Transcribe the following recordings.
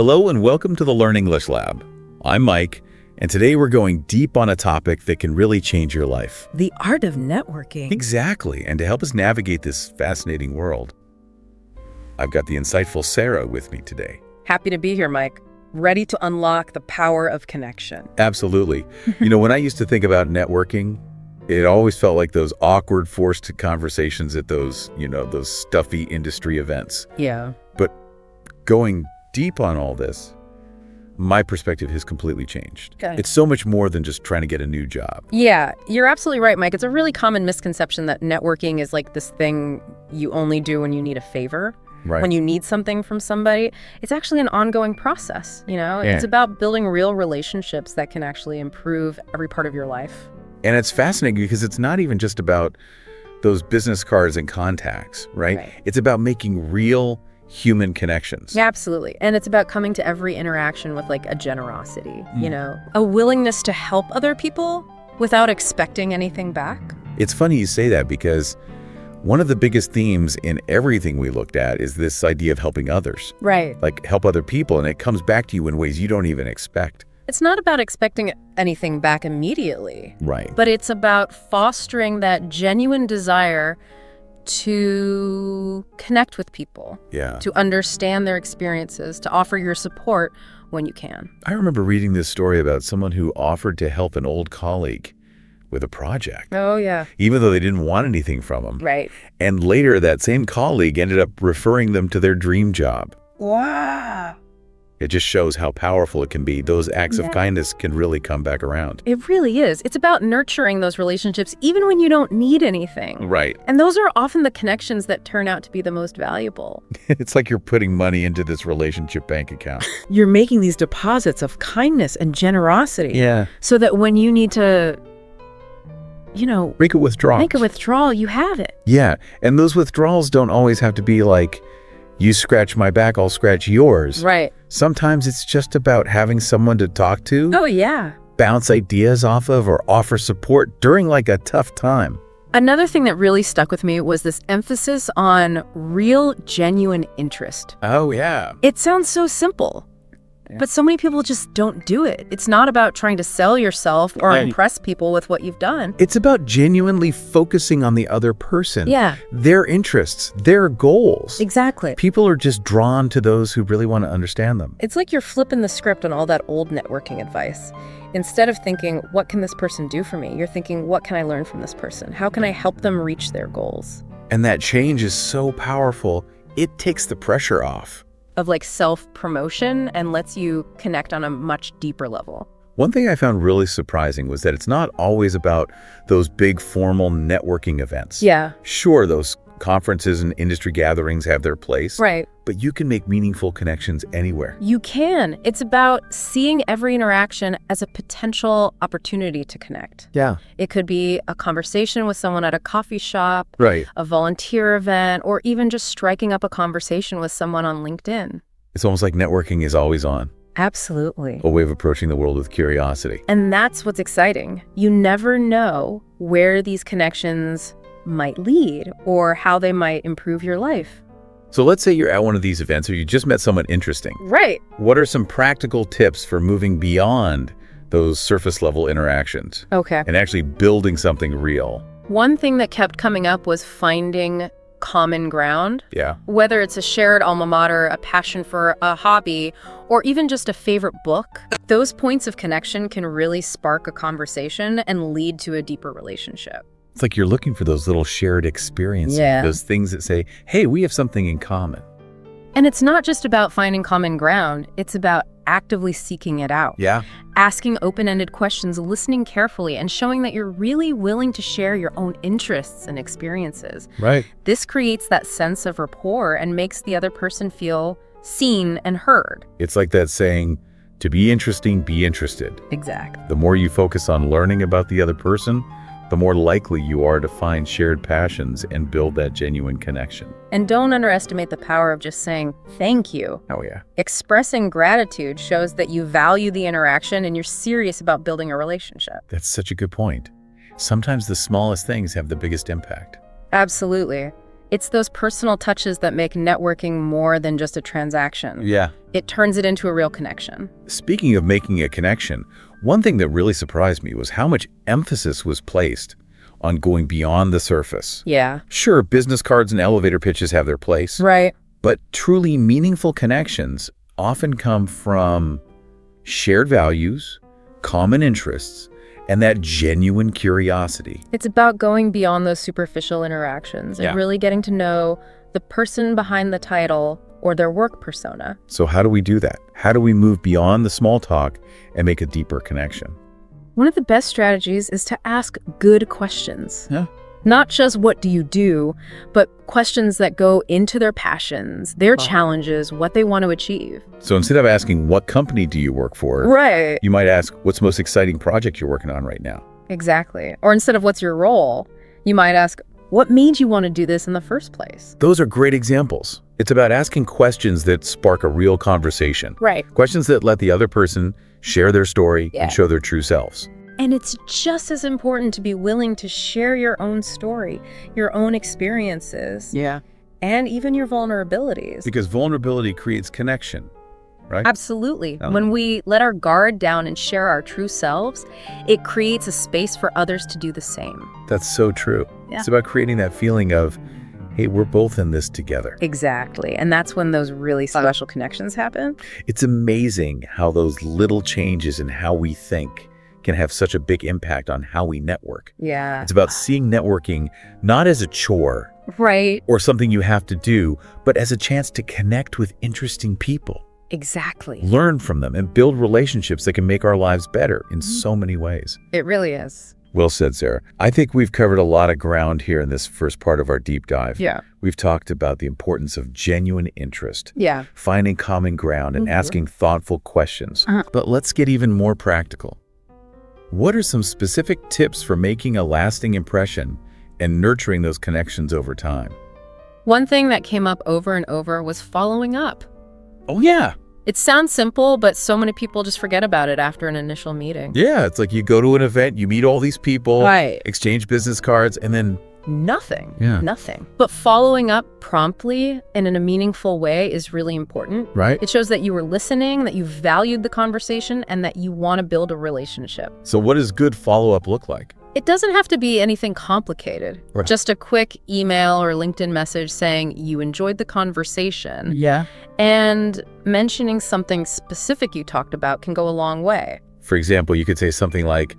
Hello and welcome to the Learn English Lab. I'm Mike, and today we're going deep on a topic that can really change your life. The art of networking. Exactly, and to help us navigate this fascinating world, I've got the insightful Sarah with me today. Happy to be here, Mike. Ready to unlock the power of connection. Absolutely. When I used to think about networking, it always felt like those awkward, forced conversations at those stuffy industry events. Yeah. But going deep on all this, my perspective has completely changed. Okay. It's so much more than just trying to get a new job. Yeah, you're absolutely right, Mike. It's a really common misconception that networking is like this thing you only do when you need a favor. Right. When you need something from somebody. It's actually an ongoing process, Yeah. It's about building real relationships that can actually improve every part of your life. And it's fascinating because it's not even just about those business cards and contacts, right? It's about making real human connections. Yeah, absolutely. And it's about coming to every interaction with like a generosity, a willingness to help other people without expecting anything back. It's funny you say that because one of the biggest themes in everything we looked at is this idea of helping others. Right. Like help other people, and it comes back to you in ways you don't even expect. It's not about expecting anything back immediately. Right. But it's about fostering that genuine desire to connect with people. Yeah. To understand their experiences, to offer your support when you can. I remember reading this story about someone who offered to help an old colleague with a project. Oh, yeah. Even though they didn't want anything from him. Right. And later, that same colleague ended up referring them to their dream job. Wow. It just shows how powerful it can be. Those acts of kindness can really come back around. It really is. It's about nurturing those relationships even when you don't need anything. Right. And those are often the connections that turn out to be the most valuable. It's like you're putting money into this relationship bank account. You're making these deposits of kindness and generosity. Yeah. So that when you need to, Make a withdrawal. You have it. Yeah. And those withdrawals don't always have to be like, you scratch my back, I'll scratch yours. Right. Sometimes it's just about having someone to talk to. Oh, yeah. Bounce ideas off of or offer support during like a tough time. Another thing that really stuck with me was this emphasis on real, genuine interest. Oh, yeah. It sounds so simple, but so many people just don't do it. It's not about trying to sell yourself or impress people with what you've done. It's about genuinely focusing on the other person. Yeah. Their interests, their goals. Exactly. People are just drawn to those who really want to understand them. It's like you're flipping the script on all that old networking advice. Instead of thinking, what can this person do for me? You're thinking, what can I learn from this person? How can I help them reach their goals? And that change is so powerful, it takes the pressure off. Of like self-promotion and lets you connect on a much deeper level. One thing I found really surprising was that it's not always about those big formal networking events. Yeah. Sure, those conferences and industry gatherings have their place. Right. But you can make meaningful connections anywhere. You can. It's about seeing every interaction as a potential opportunity to connect. Yeah. It could be a conversation with someone at a coffee shop, Right. a volunteer event, or even just striking up a conversation with someone on LinkedIn. It's almost like networking is always on. Absolutely. A way of approaching the world with curiosity. And that's what's exciting. You never know where these connections might lead or how they might improve your life. So let's say you're at one of these events or you just met someone interesting. Right. What are some practical tips for moving beyond those surface level interactions Okay. and actually building something real? One thing that kept coming up was finding common ground. Yeah. Whether it's a shared alma mater, a passion for a hobby, or even just a favorite book, those points of connection can really spark a conversation and lead to a deeper relationship. It's like you're looking for those little shared experiences, those things that say, hey, we have something in common. And it's not just about finding common ground, it's about actively seeking it out. Yeah. Asking open-ended questions, listening carefully, and showing that you're really willing to share your own interests and experiences. Right. This creates that sense of rapport and makes the other person feel seen and heard. It's like that saying, to be interesting, be interested. Exactly. The more you focus on learning about the other person, the more likely you are to find shared passions and build that genuine connection. And don't underestimate the power of just saying thank you. Oh, yeah. Expressing gratitude shows that you value the interaction and you're serious about building a relationship. That's such a good point. Sometimes the smallest things have the biggest impact. Absolutely. It's those personal touches that make networking more than just a transaction. Yeah. It turns it into a real connection. Speaking of making a connection, one thing that really surprised me was how much emphasis was placed on going beyond the surface. Yeah. Sure, business cards and elevator pitches have their place, Right. but truly meaningful connections often come from shared values, common interests, and that genuine curiosity. It's about going beyond those superficial interactions Yeah. and really getting to know the person behind the title or their work persona. So how do we do that? How do we move beyond the small talk and make a deeper connection? One of the best strategies is to ask good questions. Yeah. Not just what do you do, but questions that go into their passions, their challenges, what they want to achieve. So instead of asking, what company do you work for? Right. You might ask, what's the most exciting project you're working on right now? Exactly. Or instead of what's your role, you might ask, what made you want to do this in the first place? Those are great examples. It's about asking questions that spark a real conversation. Right. Questions that let the other person share their story Yeah. and show their true selves. And it's just as important to be willing to share your own story, your own experiences, and even your vulnerabilities. Because vulnerability creates connection, right? Absolutely. Oh. When we let our guard down and share our true selves, it creates a space for others to do the same. That's so true. Yeah. It's about creating that feeling of, hey, we're both in this together. Exactly. And that's when those really special connections happen. It's amazing how those little changes in how we think can have such a big impact on how we network. Yeah. It's about seeing networking not as a chore Right. or something you have to do, but as a chance to connect with interesting people, Exactly. learn from them, and build relationships that can make our lives better in so many ways. It really is. Well said, Sarah. I think we've covered a lot of ground here in this first part of our deep dive. Yeah. We've talked about the importance of genuine interest, Yeah. finding common ground, and asking thoughtful questions. But let's get even more practical. What are some specific tips for making a lasting impression and nurturing those connections over time? One thing that came up over and over was following up. Oh, yeah. It sounds simple, but so many people just forget about it after an initial meeting. Yeah, it's like you go to an event, you meet all these people, Right. exchange business cards, and then Nothing. Yeah. Nothing. But following up promptly and in a meaningful way is really important. right? It shows that you were listening, that you valued the conversation, and that you want to build a relationship. So what does good follow-up look like? It doesn't have to be anything complicated. Right. Just a quick email or LinkedIn message saying you enjoyed the conversation. Yeah. And mentioning something specific you talked about can go a long way. For example, you could say something like,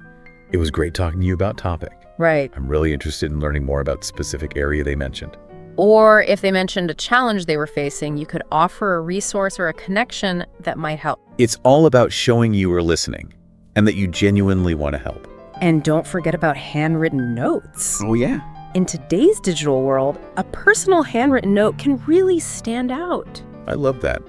it was great talking to you about topic. Right. I'm really interested in learning more about the specific area they mentioned. Or if they mentioned a challenge they were facing, you could offer a resource or a connection that might help. It's all about showing you are listening and that you genuinely want to help. And don't forget about handwritten notes. Oh, yeah. In today's digital world, a personal handwritten note can really stand out. I love that.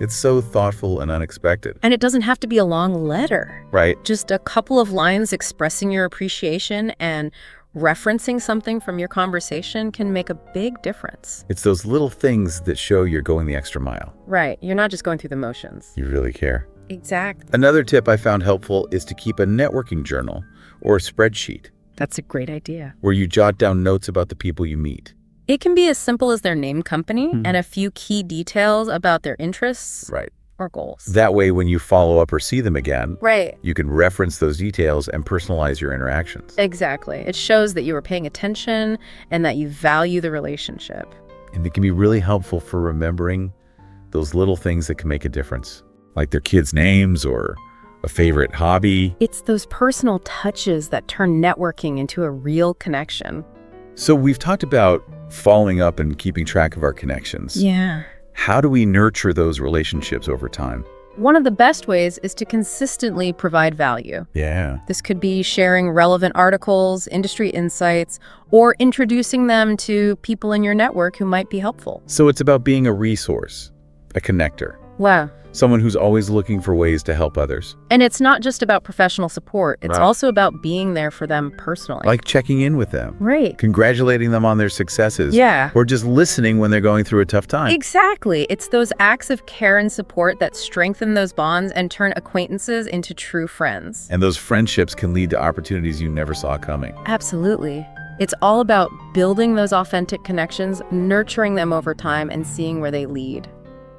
It's so thoughtful and unexpected. And it doesn't have to be a long letter. Right. Just a couple of lines expressing your appreciation and referencing something from your conversation can make a big difference. It's those little things that show you're going the extra mile. Right. You're not just going through the motions. You really care. Exactly. Another tip I found helpful is to keep a networking journal or a spreadsheet That's a great idea. where you jot down notes about the people you meet. It can be as simple as their name, company, and a few key details about their interests Right. or goals. That way, when you follow up or see them again, Right. you can reference those details and personalize your interactions. Exactly. It shows that you were paying attention and that you value the relationship. And it can be really helpful for remembering those little things that can make a difference, like their kids' names or a favorite hobby. It's those personal touches that turn networking into a real connection. So we've talked about following up and keeping track of our connections. Yeah. How do we nurture those relationships over time? One of the best ways is to consistently provide value. Yeah. This could be sharing relevant articles, industry insights, or introducing them to people in your network who might be helpful. So it's about being a resource, a connector, Wow. someone who's always looking for ways to help others. And it's not just about professional support. It's Right. also about being there for them personally. Like checking in with them, Right. congratulating them on their successes, Yeah. or just listening when they're going through a tough time. Exactly. It's those acts of care and support that strengthen those bonds and turn acquaintances into true friends. And those friendships can lead to opportunities you never saw coming. Absolutely. It's all about building those authentic connections, nurturing them over time, and seeing where they lead.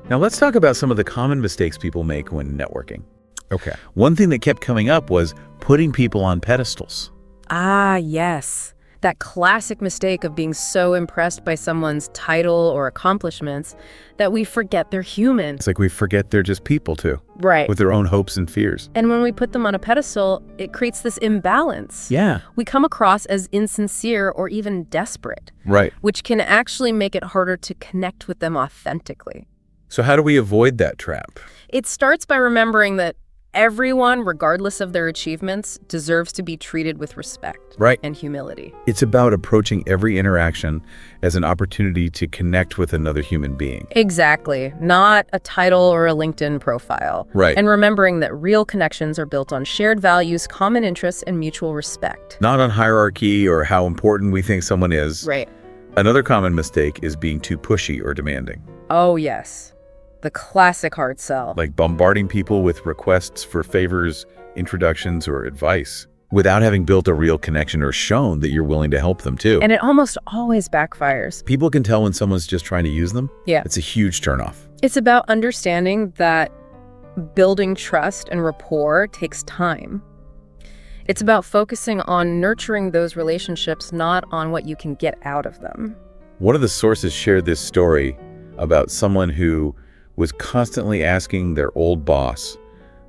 Now let's talk about some of the common mistakes people make when networking. Okay. One thing that kept coming up was putting people on pedestals. Ah, yes. That classic mistake of being so impressed by someone's title or accomplishments that we forget they're human. It's like we forget they're just people too, Right. with their own hopes and fears. And when we put them on a pedestal, it creates this imbalance. Yeah. We come across as insincere or even desperate, Right. which can actually make it harder to connect with them authentically. So how do we avoid that trap? It starts by remembering that everyone, regardless of their achievements, deserves to be treated with respect Right. and humility. It's about approaching every interaction as an opportunity to connect with another human being. Exactly. Not a title or a LinkedIn profile. Right. And remembering that real connections are built on shared values, common interests, and mutual respect. Not on hierarchy or how important we think someone is. Right. Another common mistake is being too pushy or demanding, Oh, yes. The classic hard sell. like bombarding people with requests for favors, introductions, or advice without having built a real connection or shown that you're willing to help them too. And it almost always backfires. People can tell when someone's just trying to use them. Yeah. It's a huge turnoff. It's about understanding that building trust and rapport takes time. It's about focusing on nurturing those relationships, not on what you can get out of them. One of the sources shared this story about someone who was constantly asking their old boss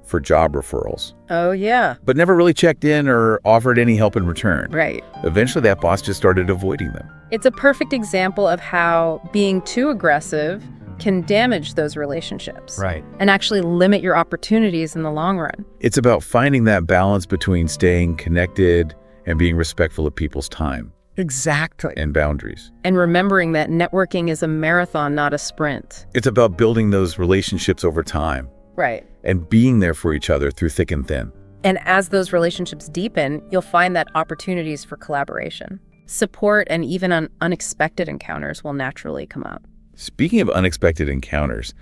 for job referrals, Oh, yeah. but never really checked in or offered any help in return. Right. Eventually, that boss just started avoiding them. It's a perfect example of how being too aggressive can damage those relationships. Right. And actually limit your opportunities in the long run. It's about finding that balance between staying connected and being respectful of people's time Exactly. and boundaries. And remembering that networking is a marathon, not a sprint. It's about building those relationships over time Right. and being there for each other through thick and thin. And as those relationships deepen, you'll find that opportunities for collaboration, support, and even unexpected encounters will naturally come up. Speaking of unexpected encounters,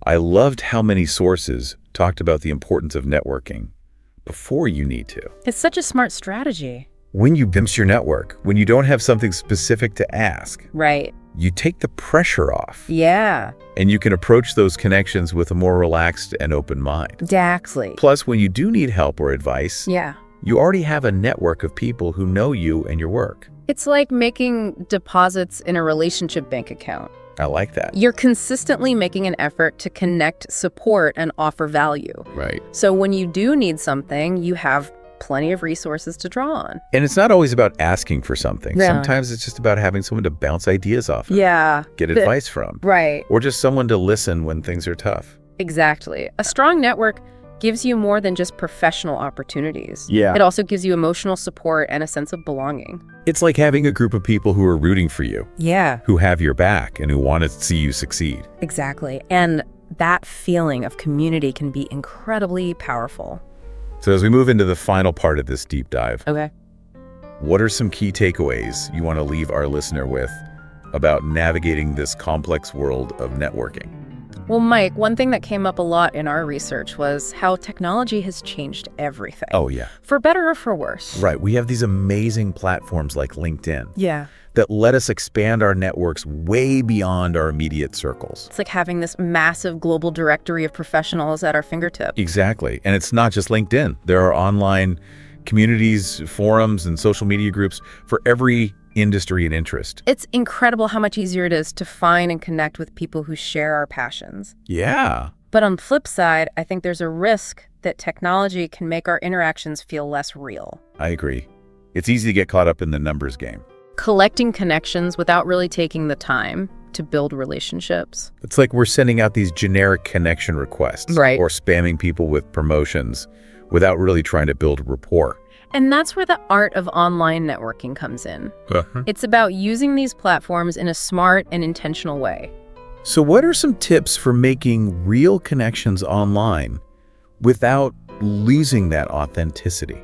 I loved how many sources talked about the importance of networking before you need to. It's such a smart strategy. When you glimpse your network, when you don't have something specific to ask, Right. you take the pressure off Yeah. and you can approach those connections with a more relaxed and open mind. Exactly. Plus, when you do need help or advice, Yeah. you already have a network of people who know you and your work. It's like making deposits in a relationship bank account. I like that. You're consistently making an effort to connect, support, and offer value. Right. So when you do need something, you have plenty of resources to draw on. And it's not always about asking for something. Yeah. Sometimes it's just about having someone to bounce ideas off of, Yeah. get advice from, Right. or just someone to listen when things are tough. Exactly. A strong network gives you more than just professional opportunities. Yeah. It also gives you emotional support and a sense of belonging. It's like having a group of people who are rooting for you, Yeah, who have your back, and who want to see you succeed. exactly. And that feeling of community can be incredibly powerful. So as we move into the final part of this deep dive, Okay. what are some key takeaways you want to leave our listener with about navigating this complex world of networking? Well, Mike, one thing that came up a lot in our research was how technology has changed everything. Oh, yeah. For better or for worse. Right. We have these amazing platforms like LinkedIn Yeah. that let us expand our networks way beyond our immediate circles. It's like having this massive global directory of professionals at our fingertips. Exactly. And it's not just LinkedIn. There are online communities, forums, and social media groups for every industry and interest. It's incredible how much easier it is to find and connect with people who share our passions. Yeah. But on the flip side, I think there's a risk that technology can make our interactions feel less real. I agree. It's easy to get caught up in the numbers game. Collecting connections without really taking the time to build relationships. It's like we're sending out these generic connection requests. Right. Or spamming people with promotions without really trying to build rapport. And that's where the art of online networking comes in. It's about using these platforms in a smart and intentional way. So what are some tips for making real connections online without losing that authenticity?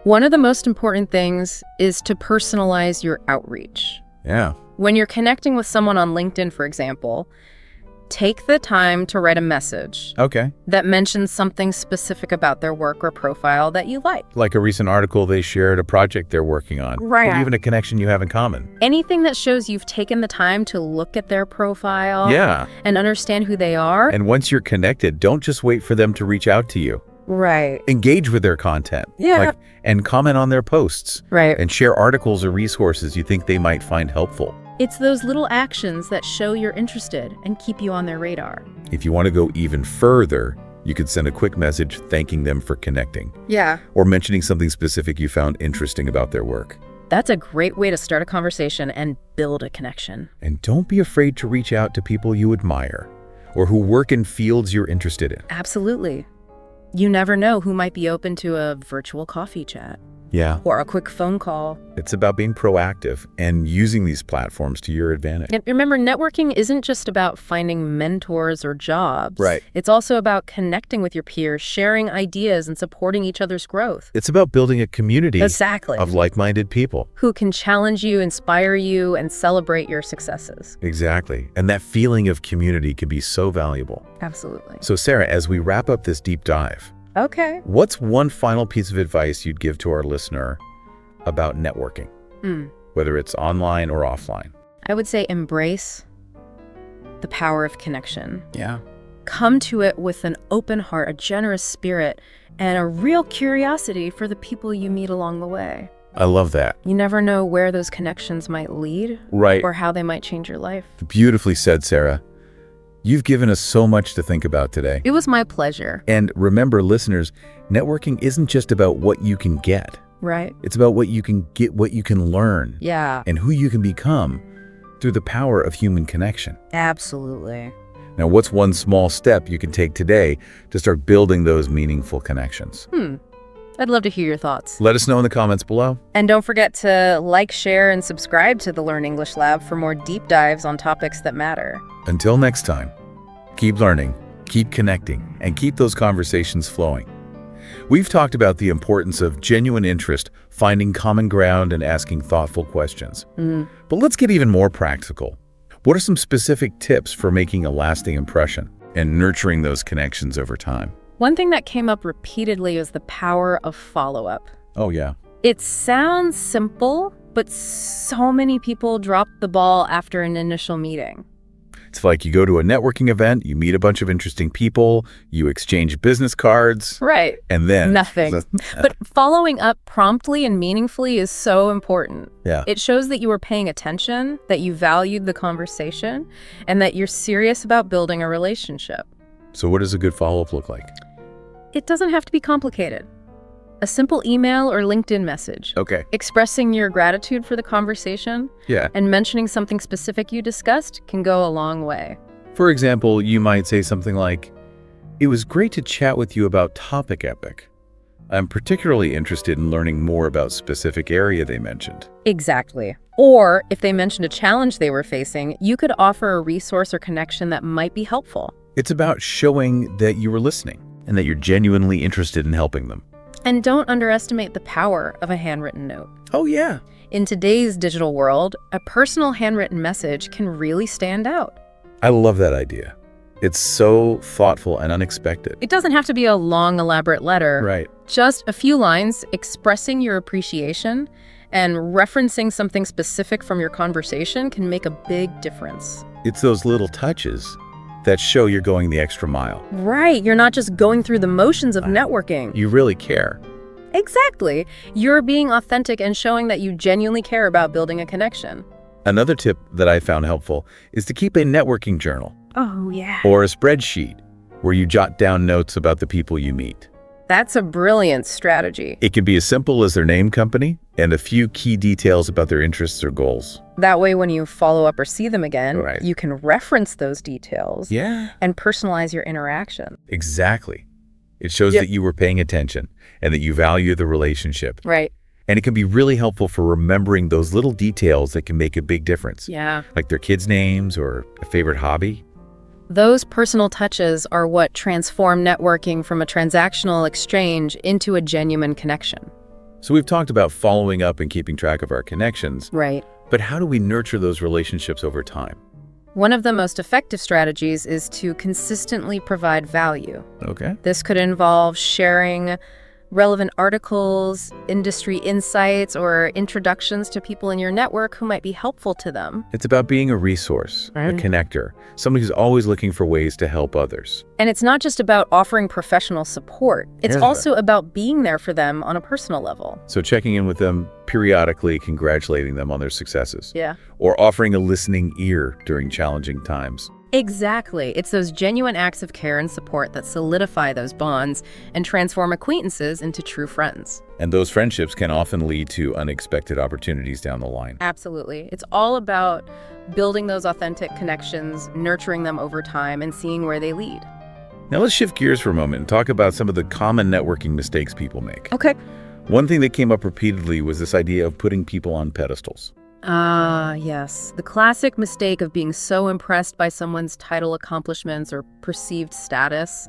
One of the most important things is to personalize your outreach. Yeah. When you're connecting with someone on LinkedIn, for example, Take the time to write a message Okay. that mentions something specific about their work or profile that you like. Like a recent article they shared, a project they're working on, Right. or even a connection you have in common. Anything that shows you've taken the time to look at their profile Yeah. and understand who they are. And once you're connected, don't just wait for them to reach out to you. Right. Engage with their content. Yeah. And comment on their posts. Right. And share articles or resources you think they might find helpful. It's those little actions that show you're interested and keep you on their radar. If you want to go even further, you could send a quick message thanking them for connecting, Yeah. or mentioning something specific you found interesting about their work. That's a great way to start a conversation and build a connection. And don't be afraid to reach out to people you admire or who work in fields you're interested in. Absolutely. You never know who might be open to a virtual coffee chat Yeah. or a quick phone call. It's about being proactive and using these platforms to your advantage. And remember, networking isn't just about finding mentors or jobs. Right. It's also about connecting with your peers, sharing ideas, and supporting each other's growth. It's about building a community Exactly. of like-minded people. Who can challenge you, inspire you, and celebrate your successes. Exactly. And that feeling of community can be so valuable. Absolutely. So Sarah, as we wrap up this deep dive, Okay. what's one final piece of advice you'd give to our listener about networking, whether it's online or offline? I would say embrace the power of connection. Yeah. Come to it with an open heart, a generous spirit, and a real curiosity for the people you meet along the way. I love that. You never know where those connections might lead Right. or how they might change your life. Beautifully said, Sarah. You've given us so much to think about today. It was my pleasure. And remember, listeners, networking isn't just about what you can get. Right? It's about what you can get, what you can learn, Yeah, and who you can become through the power of human connection. absolutely. Now, what's one small step you can take today to start building those meaningful connections? I'd love to hear your thoughts. Let us know in the comments below. And don't forget to like, share, and subscribe to the Learn English Lab for more deep dives on topics that matter. Until next time, keep learning, keep connecting, and keep those conversations flowing. We've talked about the importance of genuine interest, finding common ground, and asking thoughtful questions. But let's get even more practical. What are some specific tips for making a lasting impression and nurturing those connections over time? One thing that came up repeatedly is the power of follow-up. Oh, yeah. It sounds simple, but so many people drop the ball after an initial meeting. It's like you go to a networking event, you meet a bunch of interesting people, you exchange business cards, Right. and then Nothing. But following up promptly and meaningfully is so important. Yeah. It shows that you were paying attention, that you valued the conversation, and that you're serious about building a relationship. So what does a good follow-up look like? It doesn't have to be complicated. A simple email or LinkedIn message, Okay. expressing your gratitude for the conversation Yeah. and mentioning something specific you discussed can go a long way. For example, you might say something like, "It was great to chat with you about topic epic. I'm particularly interested in learning more about specific area they mentioned." Exactly. Or if they mentioned a challenge they were facing, you could offer a resource or connection that might be helpful. It's about showing that you were listening and that you're genuinely interested in helping them. And don't underestimate the power of a handwritten note. Oh, yeah. In today's digital world, a personal handwritten message can really stand out. I love that idea. It's so thoughtful and unexpected. It doesn't have to be a long, elaborate letter. Right. Just a few lines expressing your appreciation and referencing something specific from your conversation can make a big difference. It's those little touches that show you're going the extra mile. Right. You're not just going through the motions of networking. You really care. Exactly. You're being authentic and showing that you genuinely care about building a connection. Another tip that I found helpful is to keep a networking journal Oh, yeah. or a spreadsheet where you jot down notes about the people you meet. That's a brilliant strategy. It can be as simple as their name, company, and a few key details about their interests or goals. That way, when you follow up or see them again, Right. you can reference those details Yeah. and personalize your interaction. Exactly. It shows Yep. that you were paying attention and that you value the relationship. Right. And it can be really helpful for remembering those little details that can make a big difference, Yeah. like their kids' names or a favorite hobby. Those personal touches are what transform networking from a transactional exchange into a genuine connection. So we've talked about following up and keeping track of our connections, Right. but how do we nurture those relationships over time? One of the most effective strategies is to consistently provide value. Okay. This could involve sharing relevant articles, industry insights, or introductions to people in your network who might be helpful to them. It's about being a resource, a connector, somebody who's always looking for ways to help others. And it's not just about offering professional support. It's also about being there for them on a personal level. So checking in with them periodically, congratulating them on their successes. Yeah. Or offering a listening ear during challenging times. Exactly. It's those genuine acts of care and support that solidify those bonds and transform acquaintances into true friends. And those friendships can often lead to unexpected opportunities down the line. Absolutely. It's all about building those authentic connections, nurturing them over time, and seeing where they lead. Now let's shift gears for a moment and talk about some of the common networking mistakes people make. Okay. One thing that came up repeatedly was this idea of putting people on pedestals. Yes. The classic mistake of being so impressed by someone's title, accomplishments, or perceived status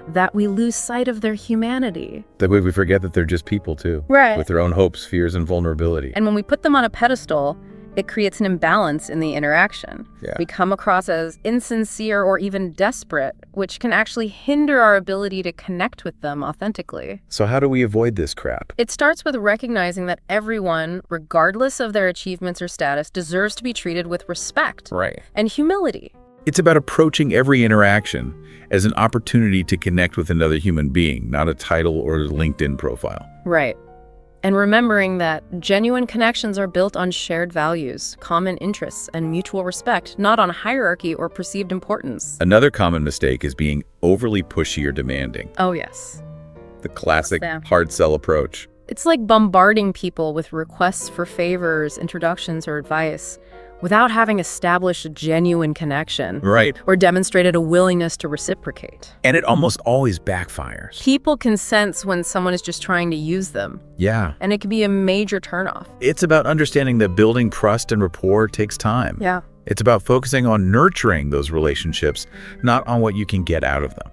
that we lose sight of their humanity. That way we forget that they're just people too. Right. With their own hopes, fears, and vulnerability. And when we put them on a pedestal, it creates an imbalance in the interaction. We come across as insincere or even desperate, which can actually hinder our ability to connect with them authentically. So how do we avoid this crap? It starts with recognizing that everyone, regardless of their achievements or status, deserves to be treated with respect and humility. It's about approaching every interaction as an opportunity to connect with another human being, not a title or a LinkedIn profile. Right. And remembering that genuine connections are built on shared values, common interests, and mutual respect, not on hierarchy or perceived importance. Another common mistake is being overly pushy or demanding. Oh, yes. The classic hard sell approach. It's like bombarding people with requests for favors, introductions, or advice without having established a genuine connection. Right. Or demonstrated a willingness to reciprocate. And it almost always backfires. People can sense when someone is just trying to use them. Yeah. And it can be a major turnoff. It's about understanding that building trust and rapport takes time. Yeah. It's about focusing on nurturing those relationships, not on what you can get out of them.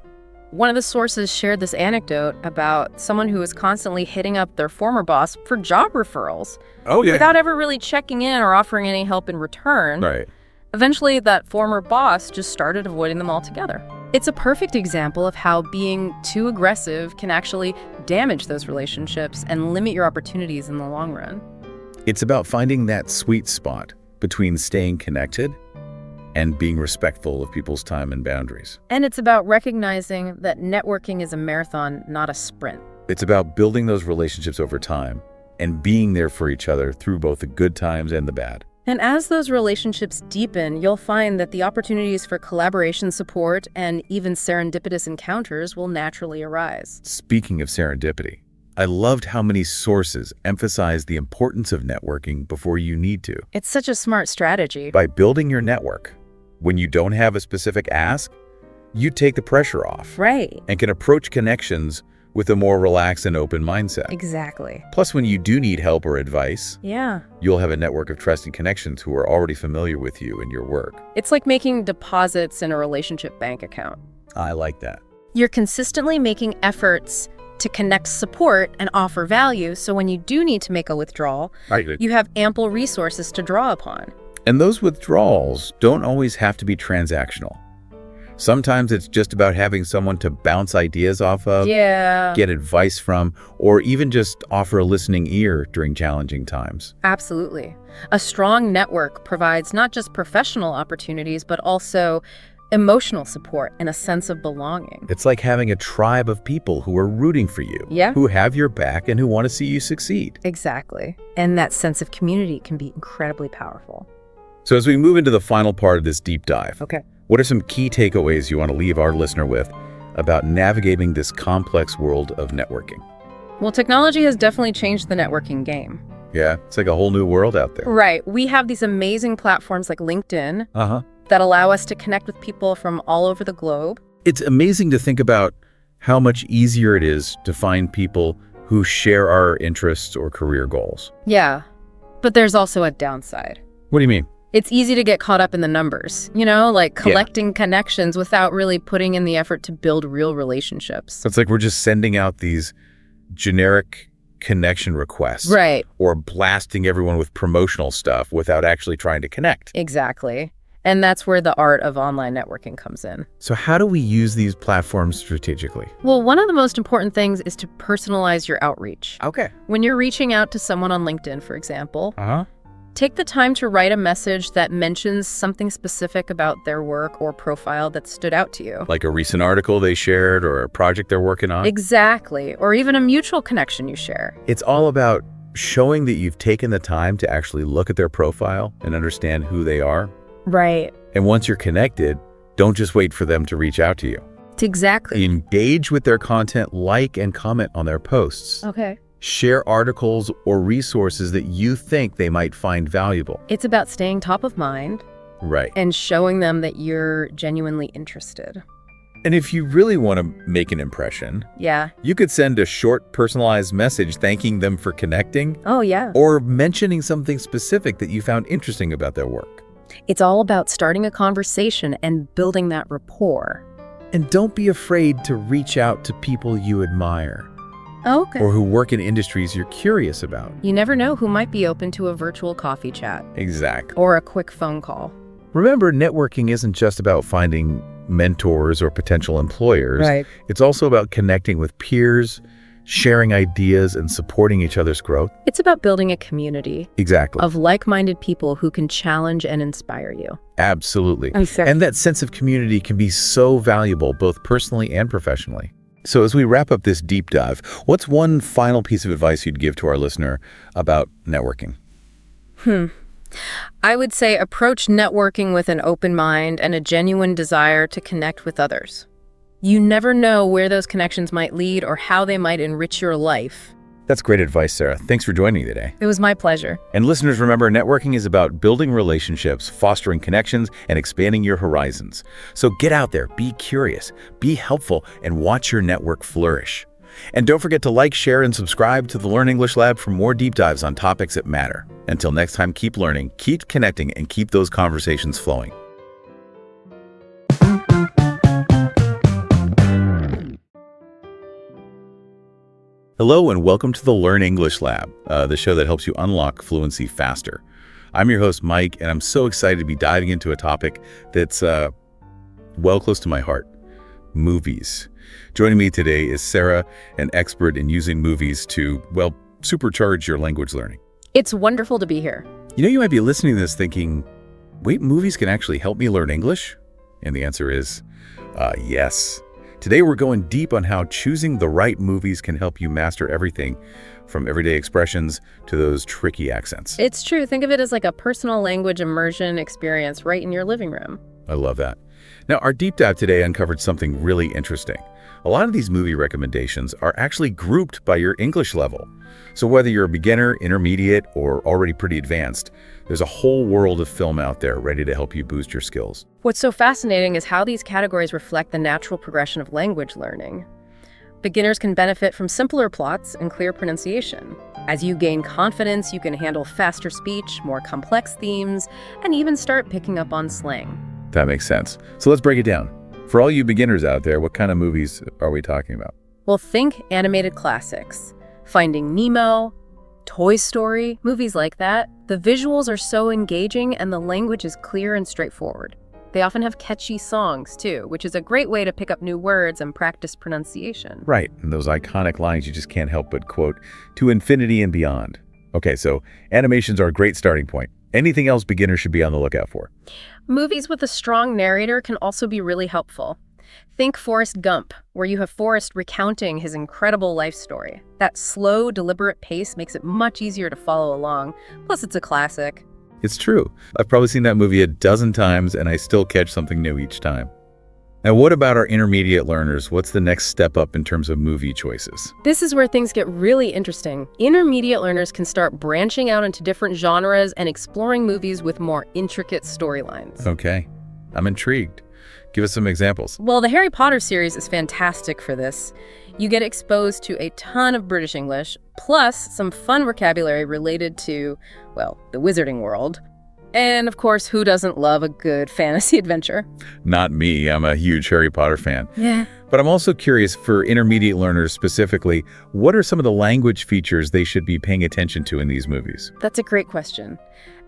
One of the sources shared this anecdote about someone who was constantly hitting up their former boss for job referrals. Oh, yeah. Without ever really checking in or offering any help in return. Right. Eventually, that former boss just started avoiding them altogether. It's a perfect example of how being too aggressive can actually damage those relationships and limit your opportunities in the long run. It's about finding that sweet spot between staying connected and being respectful of people's time and boundaries. And it's about recognizing that networking is a marathon, not a sprint. It's about building those relationships over time and being there for each other through both the good times and the bad. And as those relationships deepen, you'll find that the opportunities for collaboration, support, and even serendipitous encounters will naturally arise. Speaking of serendipity, I loved how many sources emphasize the importance of networking before you need to. It's such a smart strategy. By building your network, when you don't have a specific ask, you take the pressure off. Right. And can approach connections with a more relaxed and open mindset. Exactly. Plus, when you do need help or advice, you'll have a network of trusted connections who are already familiar with you and your work. It's like making deposits in a relationship bank account. I like that. You're consistently making efforts to connect, support, and offer value, so when you do need to make a withdrawal, you have ample resources to draw upon. And those withdrawals don't always have to be transactional. Sometimes it's just about having someone to bounce ideas off of, get advice from, or even just offer a listening ear during challenging times. Absolutely. A strong network provides not just professional opportunities, but also emotional support and a sense of belonging. It's like having a tribe of people who are rooting for you, who have your back and who want to see you succeed. Exactly. And that sense of community can be incredibly powerful. So as we move into the final part of this deep dive, okay, what are some key takeaways you want to leave our listener with about navigating this complex world of networking? Well, technology has definitely changed the networking game. Yeah, it's like a whole new world out there. Right. We have these amazing platforms like LinkedIn that allow us to connect with people from all over the globe. It's amazing to think about how much easier it is to find people who share our interests or career goals. Yeah, but there's also a downside. What do you mean? It's easy to get caught up in the numbers, like collecting connections without really putting in the effort to build real relationships. It's like we're just sending out these generic connection requests. Right. Or blasting everyone with promotional stuff without actually trying to connect. Exactly. And that's where the art of online networking comes in. So how do we use these platforms strategically? Well, one of the most important things is to personalize your outreach. Okay. When you're reaching out to someone on LinkedIn, for example, Uh-huh. take the time to write a message that mentions something specific about their work or profile that stood out to you. Like a recent article they shared or a project they're working on? Exactly. Or even a mutual connection you share. It's all about showing that you've taken the time to actually look at their profile and understand who they are. Right. And once you're connected, don't just wait for them to reach out to you. Exactly. Engage with their content, like and comment on their posts. Okay. Share articles or resources that you think they might find valuable. It's about staying top of mind Right. and showing them that you're genuinely interested. And if you really want to make an impression, Yeah. you could send a short personalized message thanking them for connecting Oh, yeah. or mentioning something specific that you found interesting about their work. It's all about starting a conversation and building that rapport. And don't be afraid to reach out to people you admire Okay. or who work in industries you're curious about. You never know who might be open to a virtual coffee chat Exactly. or a quick phone call. Remember, networking isn't just about finding mentors or potential employers. It's also about connecting with peers, sharing ideas, and supporting each other's growth. It's about building a community Exactly. of like-minded people who can challenge and inspire you. Absolutely. Okay. And that sense of community can be so valuable, both personally and professionally. So as we wrap up this deep dive, what's one final piece of advice you'd give to our listener about networking? I would say approach networking with an open mind and a genuine desire to connect with others. You never know where those connections might lead or how they might enrich your life. That's great advice, Sarah. Thanks for joining me today. It was my pleasure. And listeners, remember, networking is about building relationships, fostering connections, and expanding your horizons. So get out there, be curious, be helpful, and watch your network flourish. And don't forget to like, share, and subscribe to the Learn English Lab for more deep dives on topics that matter. Until next time, keep learning, keep connecting, and keep those conversations flowing. Hello and welcome to the Learn English Lab, the show that helps you unlock fluency faster. I'm your host, Mike, and I'm so excited to be diving into a topic that's well close to my heart, movies. Joining me today is Sarah, an expert in using movies to, well, supercharge your language learning. It's wonderful to be here. You know, you might be listening to this thinking, wait, movies can actually help me learn English? And the answer is yes. Today, we're going deep on how choosing the right movies can help you master everything from everyday expressions to those tricky accents. It's true. Think of it as like a personal language immersion experience right in your living room. I love that. Now, our deep dive today uncovered something really interesting. A lot of these movie recommendations are actually grouped by your English level. So whether you're a beginner, intermediate, or already pretty advanced, there's a whole world of film out there ready to help you boost your skills. What's so fascinating is how these categories reflect the natural progression of language learning. Beginners can benefit from simpler plots and clear pronunciation. As you gain confidence, you can handle faster speech, more complex themes, and even start picking up on slang. That makes sense. So let's break it down. For all you beginners out there, what kind of movies are we talking about? Well, think animated classics. Finding Nemo, Toy Story, movies like that. The visuals are so engaging and the language is clear and straightforward. They often have catchy songs, too, which is a great way to pick up new words and practice pronunciation. Right, and those iconic lines you just can't help but quote, to infinity and beyond. Okay, so animations are a great starting point. Anything else beginners should be on the lookout for? Movies with a strong narrator can also be really helpful. Think Forrest Gump, where you have Forrest recounting his incredible life story. That slow, deliberate pace makes it much easier to follow along. Plus, it's a classic. It's true. I've probably seen that movie a dozen times and I still catch something new each time. Now, what about our intermediate learners? What's the next step up in terms of movie choices? This is where things get really interesting. Intermediate learners can start branching out into different genres and exploring movies with more intricate storylines. Okay, I'm intrigued. Give us some examples. Well, the Harry Potter series is fantastic for this. You get exposed to a ton of British English, plus some fun vocabulary related to, well, the wizarding world. And of course, who doesn't love a good fantasy adventure? Not me. I'm a huge Harry Potter fan. Yeah. But I'm also curious, for intermediate learners specifically, what are some of the language features they should be paying attention to in these movies? That's a great question.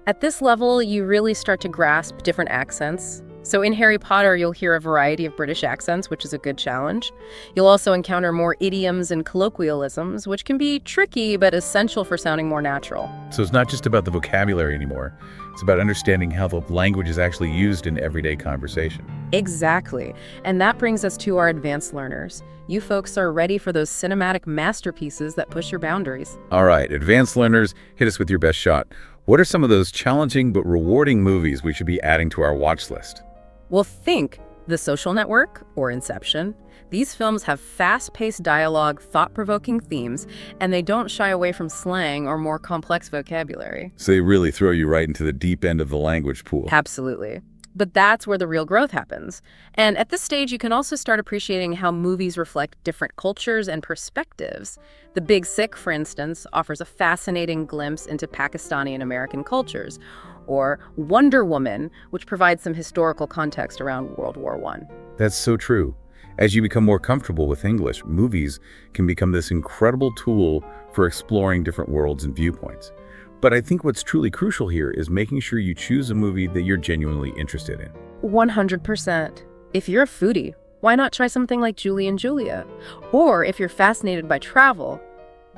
At this level, you really start to grasp different accents. So in Harry Potter, you'll hear a variety of British accents, which is a good challenge. You'll also encounter more idioms and colloquialisms, which can be tricky but essential for sounding more natural. So it's not just about the vocabulary anymore. It's about understanding how the language is actually used in everyday conversation. Exactly. And that brings us to our advanced learners. You folks are ready for those cinematic masterpieces that push your boundaries. All right, advanced learners, hit us with your best shot. What are some of those challenging but rewarding movies we should be adding to our watch list? Well, think The Social Network or Inception. These films have fast-paced dialogue, thought-provoking themes, and they don't shy away from slang or more complex vocabulary. So they really throw you right into the deep end of the language pool. Absolutely. But that's where the real growth happens. And at this stage, you can also start appreciating how movies reflect different cultures and perspectives. The Big Sick, for instance, offers a fascinating glimpse into Pakistani and American cultures, or Wonder Woman, which provides some historical context around World War I. That's so true. As you become more comfortable with English, movies can become this incredible tool for exploring different worlds and viewpoints. But I think what's truly crucial here is making sure you choose a movie that you're genuinely interested in. 100%. If you're a foodie, why not try something like Julie and Julia? Or if you're fascinated by travel,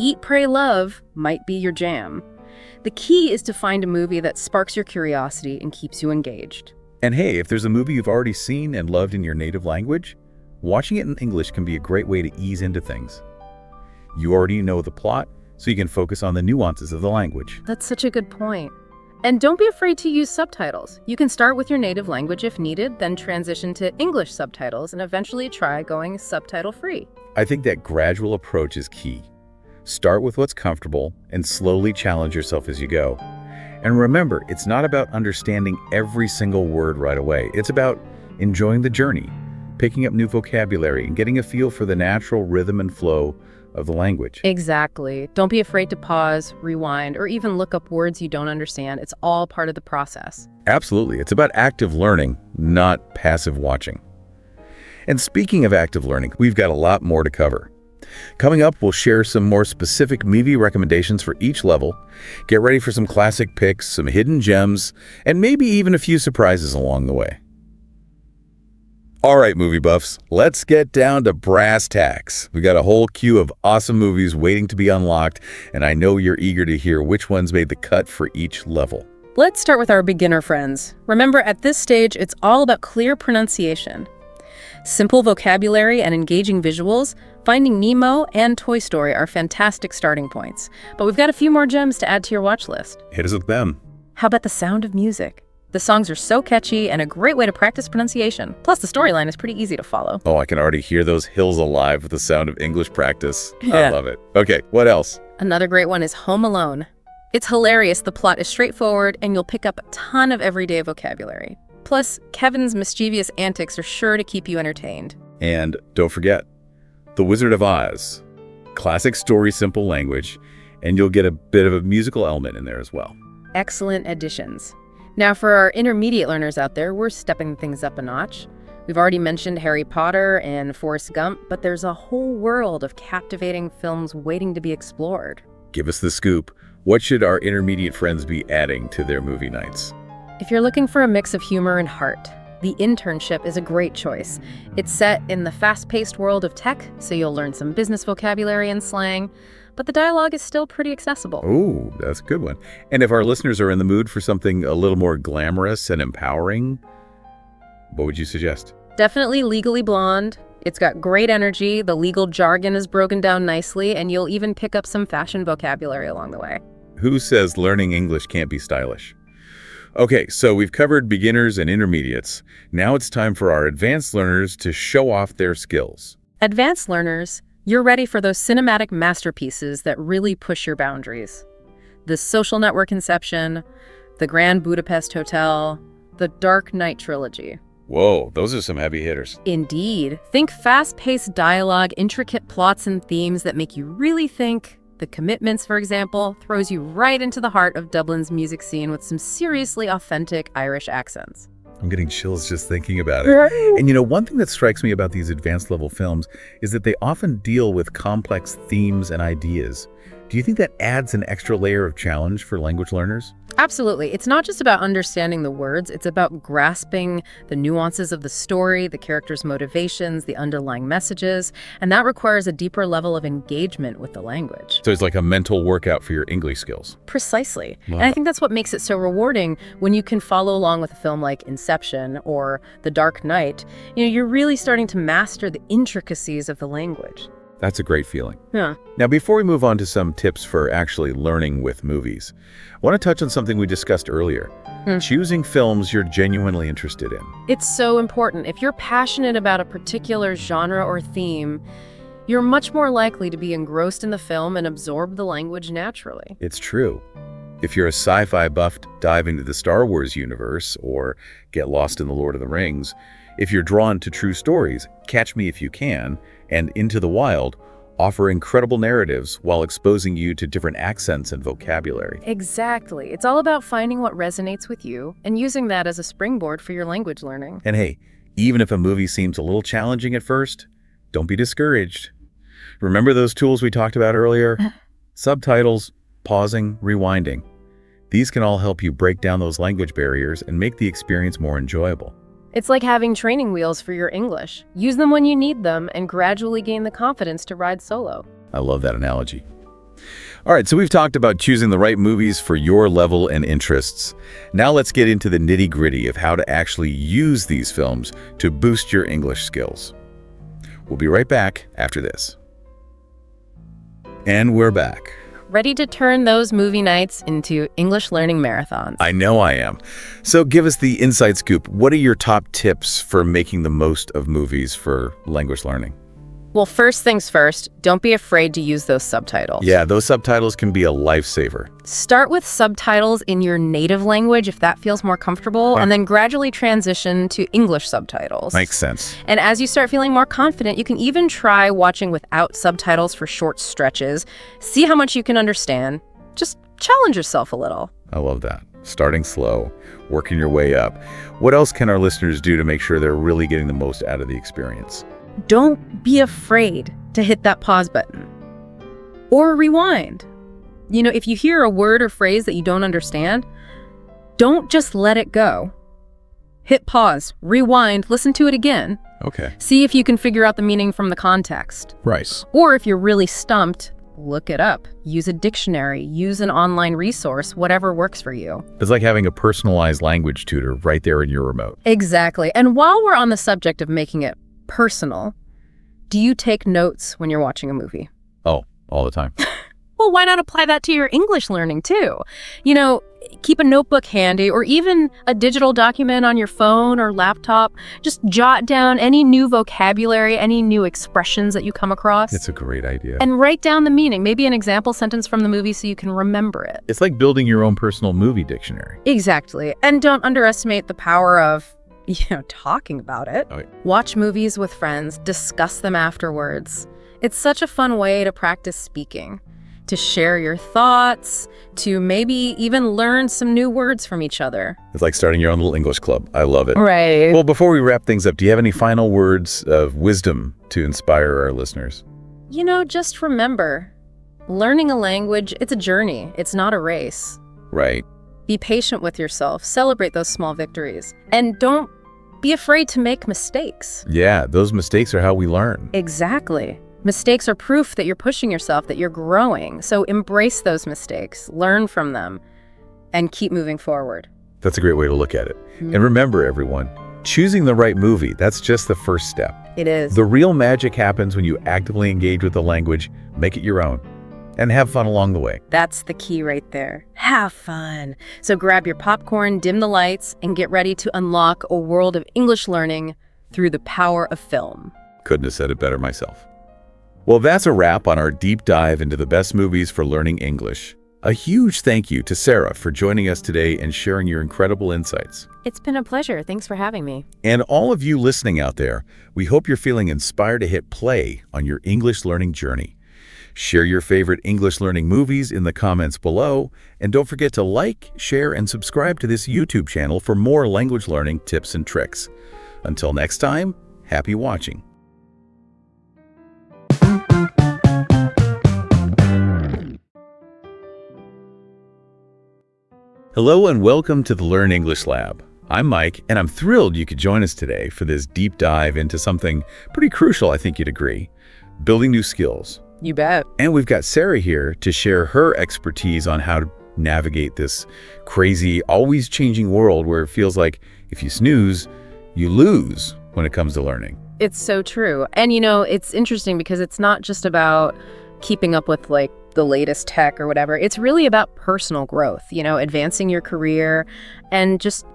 Eat, Pray, Love might be your jam. The key is to find a movie that sparks your curiosity and keeps you engaged. And hey, if there's a movie you've already seen and loved in your native language, watching it in English can be a great way to ease into things. You already know the plot, so you can focus on the nuances of the language. That's such a good point. And don't be afraid to use subtitles. You can start with your native language if needed, then transition to English subtitles, and eventually try going subtitle-free. I think that gradual approach is key. Start with what's comfortable and slowly challenge yourself as you go. And remember, it's not about understanding every single word right away. It's about enjoying the journey, picking up new vocabulary, and getting a feel for the natural rhythm and flow of the language. Exactly. Don't be afraid to pause, rewind, or even look up words you don't understand. It's all part of the process. Absolutely. It's about active learning, not passive watching. And speaking of active learning, we've got a lot more to cover. Coming up, we'll share some more specific movie recommendations for each level, get ready for some classic picks, some hidden gems, and maybe even a few surprises along the way. All right, movie buffs, let's get down to brass tacks. We got a whole queue of awesome movies waiting to be unlocked, and I know you're eager to hear which ones made the cut for each level. Let's start with our beginner friends. Remember, at this stage, it's all about clear pronunciation. Simple vocabulary and engaging visuals, Finding Nemo and Toy Story are fantastic starting points. But we've got a few more gems to add to your watch list. Hit us with them. How about The Sound of Music? The songs are so catchy and a great way to practice pronunciation. Plus, the storyline is pretty easy to follow. Oh, I can already hear those hills alive with the sound of English practice. Yeah. I love it. Okay, what else? Another great one is Home Alone. It's hilarious, the plot is straightforward, and you'll pick up a ton of everyday vocabulary. Plus, Kevin's mischievous antics are sure to keep you entertained. And don't forget, The Wizard of Oz. Classic story, simple language, and you'll get a bit of a musical element in there as well. Excellent additions. Now, for our intermediate learners out there, we're stepping things up a notch. We've already mentioned Harry Potter and Forrest Gump, but there's a whole world of captivating films waiting to be explored. Give us the scoop. What should our intermediate friends be adding to their movie nights? If you're looking for a mix of humor and heart, The Internship is a great choice. It's set in the fast-paced world of tech, so you'll learn some business vocabulary and slang, but the dialogue is still pretty accessible. Oh, that's a good one. And if our listeners are in the mood for something a little more glamorous and empowering, what would you suggest? Definitely Legally Blonde. It's got great energy, the legal jargon is broken down nicely, and you'll even pick up some fashion vocabulary along the way. Who says learning English can't be stylish? Okay, so we've covered beginners and intermediates. Now it's time for our advanced learners to show off their skills. Advanced learners, you're ready for those cinematic masterpieces that really push your boundaries. The Social Network Inception, The Grand Budapest Hotel, The Dark Knight trilogy. Whoa, those are some heavy hitters. Indeed. Think fast-paced dialogue, intricate plots and themes that make you really think. The Commitments, for example, throws you right into the heart of Dublin's music scene with some seriously authentic Irish accents. I'm getting chills just thinking about it. And you know, one thing that strikes me about these advanced level films is that they often deal with complex themes and ideas. Do you think that adds an extra layer of challenge for language learners? Absolutely. It's not just about understanding the words, it's about grasping the nuances of the story, the characters' motivations, the underlying messages, and that requires a deeper level of engagement with the language. So it's like a mental workout for your English skills. Precisely. Wow. And I think that's what makes it so rewarding when you can follow along with a film like Inception or The Dark Knight. You're really starting to master the intricacies of the language. That's a great feeling. Yeah. Now, before we move on to some tips for actually learning with movies, I want to touch on something we discussed earlier. Choosing films you're genuinely interested in. It's so important. If you're passionate about a particular genre or theme, you're much more likely to be engrossed in the film and absorb the language naturally. It's true. If you're a sci-fi buff, dive into the Star Wars universe or get lost in the Lord of the Rings. If you're drawn to true stories, Catch Me If You Can and Into the Wild offer incredible narratives while exposing you to different accents and vocabulary. Exactly. It's all about finding what resonates with you and using that as a springboard for your language learning. And hey, even if a movie seems a little challenging at first, don't be discouraged. Remember those tools we talked about earlier? Subtitles, pausing, rewinding. These can all help you break down those language barriers and make the experience more enjoyable. It's like having training wheels for your English. Use them when you need them and gradually gain the confidence to ride solo. I love that analogy. All right, so we've talked about choosing the right movies for your level and interests. Now let's get into the nitty-gritty of how to actually use these films to boost your English skills. We'll be right back after this. And we're back. Ready to turn those movie nights into English learning marathons. I know I am. So give us the inside scoop. What are your top tips for making the most of movies for language learning? Well, first things first, don't be afraid to use those subtitles. Yeah, those subtitles can be a lifesaver. Start with subtitles in your native language if that feels more comfortable, and then gradually transition to English subtitles. Makes sense. And as you start feeling more confident, you can even try watching without subtitles for short stretches. See how much you can understand. Just challenge yourself a little. I love that. Starting slow, working your way up. What else can our listeners do to make sure they're really getting the most out of the experience? Don't be afraid to hit that pause button or rewind. If you hear a word or phrase that you don't understand, don't just let it go. Hit pause, rewind, listen to it again. Okay. See if you can figure out the meaning from the context. Right. Or if you're really stumped, look it up. Use a dictionary, use an online resource, whatever works for you. It's like having a personalized language tutor right there in your remote. Exactly. And while we're on the subject of making it personal, do you take notes when you're watching a movie? Oh, all the time. Well, why not apply that to your English learning too? Keep a notebook handy or even a digital document on your phone or laptop. Just jot down any new vocabulary, any new expressions that you come across. It's a great idea. And write down the meaning, maybe an example sentence from the movie so you can remember it. It's like building your own personal movie dictionary. Exactly. And don't underestimate the power of talking about it. Oh, yeah. Watch movies with friends, discuss them afterwards. It's such a fun way to practice speaking, to share your thoughts, to maybe even learn some new words from each other. It's like starting your own little English club. I love it. Right. Well, before we wrap things up, do you have any final words of wisdom to inspire our listeners? Just remember, learning a language, it's a journey. It's not a race. Right. Be patient with yourself. Celebrate those small victories. And don't be afraid to make mistakes. Yeah, those mistakes are how we learn. Exactly. Mistakes are proof that you're pushing yourself, that you're growing. So embrace those mistakes, learn from them, and keep moving forward. That's a great way to look at it. And remember, everyone, choosing the right movie, that's just the first step. It is. The real magic happens when you actively engage with the language, make it your own, and have fun along the way. That's the key right there. Have fun. So grab your popcorn, dim the lights, and get ready to unlock a world of English learning through the power of film. Couldn't have said it better myself. Well, that's a wrap on our deep dive into the best movies for learning English. A huge thank you to Sarah for joining us today and sharing your incredible insights. It's been a pleasure. Thanks for having me. And all of you listening out there, we hope you're feeling inspired to hit play on your English learning journey. Share your favorite English learning movies in the comments below, and don't forget to like, share, and subscribe to this YouTube channel for more language learning tips and tricks. Until next time, happy watching. Hello and welcome to the Learn English Lab. I'm Mike, and I'm thrilled you could join us today for this deep dive into something pretty crucial, I think you'd agree, building new skills. You bet. And we've got Sarah here to share her expertise on how to navigate this crazy, always changing world where it feels like if you snooze, you lose when it comes to learning. It's so true. And it's interesting because it's not just about keeping up with the latest tech or whatever. It's really about personal growth, advancing your career and just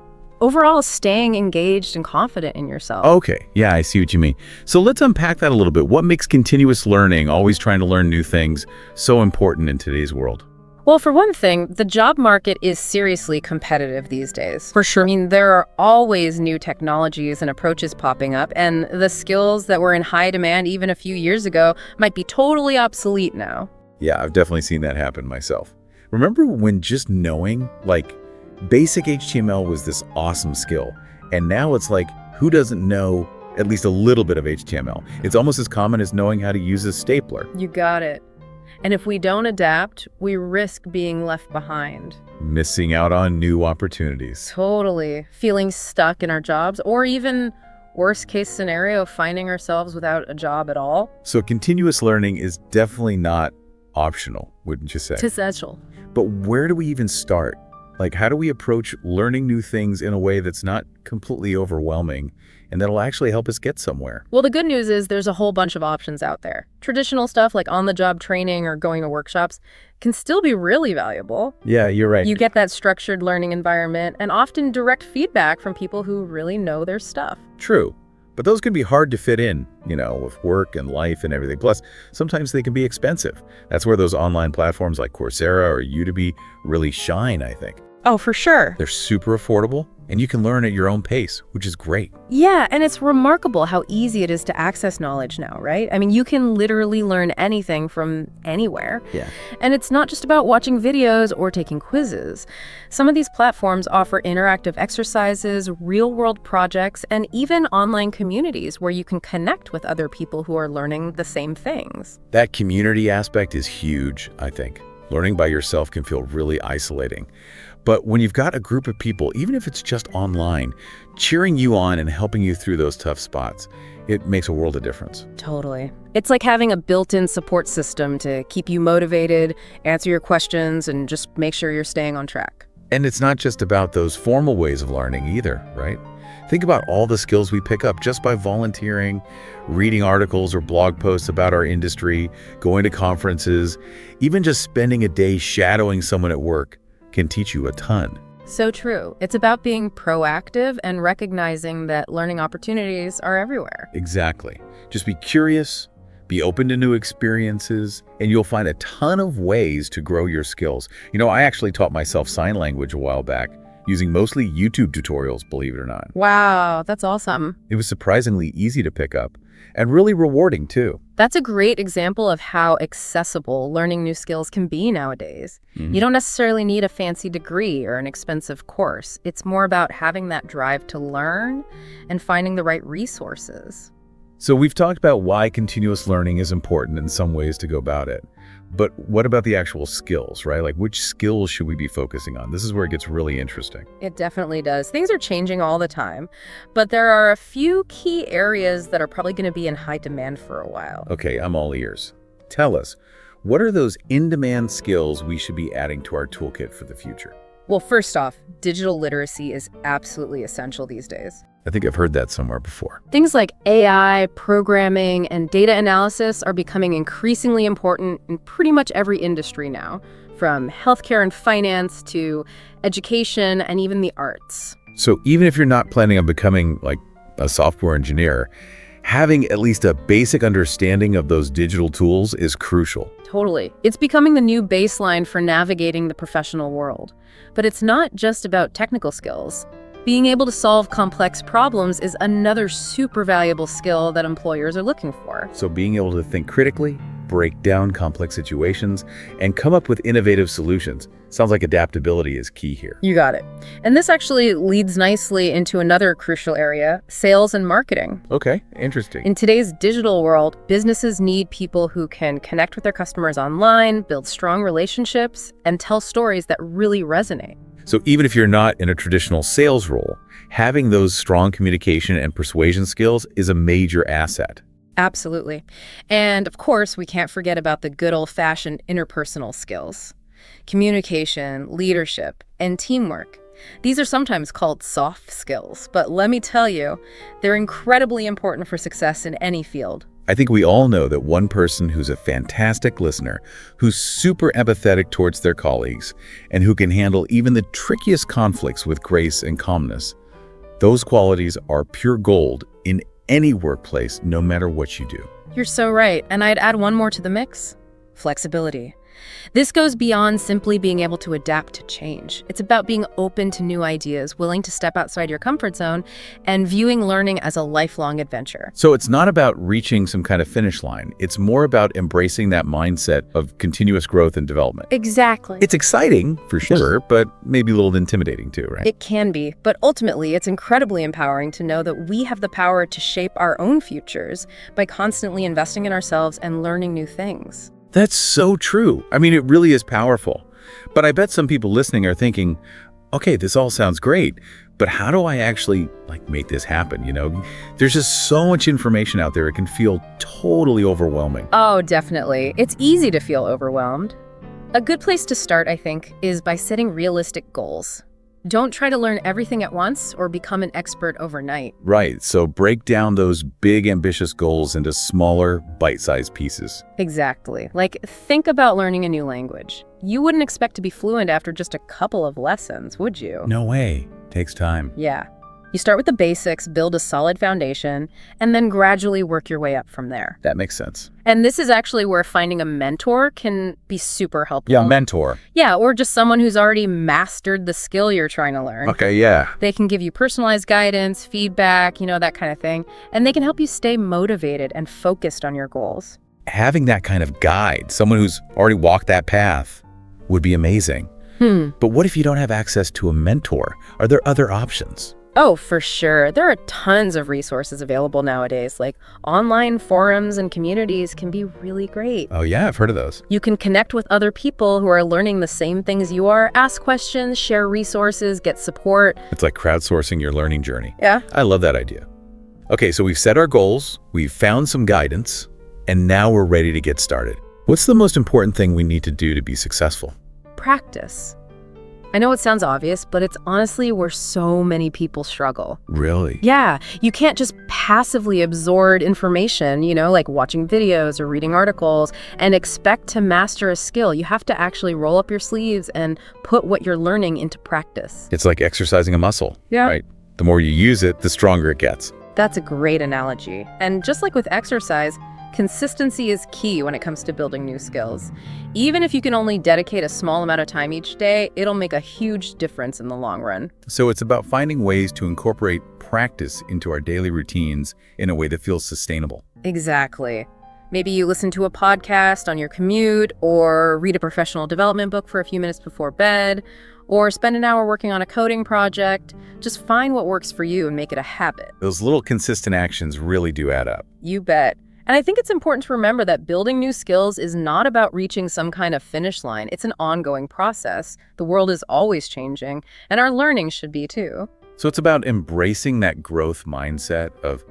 overall staying engaged and confident in yourself. Okay, yeah, I see what you mean. So let's unpack that a little bit. What makes continuous learning, always trying to learn new things, so important in today's world? Well, for one thing, the job market is seriously competitive these days. For sure. I mean, there are always new technologies and approaches popping up, and the skills that were in high demand even a few years ago might be totally obsolete now. Yeah, I've definitely seen that happen myself. Remember when just knowing, basic HTML was this awesome skill, and now it's like, who doesn't know at least a little bit of HTML? It's almost as common as knowing how to use a stapler. You got it. And if we don't adapt, we risk being left behind. Missing out on new opportunities. Totally. Feeling stuck in our jobs, or even worst case scenario, finding ourselves without a job at all. So continuous learning is definitely not optional, wouldn't you say? It's essential. But where do we even start? How do we approach learning new things in a way that's not completely overwhelming and that'll actually help us get somewhere? Well, the good news is there's a whole bunch of options out there. Traditional stuff like on-the-job training or going to workshops can still be really valuable. Yeah, you're right. You get that structured learning environment and often direct feedback from people who really know their stuff. True. But those can be hard to fit in, with work and life and everything. Plus, sometimes they can be expensive. That's where those online platforms like Coursera or Udemy really shine, I think. Oh, for sure. They're super affordable, and you can learn at your own pace, which is great. Yeah, and it's remarkable how easy it is to access knowledge now, right? I mean, you can literally learn anything from anywhere. Yeah. And it's not just about watching videos or taking quizzes. Some of these platforms offer interactive exercises, real-world projects, and even online communities where you can connect with other people who are learning the same things. That community aspect is huge, I think. Learning by yourself can feel really isolating. But when you've got a group of people, even if it's just online, cheering you on and helping you through those tough spots, it makes a world of difference. Totally. It's like having a built-in support system to keep you motivated, answer your questions, and just make sure you're staying on track. And it's not just about those formal ways of learning either, right? Think about all the skills we pick up just by volunteering, reading articles or blog posts about our industry, going to conferences, even just spending a day shadowing someone at work can teach you a ton. So true. It's about being proactive and recognizing that learning opportunities are everywhere. Exactly. Just be curious, be open to new experiences, and you'll find a ton of ways to grow your skills. I actually taught myself sign language a while back, using mostly YouTube tutorials, believe it or not. Wow, that's awesome. It was surprisingly easy to pick up and really rewarding too. That's a great example of how accessible learning new skills can be nowadays. You don't necessarily need a fancy degree or an expensive course. It's more about having that drive to learn and finding the right resources. So we've talked about why continuous learning is important in some ways to go about it. But what about the actual skills, right? Which skills should we be focusing on? This is where it gets really interesting. It definitely does. Things are changing all the time, but there are a few key areas that are probably going to be in high demand for a while. Okay, I'm all ears. Tell us, what are those in-demand skills we should be adding to our toolkit for the future? Well, first off, digital literacy is absolutely essential these days. I think I've heard that somewhere before. Things like AI, programming, and data analysis are becoming increasingly important in pretty much every industry now, from healthcare and finance to education and even the arts. So even if you're not planning on becoming a software engineer, having at least a basic understanding of those digital tools is crucial. Totally. It's becoming the new baseline for navigating the professional world. But it's not just about technical skills. Being able to solve complex problems is another super valuable skill that employers are looking for. So being able to think critically, break down complex situations, and come up with innovative solutions, Sounds like adaptability is key here. You got it. And this actually leads nicely into another crucial area, sales and marketing. Okay, interesting. In today's digital world, businesses need people who can connect with their customers online, build strong relationships, and tell stories that really resonate. So even if you're not in a traditional sales role, having those strong communication and persuasion skills is a major asset. Absolutely. And of course, we can't forget about the good old-fashioned interpersonal skills. Communication, leadership, and teamwork. These are sometimes called soft skills, but let me tell you, they're incredibly important for success in any field. I think we all know that one person who's a fantastic listener, who's super empathetic towards their colleagues, and who can handle even the trickiest conflicts with grace and calmness, those qualities are pure gold in any workplace, no matter what you do. You're so right. And I'd add one more to the mix: flexibility. This goes beyond simply being able to adapt to change. It's about being open to new ideas, willing to step outside your comfort zone, and viewing learning as a lifelong adventure. So it's not about reaching some kind of finish line. It's more about embracing that mindset of continuous growth and development. Exactly. It's exciting, for sure, but maybe a little intimidating too, right? It can be, but ultimately it's incredibly empowering to know that we have the power to shape our own futures by constantly investing in ourselves and learning new things. That's so true. I mean, it really is powerful. But I bet some people listening are thinking, okay, this all sounds great, but how do I actually make this happen? There's just so much information out there. It can feel totally overwhelming. Oh, definitely. It's easy to feel overwhelmed. A good place to start, I think, is by setting realistic goals. Don't try to learn everything at once or become an expert overnight. Right. So break down those big, ambitious goals into smaller, bite-sized pieces. Exactly. Think about learning a new language. You wouldn't expect to be fluent after just a couple of lessons, would you? No way. Takes time. Yeah. You start with the basics, build a solid foundation, and then gradually work your way up from there. That makes sense. And this is actually where finding a mentor can be super helpful. Yeah, mentor. Yeah, or just someone who's already mastered the skill you're trying to learn. Okay, yeah. They can give you personalized guidance, feedback, that kind of thing. And they can help you stay motivated and focused on your goals. Having that kind of guide, someone who's already walked that path, would be amazing. But what if you don't have access to a mentor? Are there other options? Oh, for sure. There are tons of resources available nowadays, online forums and communities can be really great. Oh yeah, I've heard of those. You can connect with other people who are learning the same things you are, ask questions, share resources, get support. It's like crowdsourcing your learning journey. Yeah. I love that idea. Okay, so we've set our goals, we've found some guidance, and now we're ready to get started. What's the most important thing we need to do to be successful? Practice. I know it sounds obvious, but it's honestly where so many people struggle. Really? Yeah, you can't just passively absorb information, like watching videos or reading articles, and expect to master a skill. You have to actually roll up your sleeves and put what you're learning into practice. It's like exercising a muscle, Yeah. right? The more you use it, the stronger it gets. That's a great analogy. And just like with exercise, consistency is key when it comes to building new skills. Even if you can only dedicate a small amount of time each day, it'll make a huge difference in the long run. So it's about finding ways to incorporate practice into our daily routines in a way that feels sustainable. Exactly. Maybe you listen to a podcast on your commute, or read a professional development book for a few minutes before bed, or spend an hour working on a coding project. Just find what works for you and make it a habit. Those little consistent actions really do add up. You bet. And I think it's important to remember that building new skills is not about reaching some kind of finish line. It's an ongoing process. The world is always changing, and our learning should be too. So it's about embracing that growth mindset of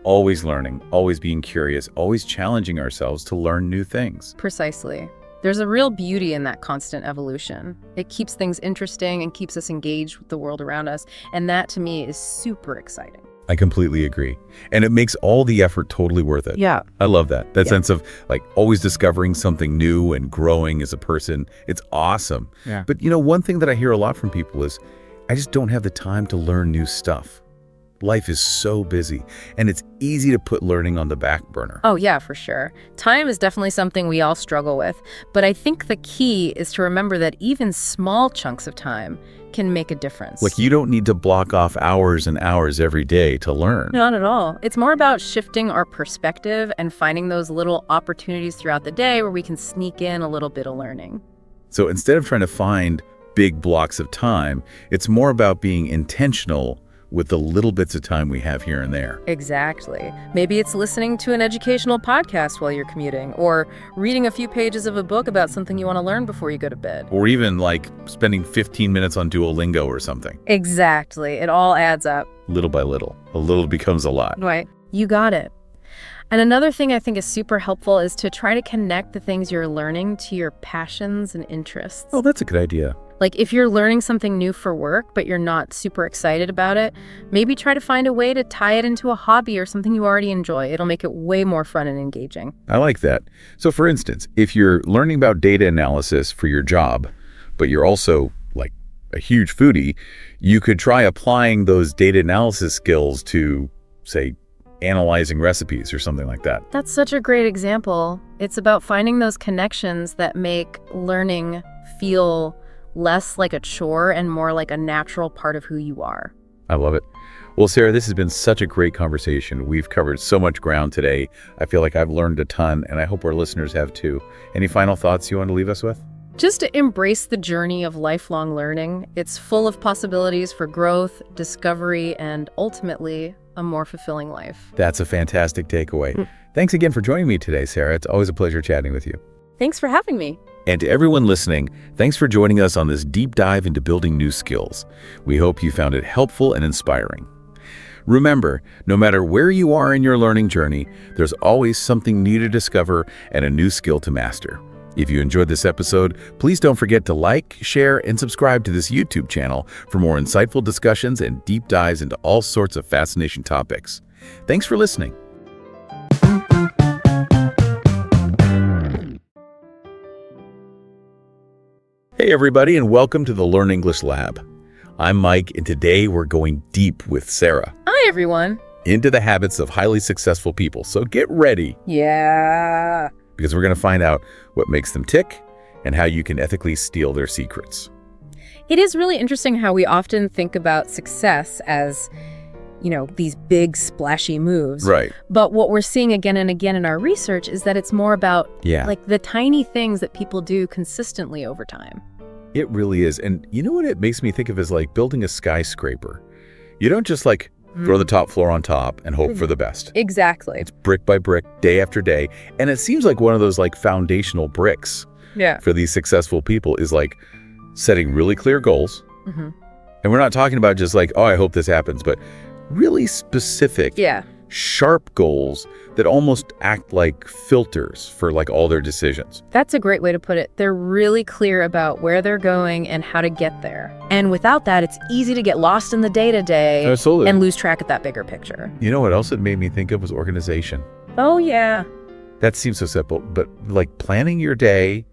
always learning, always being curious, always challenging ourselves to learn new things. Precisely. There's a real beauty in that constant evolution. It keeps things interesting and keeps us engaged with the world around us, and that to me is super exciting. I completely agree. And it makes all the effort totally worth it. Yeah. I love that. That sense of always discovering something new and growing as a person. It's awesome. Yeah. But one thing that I hear a lot from people is, I just don't have the time to learn new stuff. Life is so busy, and it's easy to put learning on the back burner. Oh, yeah, for sure. Time is definitely something we all struggle with, but I think the key is to remember that even small chunks of time can make a difference. You don't need to block off hours and hours every day to learn. Not at all. It's more about shifting our perspective and finding those little opportunities throughout the day where we can sneak in a little bit of learning. So instead of trying to find big blocks of time, it's more about being intentional with the little bits of time we have here and there. Exactly. Maybe it's listening to an educational podcast while you're commuting, or reading a few pages of a book about something you want to learn before you go to bed. Or even like spending 15 minutes on Duolingo or something. Exactly. It all adds up. Little by little. A little becomes a lot. Right. You got it. And another thing I think is super helpful is to try to connect the things you're learning to your passions and interests. Oh, that's a good idea. Like if you're learning something new for work, but you're not super excited about it, maybe try to find a way to tie it into a hobby or something you already enjoy. It'll make it way more fun and engaging. I like that. So for instance, if you're learning about data analysis for your job, but you're also like a huge foodie, you could try applying those data analysis skills to, say, analyzing recipes or something like that. That's such a great example. It's about finding those connections that make learning feel less like a chore and more like a natural part of who you are. I love it. Well, Sarah, this has been such a great conversation. We've covered so much ground today. I feel like I've learned a ton, and I hope our listeners have too. Any final thoughts you want to leave us with? Just to embrace the journey of lifelong learning. It's full of possibilities for growth, discovery, and ultimately a more fulfilling life. That's a fantastic takeaway. Thanks again for joining me today, Sarah. It's always a pleasure chatting with you. Thanks for having me. And to everyone listening, thanks for joining us on this deep dive into building new skills. We hope you found it helpful and inspiring. Remember, no matter where you are in your learning journey, there's always something new to discover and a new skill to master. If you enjoyed this episode, please don't forget to like, share, and subscribe to this YouTube channel for more insightful discussions and deep dives into all sorts of fascinating topics. Thanks for listening. Hey everybody, and welcome to the Learn English Lab. I'm Mike, and today we're going deep with Sarah. Hi, everyone. Into the habits of highly successful people. So get ready. Yeah. Because we're going to find out what makes them tick and how you can ethically steal their secrets. It is really interesting how we often think about success as, these big splashy moves. Right. But what we're seeing again and again in our research is that it's more about like the tiny things that people do consistently over time. It really is. And you know what it makes me think of is like building a skyscraper. You don't just like throw the top floor on top and hope for the best. Exactly. It's brick by brick, day after day. And it seems like one of those like foundational bricks for these successful people is like setting really clear goals. And we're not talking about just like, oh, I hope this happens, but really specific, sharp goals that almost act like filters for like all their decisions. That's a great way to put it. They're really clear about where they're going and how to get there. And without that, it's easy to get lost in the day-to-day and lose track of that bigger picture. You know what else it made me think of was organization. Oh, yeah. That seems so simple, but like planning your day,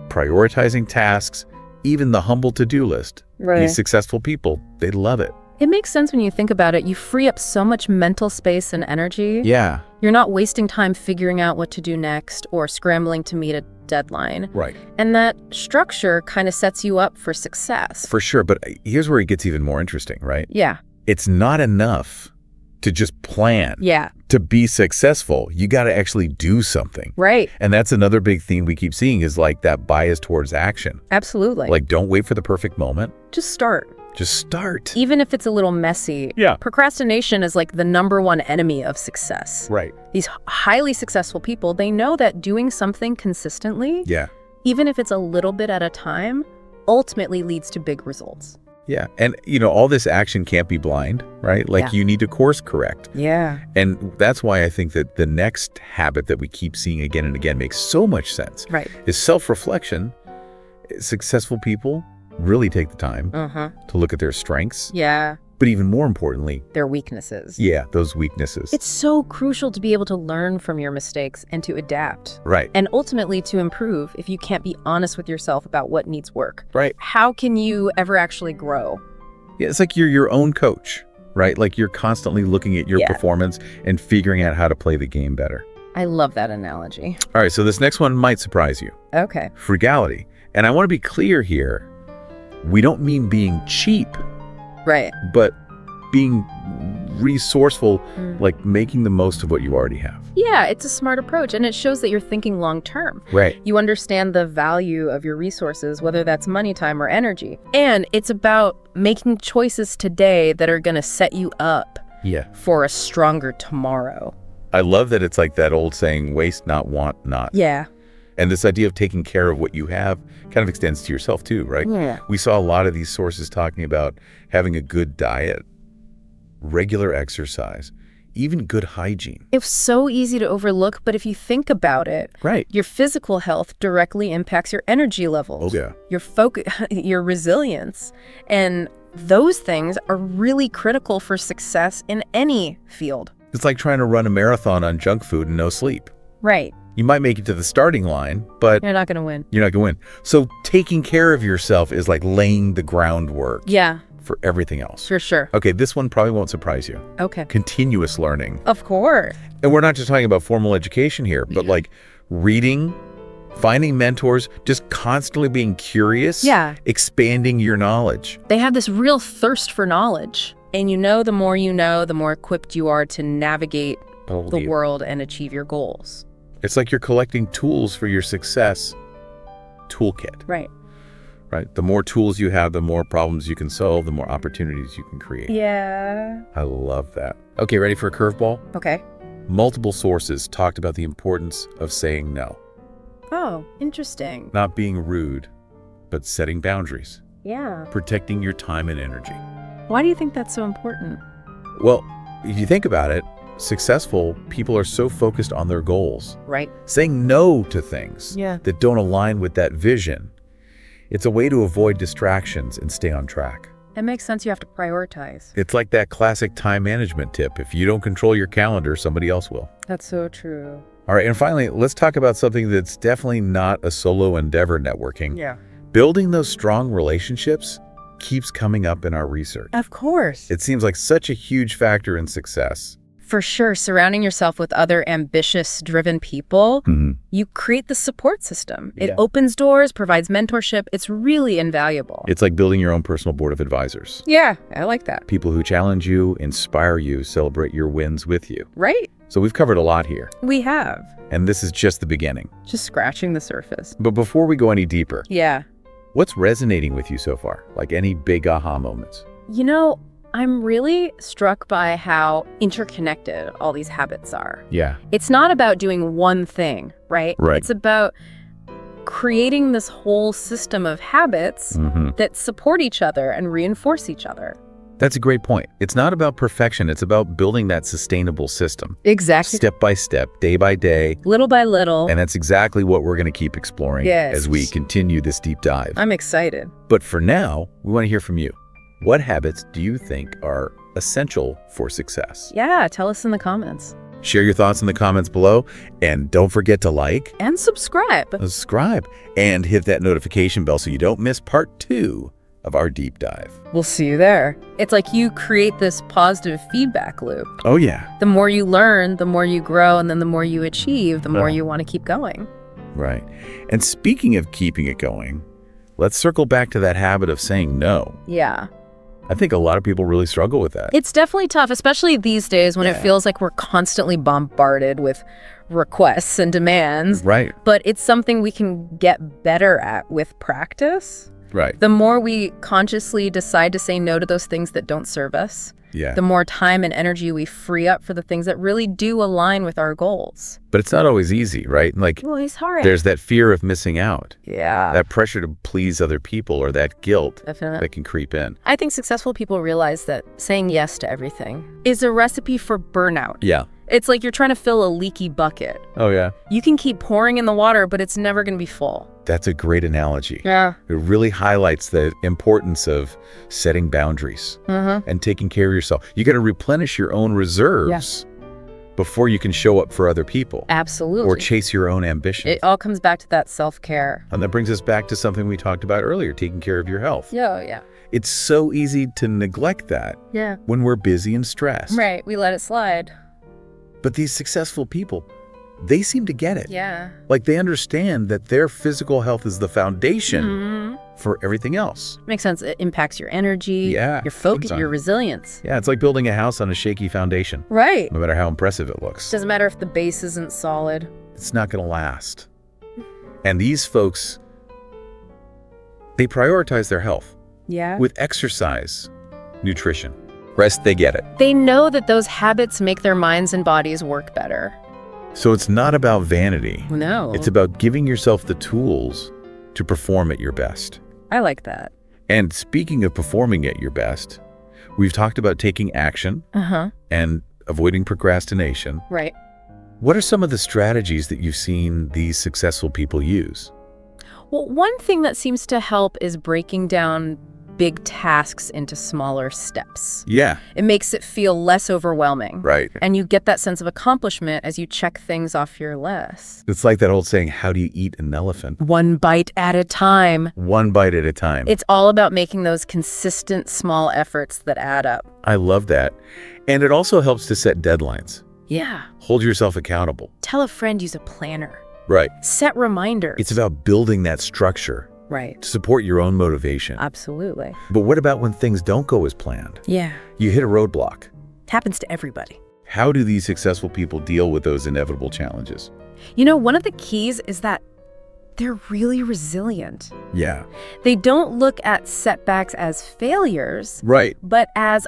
prioritizing tasks, even the humble to-do list. These successful people, they love it. It makes sense when you think about it. You free up so much mental space and energy. Yeah. You're not wasting time figuring out what to do next or scrambling to meet a deadline. Right. And that structure kind of sets you up for success. For sure. But here's where it gets even more interesting, right? Yeah. It's not enough to just plan. Yeah. To be successful, you got to actually do something. Right. And that's another big theme we keep seeing is like that bias towards action. Absolutely. Like, don't wait for the perfect moment. Just start. Just start. Even if it's a little messy. Yeah. Procrastination is like the #1 enemy of success. Right. These highly successful people, they know that doing something consistently, even if it's a little bit at a time, ultimately leads to big results. Yeah. And, all this action can't be blind, right? Like you need to course correct. Yeah. And that's why I think that the next habit that we keep seeing again and again makes so much sense. Right. Is self-reflection. Successful people really take the time to look at their strengths. Yeah. But even more importantly, their weaknesses. Yeah, those weaknesses. It's so crucial to be able to learn from your mistakes and to adapt. Right. And ultimately to improve if you can't be honest with yourself about what needs work. Right. How can you ever actually grow? Yeah, it's like you're your own coach, right? Like you're constantly looking at your performance and figuring out how to play the game better. I love that analogy. All right, so this next one might surprise you. Okay. Frugality. And I want to be clear here. We don't mean being cheap. Right. But being resourceful, like making the most of what you already have. Yeah, it's a smart approach, and it shows that you're thinking long term. Right. You understand the value of your resources, whether that's money, time, or energy. And it's about making choices today that are going to set you up for a stronger tomorrow. I love that it's like that old saying, waste not, want not. Yeah. And this idea of taking care of what you have kind of extends to yourself too, right? Yeah. We saw a lot of these sources talking about having a good diet, regular exercise, even good hygiene. It's so easy to overlook, but if you think about it, Right. your physical health directly impacts your energy levels, Oh, yeah. your focus, your resilience, and those things are really critical for success in any field. It's like trying to run a marathon on junk food and no sleep. Right. You might make it to the starting line, but You're not going to win. you're not going to win. So taking care of yourself is like laying the groundwork Yeah, for everything else. for sure. Okay, this one probably won't surprise you. Okay. Continuous learning. Of course. And we're not just talking about formal education here, but like reading, finding mentors, just constantly being curious, expanding your knowledge. They have this real thirst for knowledge. And the more you know, the more equipped you are to navigate the world and achieve your goals. It's like you're collecting tools for your success toolkit. Right. Right? The more tools you have, the more problems you can solve, the more opportunities you can create. Yeah. I love that. Okay, ready for a curveball? Okay. Multiple sources talked about the importance of saying no. Oh, interesting. Not being rude, but setting boundaries. Yeah. Protecting your time and energy. Why do you think that's so important? Well, if you think about it, successful people are so focused on their goals. Right. Saying no to things Yeah. that don't align with that vision. It's a way to avoid distractions and stay on track. It makes sense. You have to prioritize. It's like that classic time management tip. If you don't control your calendar, somebody else will. That's so true. All right, and finally, let's talk about something that's definitely not a solo endeavor, networking. Yeah. Building those strong relationships keeps coming up in our research. Of course. It seems like such a huge factor in success. For sure, surrounding yourself with other ambitious, driven people, you create the support system. It opens doors, provides mentorship. It's really invaluable. It's like building your own personal board of advisors. Yeah, I like that. People who challenge you, inspire you, celebrate your wins with you. Right? So we've covered a lot here, We have. and this is just the beginning. Just scratching the surface. But before we go any deeper, Yeah. what's resonating with you so far? Like any big aha moments? I'm really struck by how interconnected all these habits are. Yeah. It's not about doing one thing, right? Right. It's about creating this whole system of habits that support each other and reinforce each other. That's a great point. It's not about perfection. It's about building that sustainable system. Exactly. Step by step, day by day. Little by little. And that's exactly what we're going to keep exploring as we continue this deep dive. I'm excited. But for now, we want to hear from you. What habits do you think are essential for success? Yeah, tell us in the comments. Share your thoughts in the comments below. And don't forget to like, And subscribe. subscribe, and hit that notification bell so you don't miss part 2 of our deep dive. We'll see you there. It's like you create this positive feedback loop. Oh, yeah. The more you learn, the more you grow, and then the more you achieve, the more you want to keep going. Right. And speaking of keeping it going, let's circle back to that habit of saying no. Yeah. I think a lot of people really struggle with that. It's definitely tough, especially these days when it feels like we're constantly bombarded with requests and demands. Right. But it's something we can get better at with practice. Right. The more we consciously decide to say no to those things that don't serve us, the more time and energy we free up for the things that really do align with our goals. But it's not always easy, right? Like, Well, it's hard. there's that fear of missing out, Yeah. that pressure to please other people, or that guilt Definitely. that can creep in. I think successful people realize that saying yes to everything is a recipe for burnout. Yeah. It's like you're trying to fill a leaky bucket. Oh, yeah. You can keep pouring in the water, but it's never going to be full. That's a great analogy. Yeah. It really highlights the importance of setting boundaries and taking care of yourself. You got to replenish your own reserves before you can show up for other people. Absolutely. Or chase your own ambitions. It all comes back to that self-care. And that brings us back to something we talked about earlier, taking care of your health. Yeah. It's so easy to neglect that Yeah. when we're busy and stressed. Right. We let it slide. But these successful people, they seem to get it. Yeah. Like they understand that their physical health is the foundation for everything else. Makes sense. It impacts your energy, Yeah, your focus, big time. your resilience. Yeah, it's like building a house on a shaky foundation. Right. No matter how impressive it looks, Doesn't matter if the base isn't solid. it's not going to last. And these folks, they prioritize their health Yeah. with exercise, nutrition. Rest, they get it. They know that those habits make their minds and bodies work better. So it's not about vanity. No. It's about giving yourself the tools to perform at your best. I like that. And speaking of performing at your best, we've talked about taking action and avoiding procrastination. Right. What are some of the strategies that you've seen these successful people use? Well, one thing that seems to help is breaking down big tasks into smaller steps. Yeah, It makes it feel less overwhelming. right. And you get that sense of accomplishment as you check things off your list. It's like that old saying, how do you eat an elephant? One bite at a time. One bite at a time. It's all about making those consistent small efforts that add up. I love that. And it also helps to set deadlines. Yeah. Hold yourself accountable. Tell a friend use a planner. Right. Set reminders. It's about building that structure Right. to support your own motivation. Absolutely. But what about when things don't go as planned? Yeah. You hit a roadblock. It happens to everybody. How do these successful people deal with those inevitable challenges? You know, one of the keys is that they're really resilient. Yeah. They don't look at setbacks as failures, Right. but as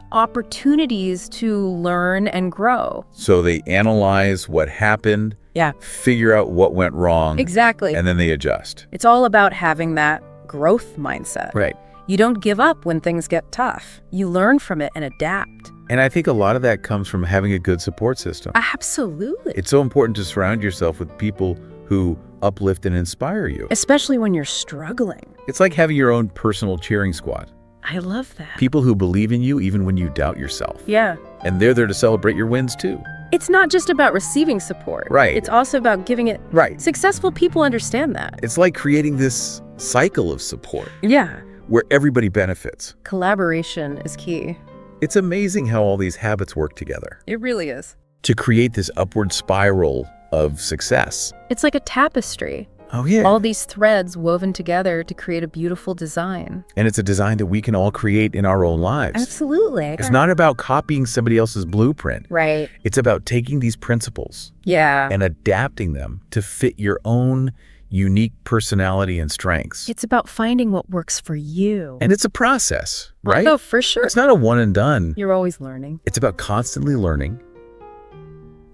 opportunities to learn and grow. So they analyze what happened, Yeah. figure out what went wrong, Exactly. and then they adjust. It's all about having that growth mindset. Right. You don't give up when things get tough. You learn from it and adapt. And I think a lot of that comes from having a good support system. Absolutely. It's so important to surround yourself with people who uplift and inspire you. Especially when you're struggling. It's like having your own personal cheering squad. I love that. People who believe in you even when you doubt yourself. Yeah. And they're there to celebrate your wins too. It's not just about receiving support. Right. It's also about giving it. Right. Successful people understand that. It's like creating this cycle of support Yeah. where everybody benefits. Collaboration is key. It's amazing how all these habits work together It really is. to create this upward spiral of success. It's like a tapestry. Oh, yeah. All these threads woven together to create a beautiful design. And it's a design that we can all create in our own lives. Absolutely. It's not about copying somebody else's blueprint. Right. It's about taking these principles Yeah. and adapting them to fit your own unique personality and strengths. It's about finding what works for you. And it's a process, right? Oh, for sure. It's not a one and done. You're always learning. It's about constantly learning,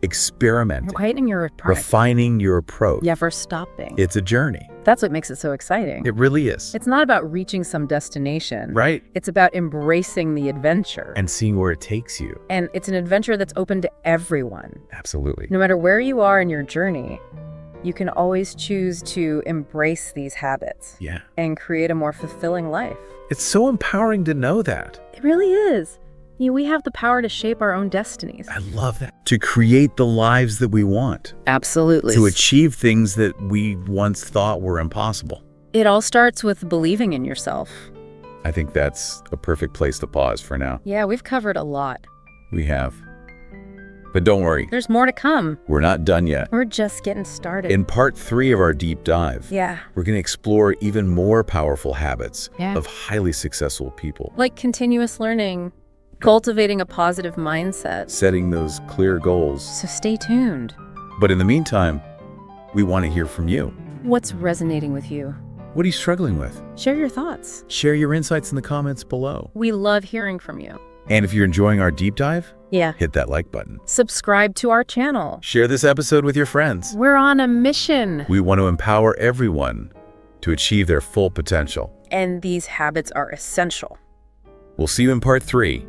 experimenting, Heightening your approach. refining your approach. Never stopping. It's a journey. That's what makes it so exciting. It really is. It's not about reaching some destination. Right? It's about embracing the adventure. And seeing where it takes you. And it's an adventure that's open to everyone. Absolutely. No matter where you are in your journey, you can always choose to embrace these habits Yeah. and create a more fulfilling life. It's so empowering to know that. It really is. You know, we have the power to shape our own destinies. I love that. To create the lives that we want. Absolutely. To achieve things that we once thought were impossible. It all starts with believing in yourself. I think that's a perfect place to pause for now. Yeah, we've covered a lot. We have. But don't worry, There's more to come. we're not done yet. We're just getting started. In part 3 of our deep dive, Yeah. we're going to explore even more powerful habits Yeah. of highly successful people. Like continuous learning, cultivating a positive mindset. Setting those clear goals. So stay tuned. But in the meantime, we want to hear from you. What's resonating with you? What are you struggling with? Share your thoughts. Share your insights in the comments below. We love hearing from you. And if you're enjoying our deep dive, Yeah. hit that like button. Subscribe to our channel. Share this episode with your friends. We're on a mission. We want to empower everyone to achieve their full potential. And these habits are essential. We'll see you in part 3.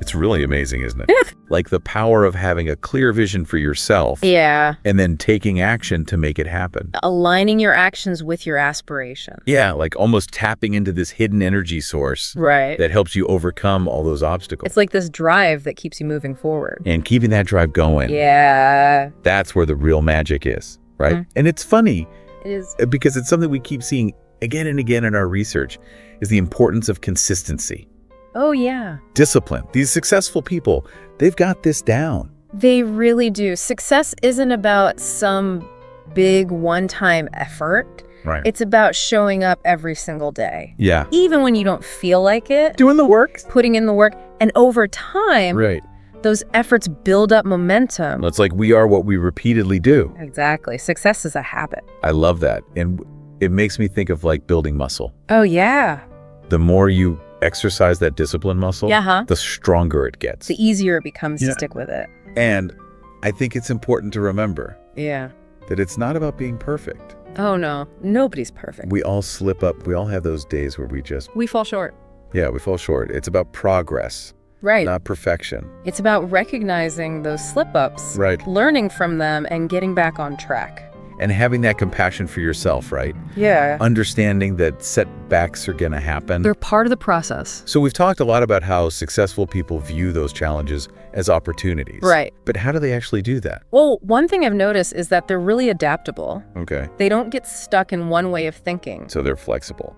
It's really amazing, isn't it? Like the power of having a clear vision for yourself Yeah. and then taking action to make it happen. Aligning your actions with your aspirations. Yeah, like almost tapping into this hidden energy source Right. that helps you overcome all those obstacles. It's like this drive that keeps you moving forward. And keeping that drive going, Yeah. that's where the real magic is, right? Mhm. And it's funny It is. because it's something we keep seeing again and again in our research is the importance of consistency. Oh, yeah. Discipline. These successful people, they've got this down. They really do. Success isn't about some big one-time effort. Right. It's about showing up every single day. Yeah. Even when you don't feel like it. Doing the work. Putting in the work. And over time, Right. those efforts build up momentum. It's like we are what we repeatedly do. Exactly. Success is a habit. I love that. And it makes me think of like building muscle. Oh, yeah. The more you exercise that discipline muscle, Yeah. the stronger it gets. The easier it becomes to stick with it. And I think it's important to remember Yeah. that it's not about being perfect. Oh, no. Nobody's perfect. We all slip up. We all have those days where We fall short. we fall short. It's about progress, Right. not perfection. It's about recognizing those slip-ups, Right. learning from them, and getting back on track. And having that compassion for yourself, right? Yeah. Understanding that setbacks are going to happen. They're part of the process. So we've talked a lot about how successful people view those challenges as opportunities. Right. But how do they actually do that? Well, one thing I've noticed is that they're really adaptable. Okay. They don't get stuck in one way of thinking. So they're flexible.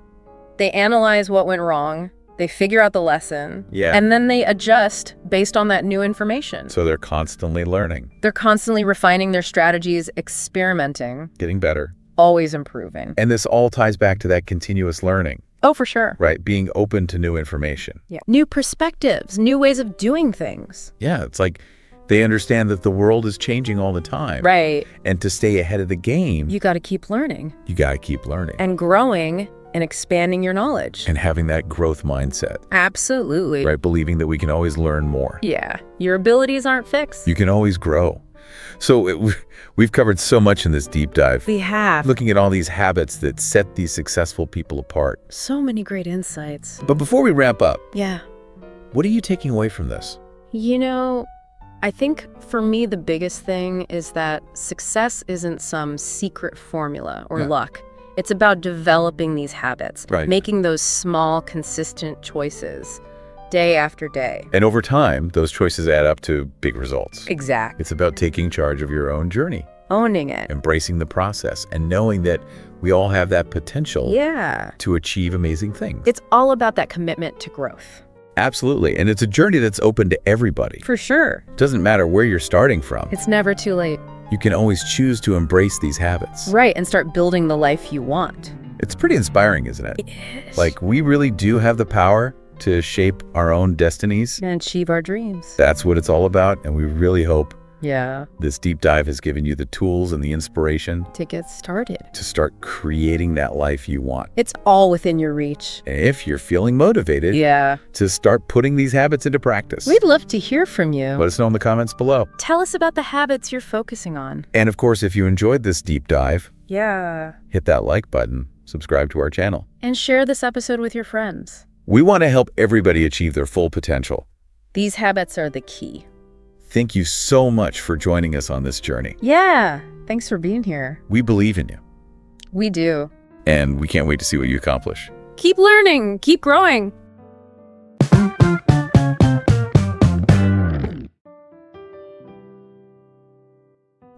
They analyze what went wrong, they figure out the lesson, Yeah. and then they adjust based on that new information. So they're constantly learning, They're constantly refining their strategies, experimenting, getting better. always improving. And this all ties back to that continuous learning, Oh, for sure. right? Being open to new information. Yeah. New perspectives, new ways of doing things. Yeah, it's like they understand that the world is changing all the time. Right. And to stay ahead of the game, You got to keep learning you got to keep learning and growing and expanding your knowledge. and having that growth mindset, Absolutely. right? Believing that we can always learn more. Yeah. Your abilities aren't fixed. You can always grow. So we've covered so much in this deep dive, We have looking at all these habits that set these successful people apart. so many great insights. But before we wrap up, Yeah. what are you taking away from this? You know, I think for me, the biggest thing is that success isn't some secret formula or Yeah. luck. It's about developing these habits, Right. making those small, consistent choices day after day. And over time, those choices add up to big results. Exactly. It's about taking charge of your own journey, Owning it. embracing the process, and knowing that we all have that potential Yeah. to achieve amazing things. It's all about that commitment to growth. Absolutely. And it's a journey that's open to everybody. For sure. It doesn't matter where you're starting from. It's never too late. You can always choose to embrace these habits. Right. And start building the life you want. It's pretty inspiring, isn't it? It is. Like, we really do have the power to shape our own destinies. And achieve our dreams. That's what it's all about. And we really hope Yeah. this deep dive has given you the tools and the inspiration To get started. to start creating that life you want. It's all within your reach. And if you're feeling motivated Yeah. to start putting these habits into practice, We'd love to hear from you. let us know in the comments below. Tell us about the habits you're focusing on. And of course, if you enjoyed this deep dive, Yeah. hit that like button, subscribe to our channel. And share this episode with your friends. We want to help everybody achieve their full potential. These habits are the key. Thank you so much for joining us on this journey. Yeah. Thanks for being here. We believe in you, We do. and we can't wait to see what you accomplish. Keep learning. Keep growing.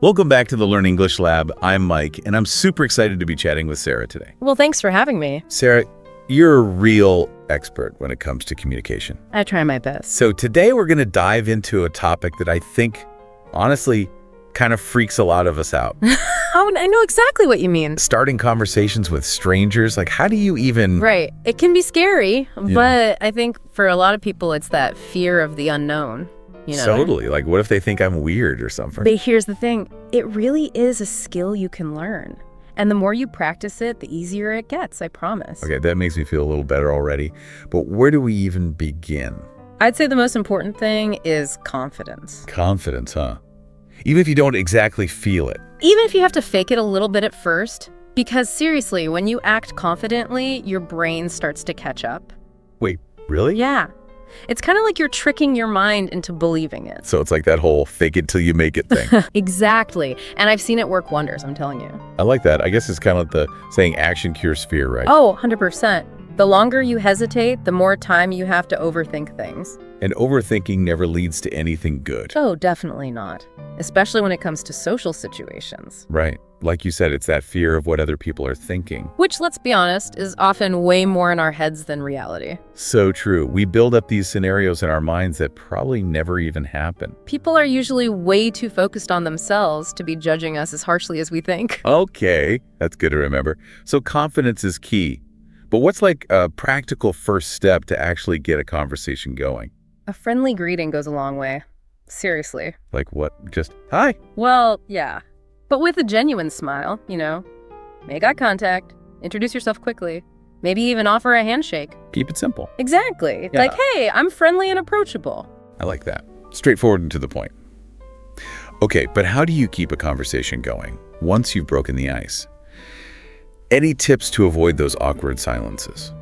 Welcome back to the Learn English Lab. I'm Mike, and I'm super excited to be chatting with Sarah today. Well, thanks for having me. Sarah, you're a real expert when it comes to communication. I try my best. So today we're going to dive into a topic that I think, honestly, kind of freaks a lot of us out. Oh, I know exactly what you mean. Starting conversations with strangers, like how do you even... Right. It can be scary, but I think for a lot of people, it's that fear of the unknown. You know? Totally. Like, what if they think I'm weird or something? But here's the thing. It really is a skill you can learn. And the more you practice it, the easier it gets, I promise. Okay, that makes me feel a little better already. But where do we even begin? I'd say the most important thing is confidence. Confidence, huh? Even if you don't exactly feel it. Even if you have to fake it a little bit at first, because seriously, when you act confidently, your brain starts to catch up. Wait, really? Yeah. It's kind of like you're tricking your mind into believing it. So it's like that whole fake it till you make it thing. Exactly. And I've seen it work wonders, I'm telling you. I like that. I guess it's kind of like the saying action cures fear, right? Oh, 100%. The longer you hesitate, the more time you have to overthink things. And overthinking never leads to anything good. Oh, definitely not. Especially when it comes to social situations. Right. like you said, it's that fear of what other people are thinking. Which, let's be honest, is often way more in our heads than reality. So true. We build up these scenarios in our minds that probably never even happen. People are usually way too focused on themselves to be judging us as harshly as we think. Okay, that's good to remember. So confidence is key. But what's like a practical first step to actually get a conversation going? A friendly greeting goes a long way. Seriously. Like what? Just, hi. Well, yeah. But with a genuine smile, Make eye contact, introduce yourself quickly, maybe even offer a handshake. Keep it simple. Exactly. Yeah. Like, hey, I'm friendly and approachable. I like that. Straightforward and to the point. Okay, but how do you keep a conversation going once you've broken the ice? Any tips to avoid those awkward silences?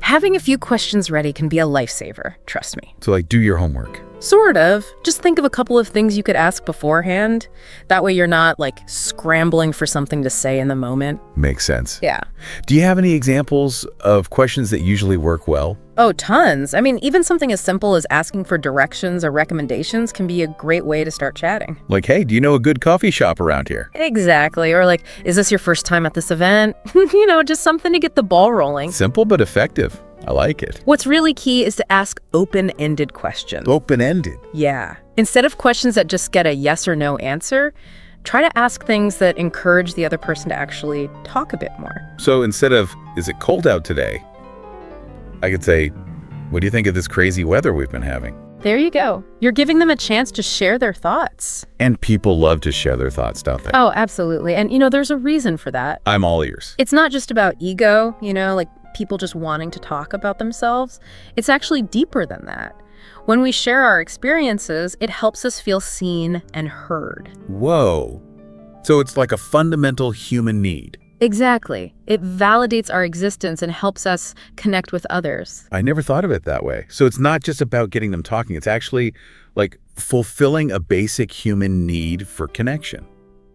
Having a few questions ready can be a lifesaver, trust me. So like do your homework. Sort of. Just think of a couple of things you could ask beforehand. That way you're not, scrambling for something to say in the moment. Makes sense. Yeah. Do you have any examples of questions that usually work well? Oh, tons. I mean, even something as simple as asking for directions or recommendations can be a great way to start chatting. Like, hey, do you know a good coffee shop around here? Exactly. Or is this your first time at this event? Just something to get the ball rolling. Simple but effective. I like it. What's really key is to ask open-ended questions. Open-ended? Yeah. Instead of questions that just get a yes or no answer, try to ask things that encourage the other person to actually talk a bit more. So instead of, is it cold out today? I could say, what do you think of this crazy weather we've been having? There you go. You're giving them a chance to share their thoughts. And people love to share their thoughts, don't they? Oh, absolutely. And, there's a reason for that. I'm all ears. It's not just about ego, people just wanting to talk about themselves. It's actually deeper than that. When we share our experiences, it helps us feel seen and heard. Whoa. So it's like a fundamental human need. Exactly. It validates our existence and helps us connect with others. I never thought of it that way. So it's not just about getting them talking. It's actually like fulfilling a basic human need for connection.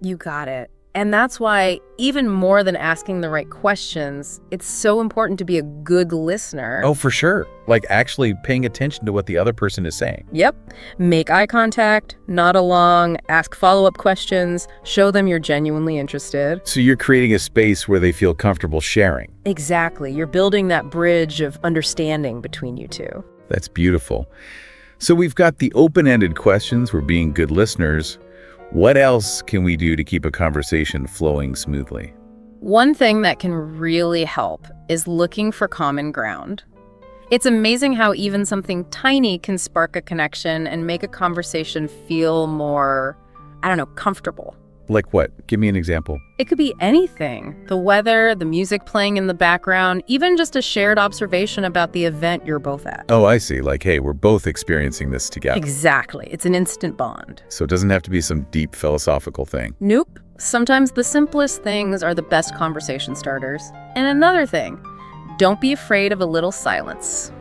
You got it. And that's why, even more than asking the right questions, it's so important to be a good listener. Oh, for sure. Like actually paying attention to what the other person is saying. Yep. Make eye contact, nod along, ask follow-up questions, show them you're genuinely interested. So you're creating a space where they feel comfortable sharing. Exactly. You're building that bridge of understanding between you two. That's beautiful. So we've got the open-ended questions. We're being good listeners. What else can we do to keep a conversation flowing smoothly? One thing that can really help is looking for common ground. It's amazing how even something tiny can spark a connection and make a conversation feel more, comfortable. Like what? Give me an example. It could be anything. The weather, the music playing in the background, even just a shared observation about the event you're both at. Oh, I see. Like, hey, we're both experiencing this together. Exactly. It's an instant bond. So it doesn't have to be some deep philosophical thing. Nope. Sometimes the simplest things are the best conversation starters. And another thing, don't be afraid of a little silence.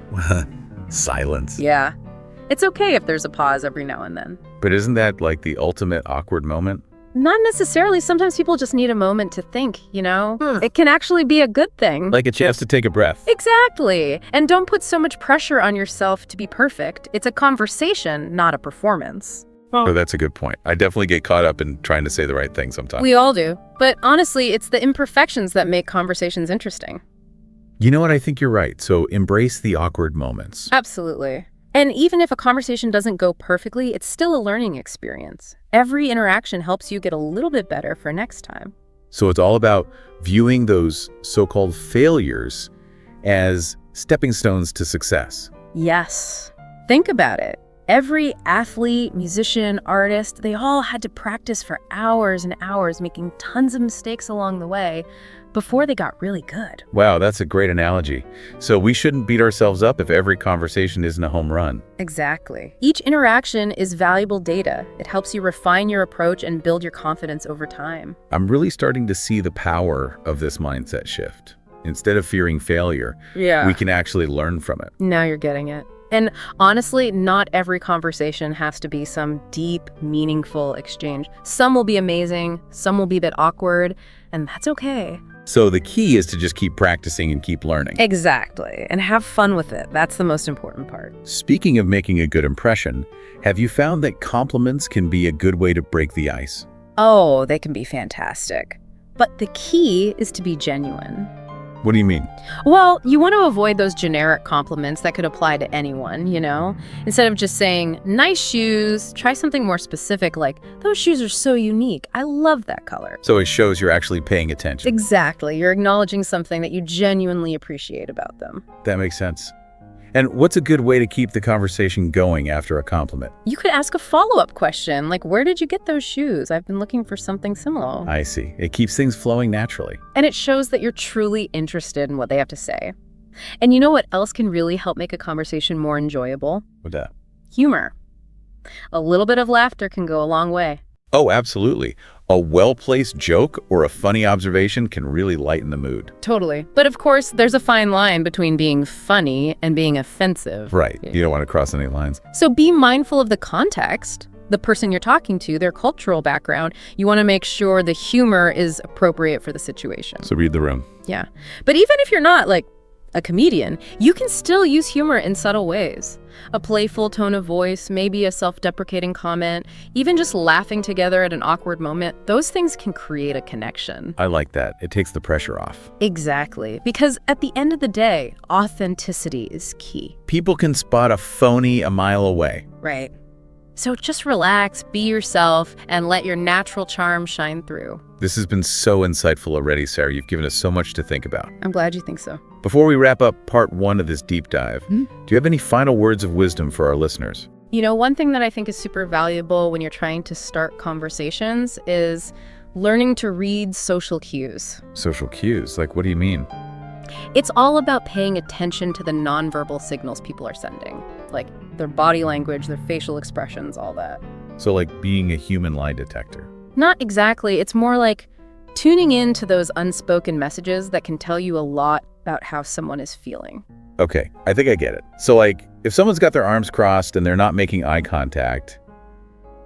Silence. Yeah. It's okay if there's a pause every now and then. But isn't that like the ultimate awkward moment? Not necessarily. Sometimes people just need a moment to think, It can actually be a good thing. Like a chance to take a breath. Exactly. And don't put so much pressure on yourself to be perfect. It's a conversation, not a performance. Oh, that's a good point. I definitely get caught up in trying to say the right thing sometimes. We all do. But honestly, it's the imperfections that make conversations interesting. You know what? I think you're right. So embrace the awkward moments. Absolutely. And even if a conversation doesn't go perfectly, it's still a learning experience. Every interaction helps you get a little bit better for next time. So it's all about viewing those so-called failures as stepping stones to success. Yes. Think about it. Every athlete, musician, artist, they all had to practice for hours and hours, making tons of mistakes along the way before they got really good. Wow, that's a great analogy. So we shouldn't beat ourselves up if every conversation isn't a home run. Exactly. Each interaction is valuable data. It helps you refine your approach and build your confidence over time. I'm really starting to see the power of this mindset shift. Instead of fearing failure, we can actually learn from it. Now you're getting it. And honestly, not every conversation has to be some deep, meaningful exchange. Some will be amazing, some will be a bit awkward, and that's okay. So the key is to just keep practicing and keep learning. Exactly. And have fun with it. That's the most important part. Speaking of making a good impression, have you found that compliments can be a good way to break the ice? Oh, they can be fantastic. But the key is to be genuine. What do you mean? Well, you want to avoid those generic compliments that could apply to anyone, you know? Instead of just saying, nice shoes, try something more specific like, those shoes are so unique. I love that color. So it shows you're actually paying attention. Exactly. You're acknowledging something that you genuinely appreciate about them. That makes sense. And what's a good way to keep the conversation going after a compliment? You could ask a follow-up question, like, where did you get those shoes? I've been looking for something similar. I see. It keeps things flowing naturally. And it shows that you're truly interested in what they have to say. And you know what else can really help make a conversation more enjoyable? With that. Humor. A little bit of laughter can go a long way. Oh, absolutely. A well-placed joke or a funny observation can really lighten the mood. Totally. But of course, there's a fine line between being funny and being offensive. Right. You don't want to cross any lines. So be mindful of the context, the person you're talking to, their cultural background. You want to make sure the humor is appropriate for the situation. So read the room. Yeah. But even if you're not, like, a comedian, you can still use humor in subtle ways. A playful tone of voice, maybe a self-deprecating comment, even just laughing together at an awkward moment, those things can create a connection. I like that. It takes the pressure off. Exactly. Because at the end of the day, authenticity is key. People can spot a phony a mile away. Right. So just relax, be yourself, and let your natural charm shine through. This has been so insightful already, Sarah. You've given us so much to think about. I'm glad you think so. Before we wrap up part 1 of this deep dive, do you have any final words of wisdom for our listeners? You know, one thing that I think is super valuable when you're trying to start conversations is learning to read social cues. Social cues? Like, what do you mean? It's all about paying attention to the nonverbal signals people are sending, like their body language, their facial expressions, all that. So like being a human lie detector. Not exactly. It's more like tuning in to those unspoken messages that can tell you a lot about how someone is feeling. Okay, I think I get it. So like, if someone's got their arms crossed and they're not making eye contact,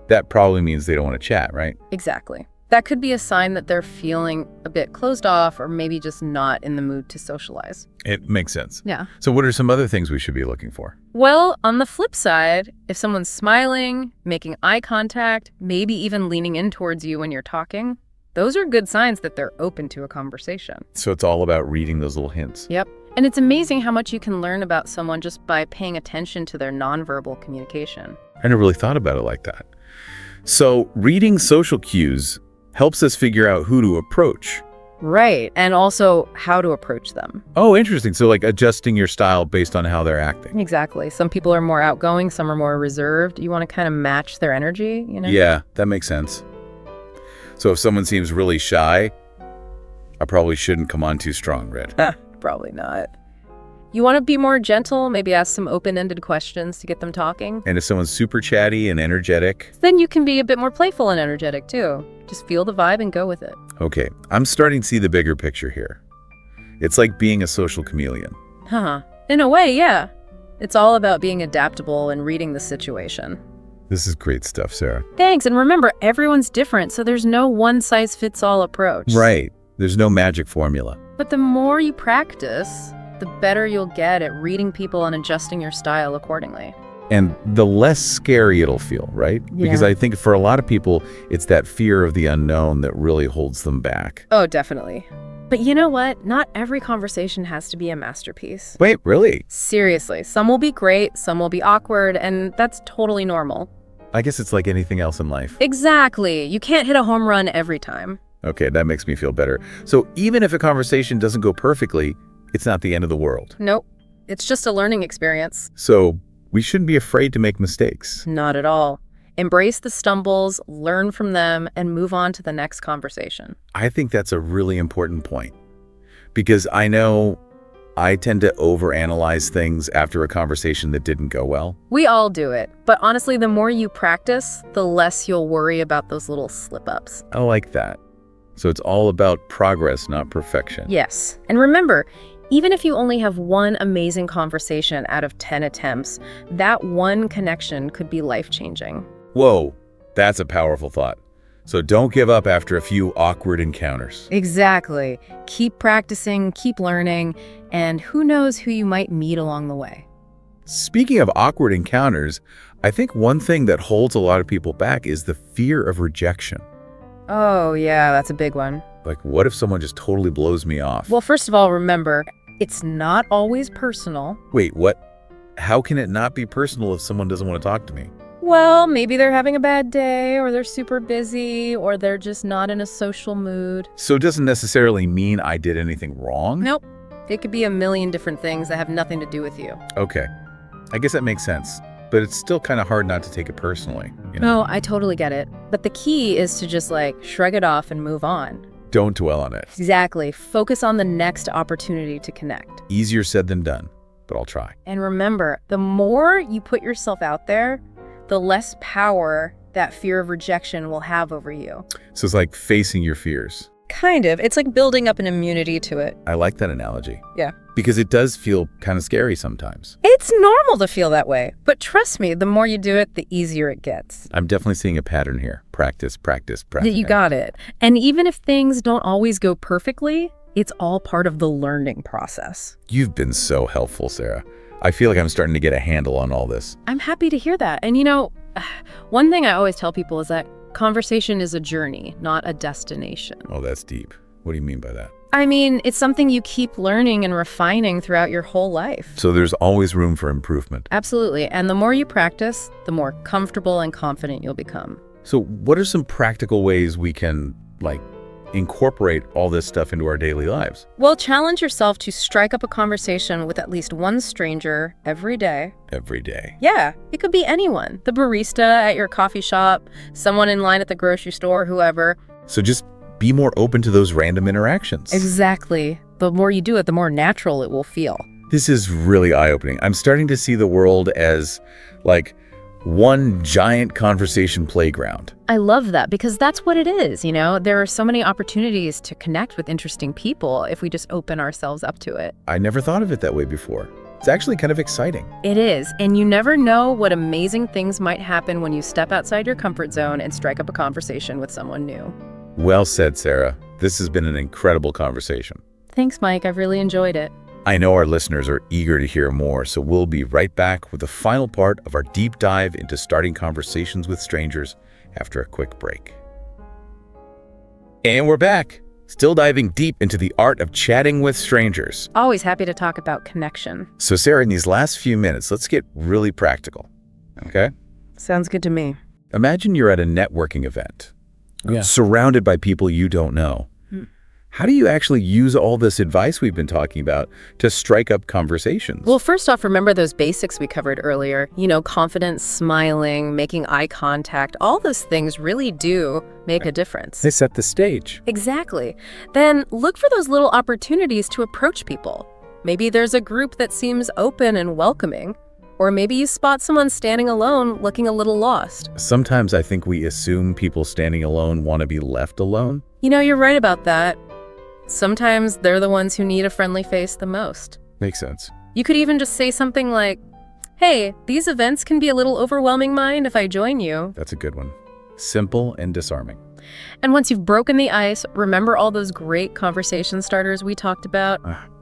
that probably means they don't want to chat, right? Exactly. That could be a sign that they're feeling a bit closed off or maybe just not in the mood to socialize. It makes sense. Yeah. So what are some other things we should be looking for? Well, on the flip side, if someone's smiling, making eye contact, maybe even leaning in towards you when you're talking, those are good signs that they're open to a conversation. So it's all about reading those little hints. Yep. And it's amazing how much you can learn about someone just by paying attention to their nonverbal communication. I never really thought about it like that. So reading social cues helps us figure out who to approach. Right. And also how to approach them. Oh, interesting. So like adjusting your style based on how they're acting. Exactly. Some people are more outgoing, some are more reserved. You want to kind of match their energy, you know? Yeah, that makes sense. So if someone seems really shy, I probably shouldn't come on too strong, Red. Probably not. You want to be more gentle, maybe ask some open-ended questions to get them talking. And if someone's super chatty and energetic? Then you can be a bit more playful and energetic too. Just feel the vibe and go with it. Okay, I'm starting to see the bigger picture here. It's like being a social chameleon. Huh. In a way, yeah. It's all about being adaptable and reading the situation. This is great stuff, Sarah. Thanks, and remember, everyone's different, so there's no one-size-fits-all approach. Right. There's no magic formula. But the more you practice, the better you'll get at reading people and adjusting your style accordingly. And the less scary it'll feel, right? Yeah. Because I think for a lot of people, it's that fear of the unknown that really holds them back. Oh, definitely. But you know what? Not every conversation has to be a masterpiece. Wait, really? Seriously, some will be great, some will be awkward, and that's totally normal. I guess it's like anything else in life. Exactly. You can't hit a home run every time. Okay, that makes me feel better. So even if a conversation doesn't go perfectly, it's not the end of the world. Nope. It's just a learning experience. So we shouldn't be afraid to make mistakes. Not at all. Embrace the stumbles, learn from them, and move on to the next conversation. I think that's a really important point. Because I know I tend to overanalyze things after a conversation that didn't go well. We all do it. But honestly, the more you practice, the less you'll worry about those little slip-ups. I like that. So it's all about progress, not perfection. Yes. And remember, even if you only have one amazing conversation out of 10 attempts, that one connection could be life-changing. Whoa, that's a powerful thought. So don't give up after a few awkward encounters. Exactly. Keep practicing, keep learning, and who knows who you might meet along the way. Speaking of awkward encounters, I think one thing that holds a lot of people back is the fear of rejection. Oh, yeah, that's a big one. Like, what if someone just totally blows me off? Well, first of all, remember, it's not always personal. Wait, what? How can it not be personal if someone doesn't want to talk to me? Well, maybe they're having a bad day, or they're super busy, or they're just not in a social mood. So it doesn't necessarily mean I did anything wrong? Nope. It could be a million different things that have nothing to do with you. Okay. I guess that makes sense. But it's still kind of hard not to take it personally, you know? No, I totally get it. But the key is to just shrug it off and move on. Don't dwell on it. Exactly. Focus on the next opportunity to connect. Easier said than done, but I'll try. And remember, the more you put yourself out there, the less power that fear of rejection will have over you. So it's like facing your fears. Kind of. It's like building up an immunity to it. I like that analogy. Yeah. Because it does feel kind of scary sometimes. It's normal to feel that way. But trust me, the more you do it, the easier it gets. I'm definitely seeing a pattern here. Practice, practice, practice. You got it. And even if things don't always go perfectly, it's all part of the learning process. You've been so helpful, Sarah. I feel like I'm starting to get a handle on all this. I'm happy to hear that. And one thing I always tell people is that conversation is a journey, not a destination. Oh, that's deep. What do you mean by that? I mean, it's something you keep learning and refining throughout your whole life. So there's always room for improvement. Absolutely. And the more you practice, the more comfortable and confident you'll become. So what are some practical ways we can, incorporate all this stuff into our daily lives? Well, challenge yourself to strike up a conversation with at least one stranger every day. Every day. Yeah, it could be anyone. The barista at your coffee shop, someone in line at the grocery store, whoever. So just be more open to those random interactions. Exactly. The more you do it, the more natural it will feel. This is really eye-opening. I'm starting to see the world as, one giant conversation playground. I love that because that's what it is, There are so many opportunities to connect with interesting people if we just open ourselves up to it. I never thought of it that way before. It's actually kind of exciting. It is, and you never know what amazing things might happen when you step outside your comfort zone and strike up a conversation with someone new. Well said, Sarah. This has been an incredible conversation. Thanks, Mike. I've really enjoyed it. I know our listeners are eager to hear more, so we'll be right back with the final part of our deep dive into starting conversations with strangers after a quick break. And we're back, still diving deep into the art of chatting with strangers. Always happy to talk about connection. So Sarah, in these last few minutes, let's get really practical, okay? Sounds good to me. Imagine you're at a networking event, surrounded by people you don't know. How do you actually use all this advice we've been talking about to strike up conversations? Well, first off, remember those basics we covered earlier. Confidence, smiling, making eye contact. All those things really do make a difference. They set the stage. Exactly. Then look for those little opportunities to approach people. Maybe there's a group that seems open and welcoming. Or maybe you spot someone standing alone looking a little lost. Sometimes I think we assume people standing alone want to be left alone. You're right about that. Sometimes they're the ones who need a friendly face the most. Makes sense. You could even just say something like, "Hey, these events can be a little overwhelming. Mind if I join you?" That's a good one. Simple and disarming. And once you've broken the ice, remember all those great conversation starters we talked about?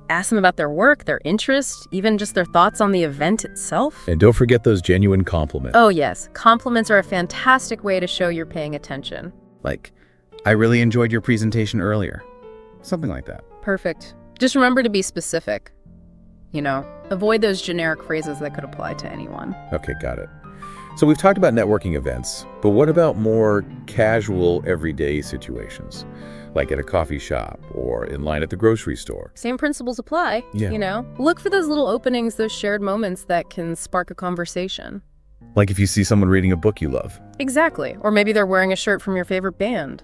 Ask them about their work, their interests, even just their thoughts on the event itself. And don't forget those genuine compliments. Oh yes, compliments are a fantastic way to show you're paying attention. I really enjoyed your presentation earlier. Something like that. Perfect. Just remember to be specific. Avoid those generic phrases that could apply to anyone. Okay, got it. So we've talked about networking events, but what about more casual, everyday situations? Like at a coffee shop or in line at the grocery store. Same principles apply. Yeah. Look for those little openings, those shared moments that can spark a conversation. Like if you see someone reading a book you love. Exactly. Or maybe they're wearing a shirt from your favorite band.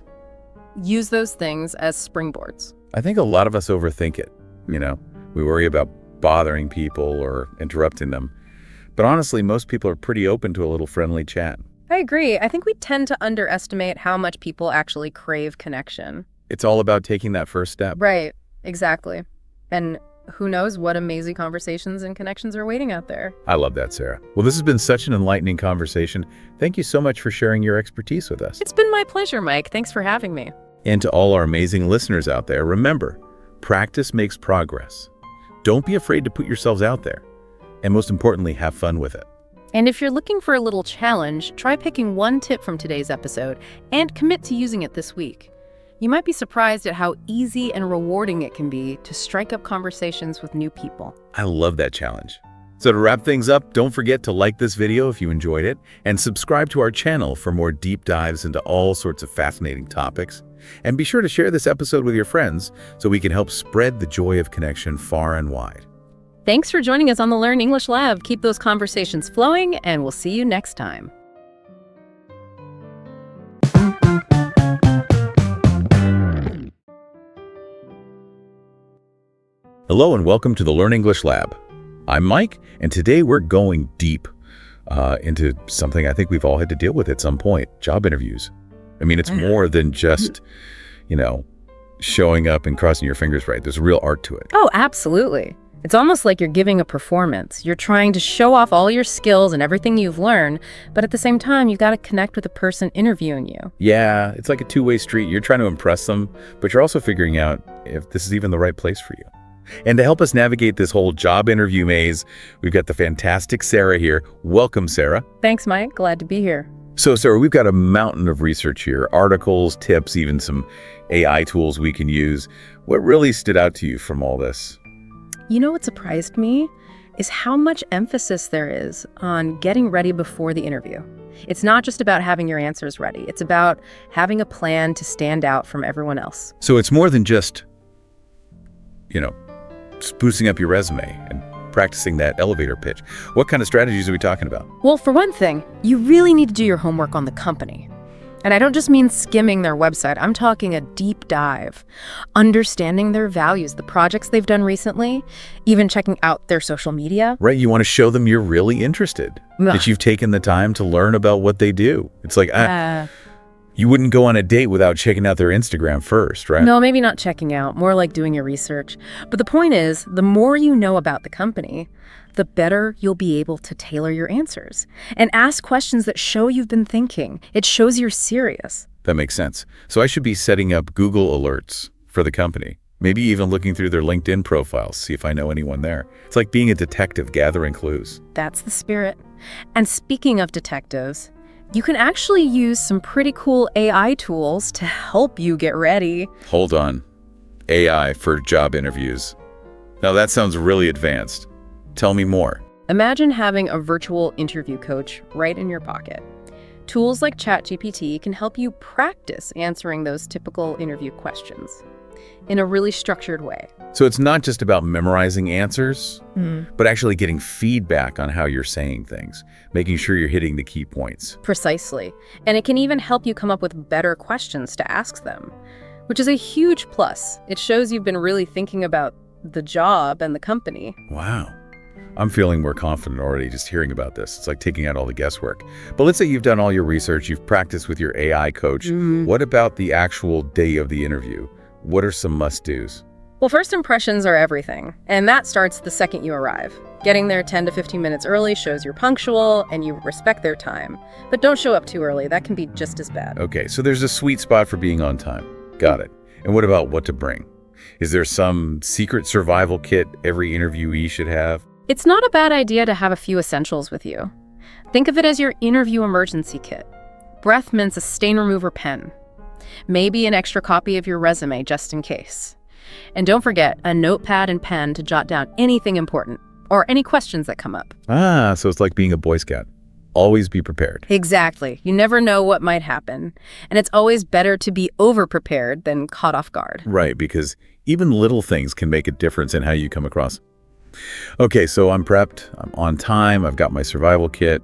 Use those things as springboards. I think a lot of us overthink it. We worry about bothering people or interrupting them. But honestly, most people are pretty open to a little friendly chat. I agree. I think we tend to underestimate how much people actually crave connection. It's all about taking that first step. Right. Exactly. And who knows what amazing conversations and connections are waiting out there. I love that, Sarah. Well, this has been such an enlightening conversation. Thank you so much for sharing your expertise with us. It's been my pleasure, Mike. Thanks for having me. And to all our amazing listeners out there, remember, practice makes progress. Don't be afraid to put yourselves out there. And most importantly, have fun with it. And if you're looking for a little challenge, try picking one tip from today's episode and commit to using it this week. You might be surprised at how easy and rewarding it can be to strike up conversations with new people. I love that challenge. So to wrap things up, don't forget to like this video if you enjoyed it and subscribe to our channel for more deep dives into all sorts of fascinating topics. And be sure to share this episode with your friends so we can help spread the joy of connection far and wide. Thanks for joining us on the Learn English Lab. Keep those conversations flowing, and we'll see you next time. Hello and welcome to the Learn English Lab. I'm Mike, and today we're going deep into something I think we've all had to deal with at some point, job interviews. I mean, it's more than just, showing up and crossing your fingers right. There's a real art to it. Oh, absolutely. It's almost like you're giving a performance. You're trying to show off all your skills and everything you've learned, but at the same time, you've got to connect with the person interviewing you. Yeah, it's like a two-way street. You're trying to impress them, but you're also figuring out if this is even the right place for you. And to help us navigate this whole job interview maze, we've got the fantastic Sarah here. Welcome, Sarah. Thanks, Mike. Glad to be here. So, Sarah, we've got a mountain of research here, articles, tips, even some AI tools we can use. What really stood out to you from all this? You know what surprised me is how much emphasis there is on getting ready before the interview. It's not just about having your answers ready. It's about having a plan to stand out from everyone else. So it's more than just, sprucing up your resume and practicing that elevator pitch. What kind of strategies are we talking about? Well, for one thing, you really need to do your homework on the company. And I don't just mean skimming their website. I'm talking a deep dive, understanding their values, the projects they've done recently, even checking out their social media. Right, you want to show them you're really interested, that you've taken the time to learn about what they do. It's like, you wouldn't go on a date without checking out their Instagram first, right? No, maybe not checking out, more like doing your research. But the point is, the more you know about the company, the better you'll be able to tailor your answers and ask questions that show you've been thinking. It shows you're serious. That makes sense. So I should be setting up Google alerts for the company, maybe even looking through their LinkedIn profiles, see if I know anyone there. It's like being a detective gathering clues. That's the spirit. And speaking of detectives, you can actually use some pretty cool AI tools to help you get ready. Hold on. AI for job interviews. Now that sounds really advanced. Tell me more. Imagine having a virtual interview coach right in your pocket. Tools like ChatGPT can help you practice answering those typical interview questions in a really structured way. So it's not just about memorizing answers, but actually getting feedback on how you're saying things, making sure you're hitting the key points. Precisely. And it can even help you come up with better questions to ask them, which is a huge plus. It shows you've been really thinking about the job and the company. Wow. I'm feeling more confident already just hearing about this. It's like taking out all the guesswork. But let's say you've done all your research, you've practiced with your AI coach. What about the actual day of the interview? What are some must-dos? Well, first impressions are everything, and that starts the second you arrive. Getting there 10 to 15 minutes early shows you're punctual and you respect their time. But don't show up too early. That can be just as bad. Okay, so there's a sweet spot for being on time. Got it. And what about what to bring? Is there some secret survival kit every interviewee should have? It's not a bad idea to have a few essentials with you. Think of it as your interview emergency kit. Breath mints a stain remover pen. Maybe an extra copy of your resume just in case. And don't forget a notepad and pen to jot down anything important or any questions that come up. So it's like being a Boy Scout. Always be prepared. Exactly. You never know what might happen. And it's always better to be over-prepared than caught off guard. Right, because even little things can make a difference in how you come across. Okay, so I'm prepped, I'm on time, I've got my survival kit,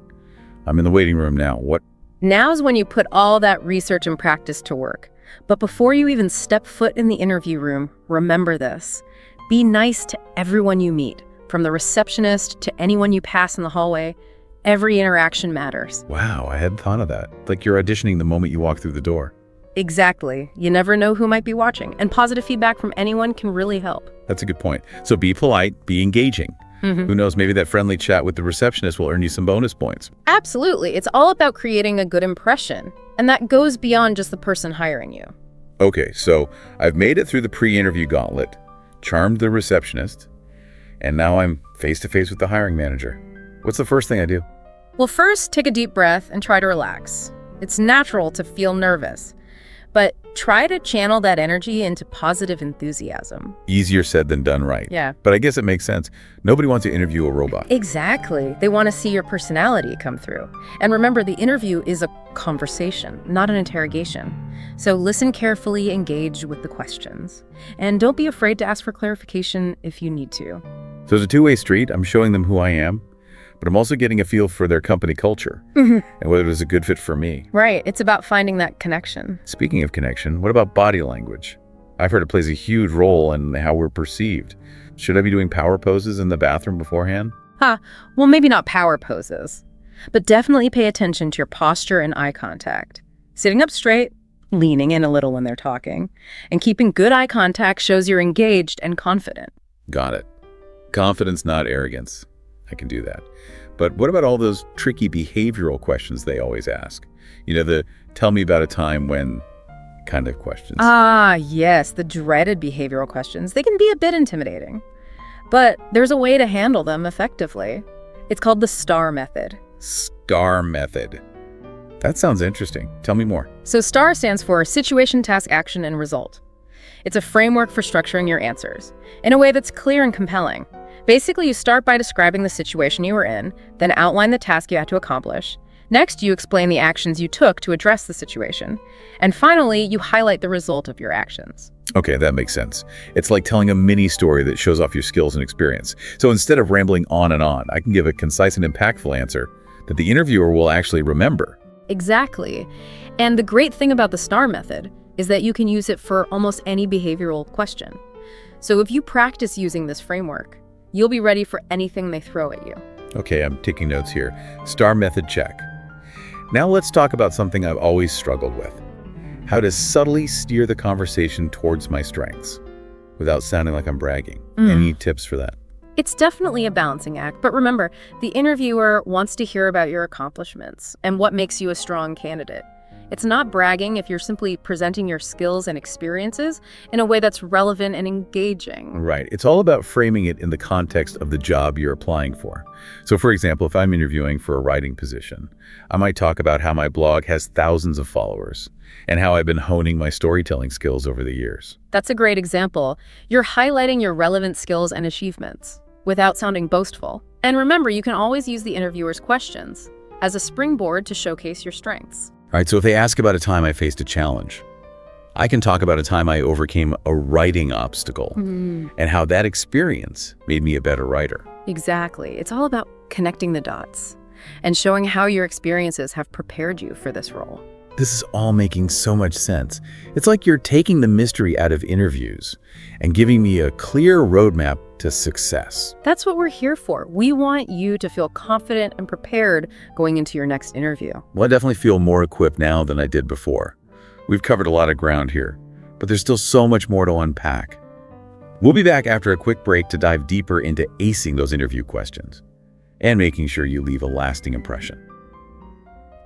I'm in the waiting room now. What? Now's when you put all that research and practice to work. But before you even step foot in the interview room, remember this. Be nice to everyone you meet, from the receptionist to anyone you pass in the hallway. Every interaction matters. Wow, I hadn't thought of that. Like you're auditioning the moment you walk through the door. Exactly. You never know who might be watching, and positive feedback from anyone can really help. That's a good point. So be polite, be engaging. Who knows, maybe that friendly chat with the receptionist will earn you some bonus points. Absolutely. It's all about creating a good impression, and that goes beyond just the person hiring you. Okay, so I've made it through the pre-interview gauntlet, charmed the receptionist, and now I'm face-to-face with the hiring manager. What's the first thing I do? Well, first, take a deep breath and try to relax. It's natural to feel nervous, but try to channel that energy into positive enthusiasm. Easier said than done, right? Yeah. But I guess it makes sense. Nobody wants to interview a robot. Exactly. They want to see your personality come through. And remember, the interview is a conversation, not an interrogation. So listen carefully, engage with the questions. And don't be afraid to ask for clarification if you need to. So it's a two-way street. I'm showing them who I am, but I'm also getting a feel for their company culture and whether it is a good fit for me. Right. It's about finding that connection. Speaking of connection, what about body language? I've heard it plays a huge role in how we're perceived. Should I be doing power poses in the bathroom beforehand? Well, maybe not power poses, but definitely pay attention to your posture and eye contact. Sitting up straight, leaning in a little when they're talking, and keeping good eye contact shows you're engaged and confident. Got it. Confidence, not arrogance. I can do that. But what about all those tricky behavioral questions they always ask? You know, the tell me about a time when kind of questions. Yes, the dreaded behavioral questions. They can be a bit intimidating, but there's a way to handle them effectively. It's called the STAR method. STAR method. That sounds interesting. Tell me more. So STAR stands for Situation, Task, Action, and Result. It's a framework for structuring your answers in a way that's clear and compelling. Basically, you start by describing the situation you were in, then outline the task you had to accomplish. Next, you explain the actions you took to address the situation. And finally, you highlight the result of your actions. Okay, that makes sense. It's like telling a mini story that shows off your skills and experience. So instead of rambling on and on, I can give a concise and impactful answer that the interviewer will actually remember. Exactly. And the great thing about the STAR method is that you can use it for almost any behavioral question. So if you practice using this framework, you'll be ready for anything they throw at you. Okay, I'm taking notes here. STAR method check. Now let's talk about something I've always struggled with. How to subtly steer the conversation towards my strengths without sounding like I'm bragging. Any tips for that? It's definitely a balancing act, but remember, the interviewer wants to hear about your accomplishments and what makes you a strong candidate. It's not bragging if you're simply presenting your skills and experiences in a way that's relevant and engaging. Right. It's all about framing it in the context of the job you're applying for. So for example, if I'm interviewing for a writing position, I might talk about how my blog has thousands of followers and how I've been honing my storytelling skills over the years. That's a great example. You're highlighting your relevant skills and achievements without sounding boastful. And remember, you can always use the interviewer's questions as a springboard to showcase your strengths. All right, so if they ask about a time I faced a challenge, I can talk about a time I overcame a writing obstacle and how that experience made me a better writer. Exactly. It's all about connecting the dots and showing how your experiences have prepared you for this role. This is all making so much sense. It's like you're taking the mystery out of interviews and giving me a clear roadmap to success. That's what we're here for. We want you to feel confident and prepared going into your next interview. Well, I definitely feel more equipped now than I did before. We've covered a lot of ground here, but there's still so much more to unpack. We'll be back after a quick break to dive deeper into acing those interview questions and making sure you leave a lasting impression.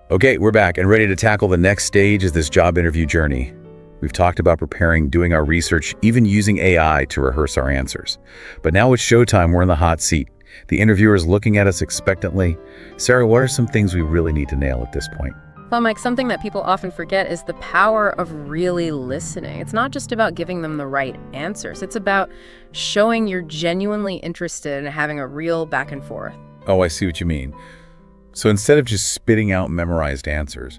Okay, we're back and ready to tackle the next stage of this job interview journey. We've talked about preparing, doing our research, even using AI to rehearse our answers. But now it's showtime. We're in the hot seat. The interviewer is looking at us expectantly. Sarah, what are some things we really need to nail at this point? Well, Mike, something that people often forget is the power of really listening. It's not just about giving them the right answers. It's about showing you're genuinely interested and having a real back and forth. Oh, I see what you mean. So instead of just spitting out memorized answers,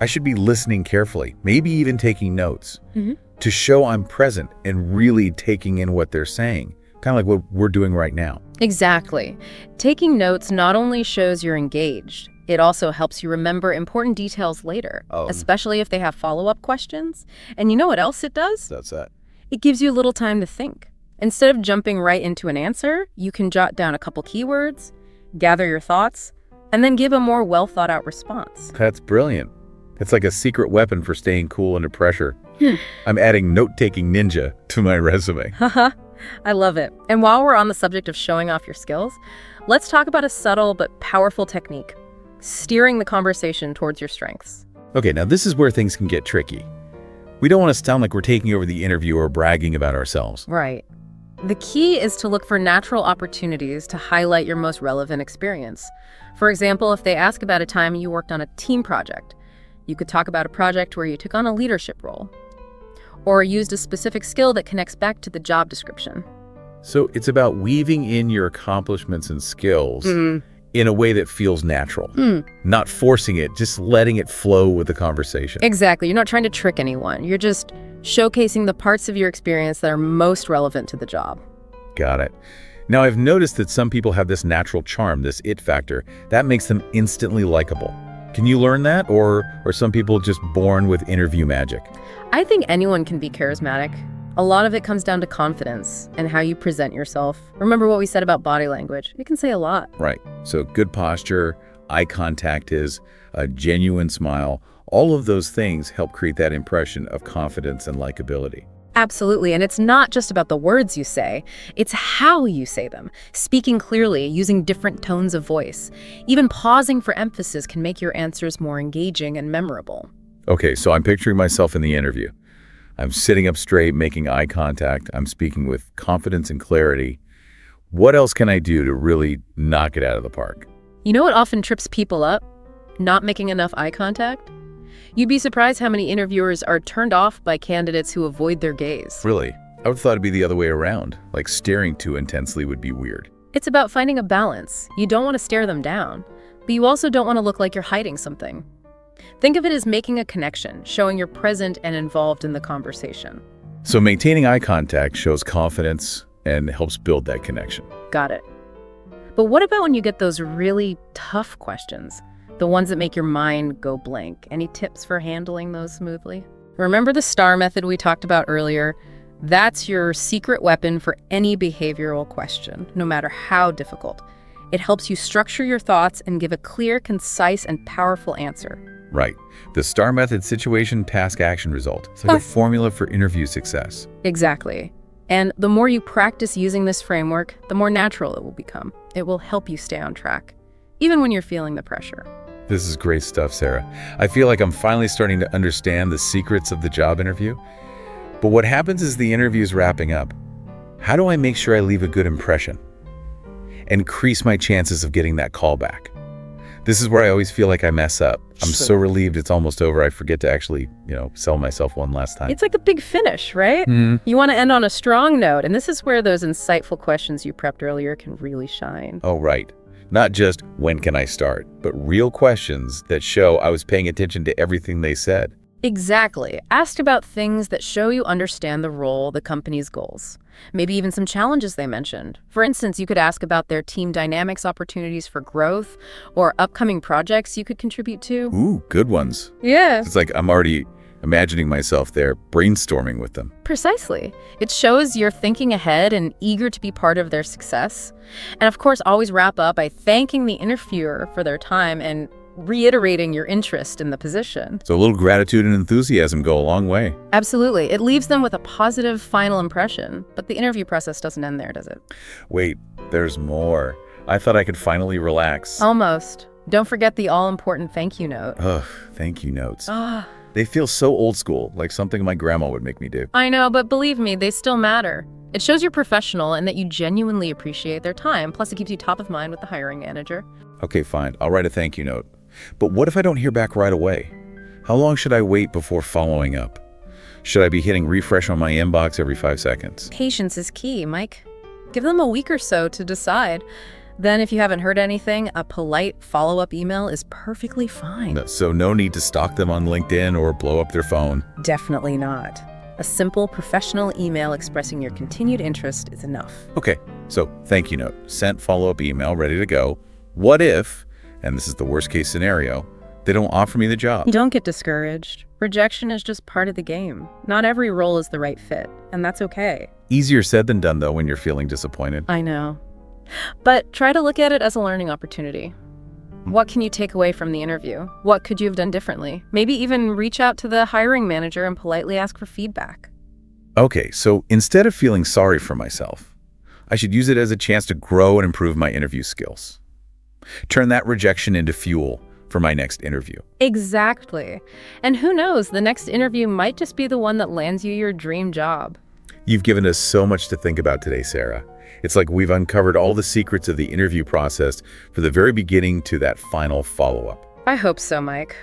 I should be listening carefully, maybe even taking notes to show I'm present and really taking in what they're saying, kind of like what we're doing right now. Exactly. Taking notes not only shows you're engaged, it also helps you remember important details later, especially if they have follow-up questions. And you know what else it does? That's that. It gives you a little time to think. Instead of jumping right into an answer, you can jot down a couple keywords, gather your thoughts, and then give a more well-thought-out response. That's brilliant. It's like a secret weapon for staying cool under pressure. I'm adding note-taking ninja to my resume. Haha, I love it. And while we're on the subject of showing off your skills, let's talk about a subtle but powerful technique, steering the conversation towards your strengths. Okay, now this is where things can get tricky. We don't want to sound like we're taking over the interview or bragging about ourselves. Right. The key is to look for natural opportunities to highlight your most relevant experience. For example, if they ask about a time you worked on a team project, you could talk about a project where you took on a leadership role or used a specific skill that connects back to the job description. So it's about weaving in your accomplishments and skills in a way that feels natural, not forcing it, just letting it flow with the conversation. Exactly. You're not trying to trick anyone. You're just showcasing the parts of your experience that are most relevant to the job. Got it. Now, I've noticed that some people have this natural charm, this it factor, that makes them instantly likable. Can you learn that, or are some people just born with interview magic? I think anyone can be charismatic. A lot of it comes down to confidence and how you present yourself. Remember what we said about body language. It can say a lot. Right. So good posture, eye contact is a genuine smile. All of those things help create that impression of confidence and likability. Absolutely. And it's not just about the words you say, it's how you say them. Speaking clearly, using different tones of voice. Even pausing for emphasis can make your answers more engaging and memorable. Okay, so I'm picturing myself in the interview. I'm sitting up straight, making eye contact. I'm speaking with confidence and clarity. What else can I do to really knock it out of the park? You know what often trips people up? Not making enough eye contact? You'd be surprised how many interviewers are turned off by candidates who avoid their gaze. Really? I would have thought it'd be the other way around. Like staring too intensely would be weird. It's about finding a balance. You don't want to stare them down, but you also don't want to look like you're hiding something. Think of it as making a connection, showing you're present and involved in the conversation. So maintaining eye contact shows confidence and helps build that connection. Got it. But what about when you get those really tough questions? The ones that make your mind go blank. Any tips for handling those smoothly? Remember the STAR method we talked about earlier? That's your secret weapon for any behavioral question, no matter how difficult. It helps you structure your thoughts and give a clear, concise, and powerful answer. Right. The STAR method: situation, task, action, result. It's like a formula for interview success. Exactly. And the more you practice using this framework, the more natural it will become. It will help you stay on track, even when you're feeling the pressure. This is great stuff, Sarah. I feel like I'm finally starting to understand the secrets of the job interview. But what happens is the interview is wrapping up. How do I make sure I leave a good impression? Increase my chances of getting that call back. This is where I always feel like I mess up. I'm so relieved it's almost over. I forget to actually, sell myself one last time. It's like a big finish, right? You want to end on a strong note, and this is where those insightful questions you prepped earlier can really shine. Oh, right. Not just, when can I start, but real questions that show I was paying attention to everything they said. Exactly. Ask about things that show you understand the role, the company's goals. Maybe even some challenges they mentioned. For instance, you could ask about their team dynamics, opportunities for growth, or upcoming projects you could contribute to. Ooh, good ones. Yeah. It's like I'm already imagining myself there brainstorming with them. Precisely. It shows you're thinking ahead and eager to be part of their success. And of course, always wrap up by thanking the interviewer for their time and reiterating your interest in the position. So a little gratitude and enthusiasm go a long way. Absolutely. It leaves them with a positive final impression. But the interview process doesn't end there, does it? Wait, there's more. I thought I could finally relax. Almost. Don't forget the all-important thank you note. Ugh, thank you notes. They feel so old school, like something my grandma would make me do. I know, but believe me, they still matter. It shows you're professional and that you genuinely appreciate their time. Plus, it keeps you top of mind with the hiring manager. Okay, fine. I'll write a thank you note. But what if I don't hear back right away? How long should I wait before following up? Should I be hitting refresh on my inbox every 5 seconds? Patience is key, Mike. Give them a week or so to decide. Then if you haven't heard anything, a polite follow-up email is perfectly fine. So no need to stalk them on LinkedIn or blow up their phone? Definitely not. A simple professional email expressing your continued interest is enough. Okay, so thank you note, sent follow-up email, ready to go. What if, and this is the worst case scenario, they don't offer me the job? Don't get discouraged. Rejection is just part of the game. Not every role is the right fit, and that's okay. Easier said than done, though, when you're feeling disappointed. I know. But try to look at it as a learning opportunity. What can you take away from the interview? What could you have done differently? Maybe even reach out to the hiring manager and politely ask for feedback. Okay, so instead of feeling sorry for myself, I should use it as a chance to grow and improve my interview skills. Turn that rejection into fuel for my next interview. Exactly. And who knows, the next interview might just be the one that lands you your dream job. You've given us so much to think about today, Sarah. It's like we've uncovered all the secrets of the interview process from the very beginning to that final follow-up. I hope so, Mike.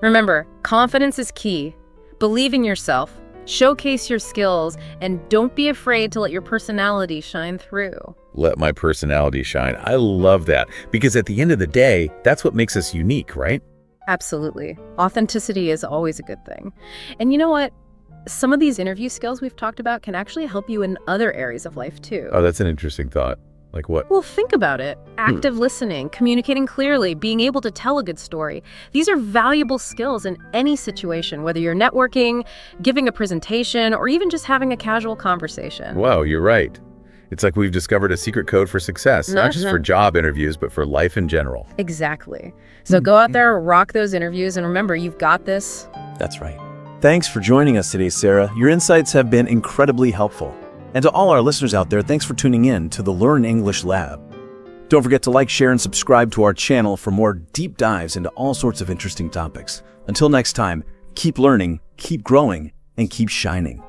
Remember, confidence is key. Believe in yourself, showcase your skills, and don't be afraid to let your personality shine through. Let my personality shine. I love that, because at the end of the day, that's what makes us unique, right? Absolutely. Authenticity is always a good thing. And you know what? Some of these interview skills we've talked about can actually help you in other areas of life too. Oh, that's an interesting thought. Like what? Well, think about it. Active listening, communicating clearly, being able to tell a good story. These are valuable skills in any situation, whether you're networking, giving a presentation, or even just having a casual conversation. Wow, you're right. It's like we've discovered a secret code for success, not just for job interviews, but for life in general. Exactly. So go out there, rock those interviews, and remember, you've got this. That's right. Thanks for joining us today, Sarah. Your insights have been incredibly helpful. And to all our listeners out there, thanks for tuning in to the Learn English Lab. Don't forget to like, share, and subscribe to our channel for more deep dives into all sorts of interesting topics. Until next time, keep learning, keep growing, and keep shining.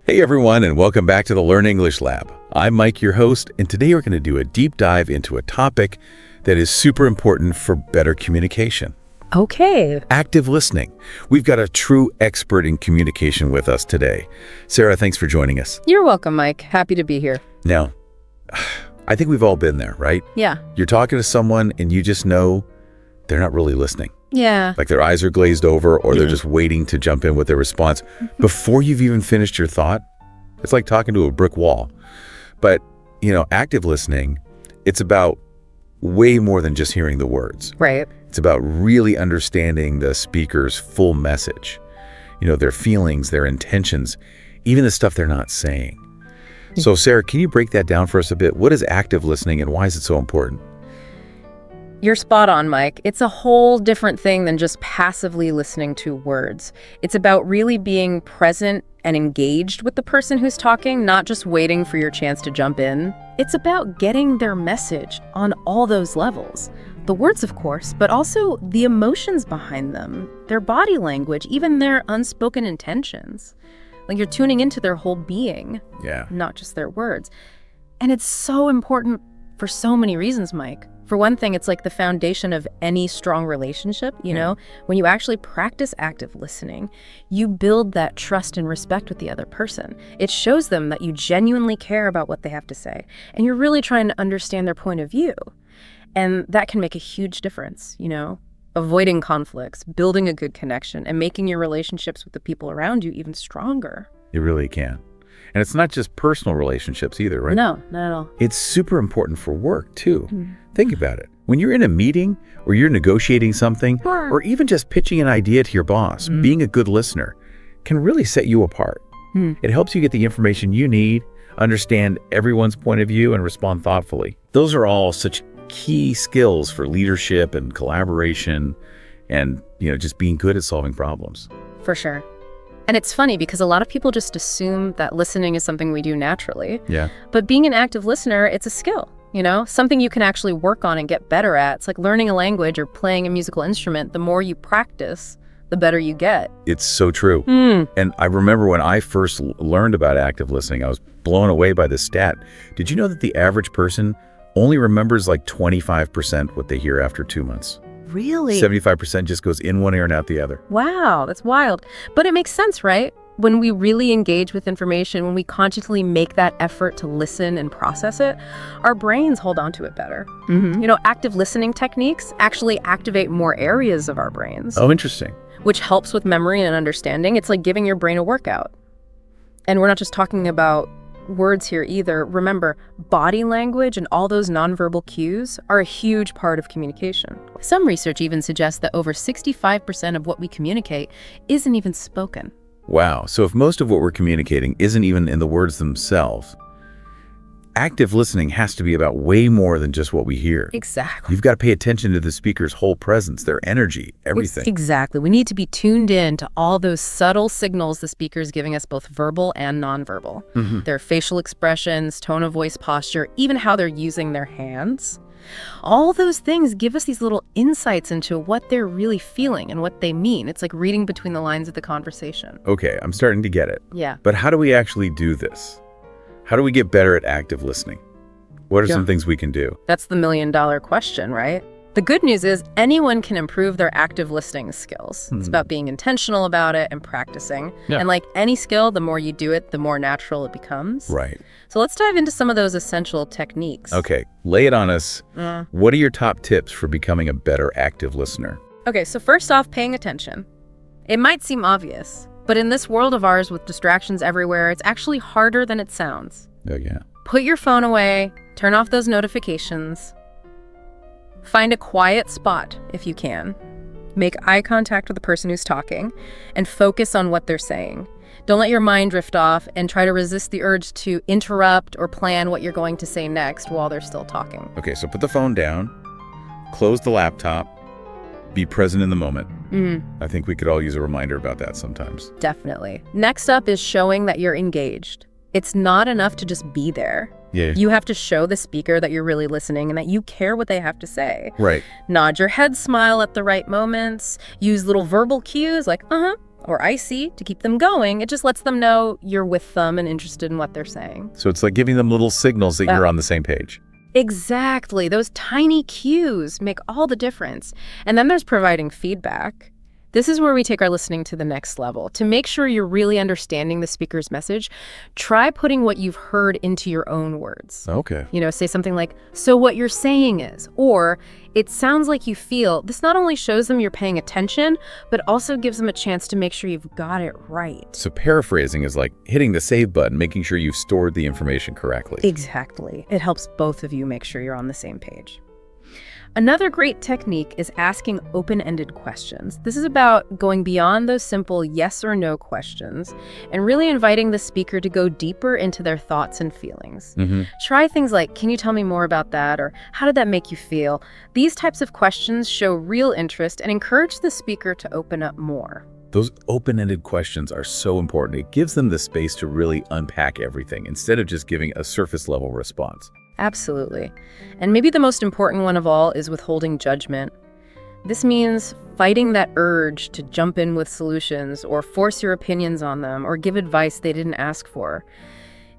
Hey everyone, and welcome back to the Learn English Lab. I'm Mike, your host, and today we're going to do a deep dive into a topic that is super important for better communication. Okay. Active listening. We've got a true expert in communication with us today. Sarah, thanks for joining us. You're welcome, Mike. Happy to be here. Now, I think we've all been there, right? Yeah. You're talking to someone and you just know they're not really listening. Yeah. Like their eyes are glazed over or they're just waiting to jump in with their response before you've even finished your thought. It's like talking to a brick wall. But, active listening, it's about way more than just hearing the words. Right. It's about really understanding the speaker's full message, their feelings, their intentions, even the stuff they're not saying. So, Sarah, can you break that down for us a bit? What is active listening and why is it so important? You're spot on, Mike. It's a whole different thing than just passively listening to words. It's about really being present and engaged with the person who's talking, not just waiting for your chance to jump in. It's about getting their message on all those levels. The words, of course, but also the emotions behind them, their body language, even their unspoken intentions. Like you're tuning into their whole being, not just their words. And it's so important for so many reasons, Mike. For one thing, it's like the foundation of any strong relationship, When you actually practice active listening, you build that trust and respect with the other person. It shows them that you genuinely care about what they have to say, and you're really trying to understand their point of view. And that can make a huge difference, avoiding conflicts, building a good connection, and making your relationships with the people around you even stronger. It really can. And it's not just personal relationships either, right? No, not at all. It's super important for work, too. Think about it. When you're in a meeting or you're negotiating something or even just pitching an idea to your boss, being a good listener can really set you apart. It helps you get the information you need, understand everyone's point of view, and respond thoughtfully. Those are all such key skills for leadership and collaboration and, just being good at solving problems. For sure. And it's funny because a lot of people just assume that listening is something we do naturally. Yeah. But being an active listener, it's a skill, something you can actually work on and get better at. It's like learning a language or playing a musical instrument. The more you practice, the better you get. It's so true. And I remember when I first learned about active listening, I was blown away by this stat. Did you know that the average person only remembers like 25% what they hear after 2 months? Really? 75% just goes in one ear and out the other. Wow, that's wild. But it makes sense, right? When we really engage with information, when we consciously make that effort to listen and process it, our brains hold on to it better. Active listening techniques actually activate more areas of our brains. Oh, interesting. Which helps with memory and understanding. It's like giving your brain a workout. And we're not just talking about words here either. Remember, body language and all those nonverbal cues are a huge part of communication. Some research even suggests that over 65% of what we communicate isn't even spoken. Wow. So if most of what we're communicating isn't even in the words themselves, active listening has to be about way more than just what we hear. Exactly. You've got to pay attention to the speaker's whole presence, their energy, everything. Exactly. We need to be tuned in to all those subtle signals the speaker is giving us, both verbal and nonverbal. Their facial expressions, tone of voice, posture, even how they're using their hands. All those things give us these little insights into what they're really feeling and what they mean. It's like reading between the lines of the conversation. Okay, I'm starting to get it. Yeah. But how do we actually do this? How do we get better at active listening? What are some things we can do? That's the million-dollar question, right? The good news is anyone can improve their active listening skills. It's about being intentional about it and practicing. Yeah. And like any skill, the more you do it, the more natural it becomes. Right. So let's dive into some of those essential techniques. Okay, lay it on us. What are your top tips for becoming a better active listener? Okay, so first off, paying attention. It might seem obvious, but in this world of ours with distractions everywhere, it's actually harder than it sounds. Oh, yeah. Put your phone away, turn off those notifications. Find a quiet spot if you can. Make eye contact with the person who's talking and focus on what they're saying. Don't let your mind drift off and try to resist the urge to interrupt or plan what you're going to say next while they're still talking. Okay, so put the phone down, close the laptop, be present in the moment. I think we could all use a reminder about that sometimes. Definitely. Next up is showing that you're engaged. It's not enough to just be there. Yeah. You have to show the speaker that you're really listening and that you care what they have to say. Right. Nod your head, smile at the right moments, use little verbal cues like or I see to keep them going. It just lets them know you're with them and interested in what they're saying. So it's like giving them little signals that you're on the same page. Exactly. Those tiny cues make all the difference. And then there's providing feedback. This is where we take our listening to the next level. To make sure you're really understanding the speaker's message, try putting what you've heard into your own words. Okay. You know, say something like, so what you're saying is, or it sounds like you feel. This not only shows them you're paying attention, but also gives them a chance to make sure you've got it right. So paraphrasing is like hitting the save button, making sure you've stored the information correctly. Exactly. It helps both of you make sure you're on the same page. Another great technique is asking open-ended questions. This is about going beyond those simple yes or no questions and really inviting the speaker to go deeper into their thoughts and feelings. Try things like, can you tell me more about that? Or how did that make you feel? These types of questions show real interest and encourage the speaker to open up more. Those open-ended questions are so important. It gives them the space to really unpack everything instead of just giving a surface-level response. Absolutely. And maybe the most important one of all is withholding judgment. This means fighting that urge to jump in with solutions or force your opinions on them or give advice they didn't ask for.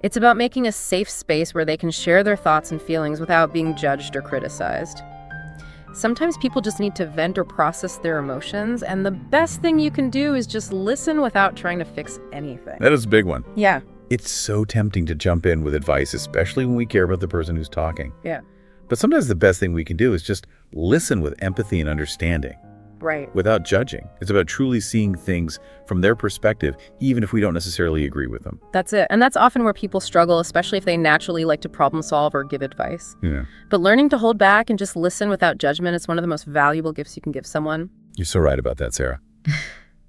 It's about making a safe space where they can share their thoughts and feelings without being judged or criticized. Sometimes people just need to vent or process their emotions, and the best thing you can do is just listen without trying to fix anything. That is a big one. Yeah. It's so tempting to jump in with advice, especially when we care about the person who's talking. Yeah. But sometimes the best thing we can do is just listen with empathy and understanding. Right. Without judging. It's about truly seeing things from their perspective, even if we don't necessarily agree with them. That's it. And that's often where people struggle, especially if they naturally like to problem solve or give advice. Yeah. But learning to hold back and just listen without judgment is one of the most valuable gifts you can give someone. You're so right about that, Sarah.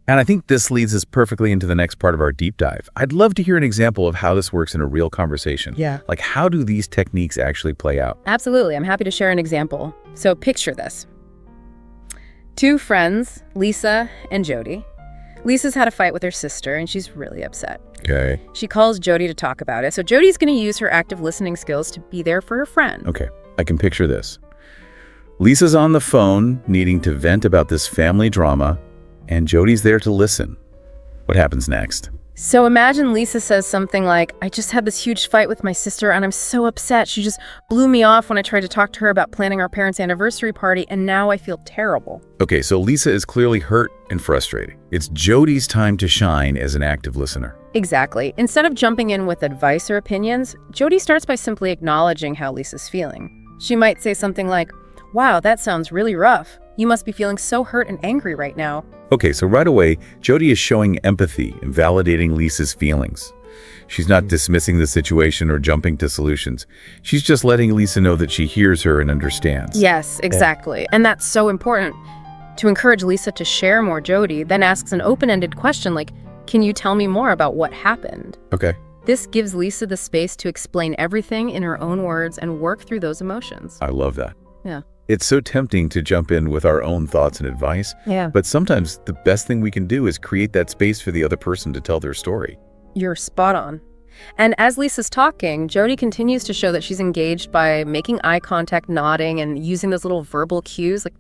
And I think this leads us perfectly into the next part of our deep dive. I'd love to hear an example of how this works in a real conversation. Yeah. Like, how do these techniques actually play out? Absolutely. I'm happy to share an example. So picture this. Two friends, Lisa and Jody. Lisa's had a fight with her sister and she's really upset. Okay. She calls Jody to talk about it. So Jody's going to use her active listening skills to be there for her friend. Okay. I can picture this. Lisa's on the phone needing to vent about this family drama, and Jody's there to listen. What happens next? So imagine Lisa says something like, I just had this huge fight with my sister and I'm so upset. She just blew me off when I tried to talk to her about planning our parents' anniversary party, and now I feel terrible. Okay, so Lisa is clearly hurt and frustrated. It's Jody's time to shine as an active listener. Exactly. Instead of jumping in with advice or opinions, Jody starts by simply acknowledging how Lisa's feeling. She might say something like, wow, that sounds really rough. You must be feeling so hurt and angry right now. Okay, so right away, Jody is showing empathy and validating Lisa's feelings. She's not dismissing the situation or jumping to solutions. She's just letting Lisa know that she hears her and understands. Yes, exactly. And that's so important. To encourage Lisa to share more, Jody then asks an open-ended question like, can you tell me more about what happened? Okay. This gives Lisa the space to explain everything in her own words and work through those emotions. I love that. Yeah. It's so tempting to jump in with our own thoughts and advice, Yeah. but sometimes the best thing we can do is create that space for the other person to tell their story. You're spot on. And as Lisa's talking, Jody continues to show that she's engaged by making eye contact, nodding, and using those little verbal cues like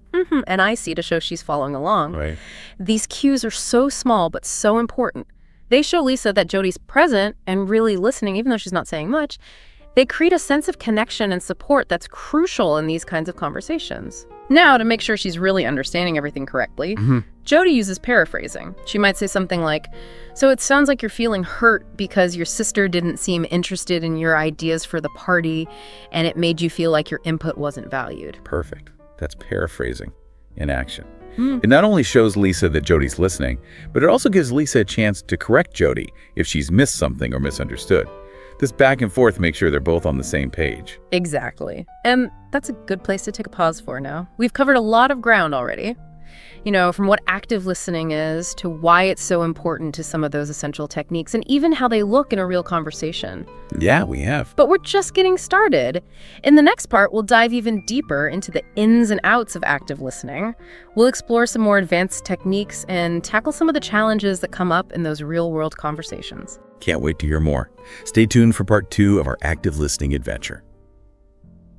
and I see to show she's following along. Right. These cues are so small but so important. They show Lisa that Jody's present and really listening, even though she's not saying much. They create a sense of connection and support that's crucial in these kinds of conversations. Now, to make sure she's really understanding everything correctly, Jody uses paraphrasing. She might say something like, "So it sounds like you're feeling hurt because your sister didn't seem interested in your ideas for the party, and it made you feel like your input wasn't valued." Perfect. That's paraphrasing in action. It not only shows Lisa that Jody's listening, but it also gives Lisa a chance to correct Jody if she's missed something or misunderstood. This back and forth makes sure they're both on the same page. Exactly. And that's a good place to take a pause for now. We've covered a lot of ground already. You know, from what active listening is to why it's so important to some of those essential techniques and even how they look in a real conversation. Yeah, we have. But we're just getting started. In the next part, we'll dive even deeper into the ins and outs of active listening. We'll explore some more advanced techniques and tackle some of the challenges that come up in those real-world conversations. Can't wait to hear more. Stay tuned for part 2 of our active listening adventure.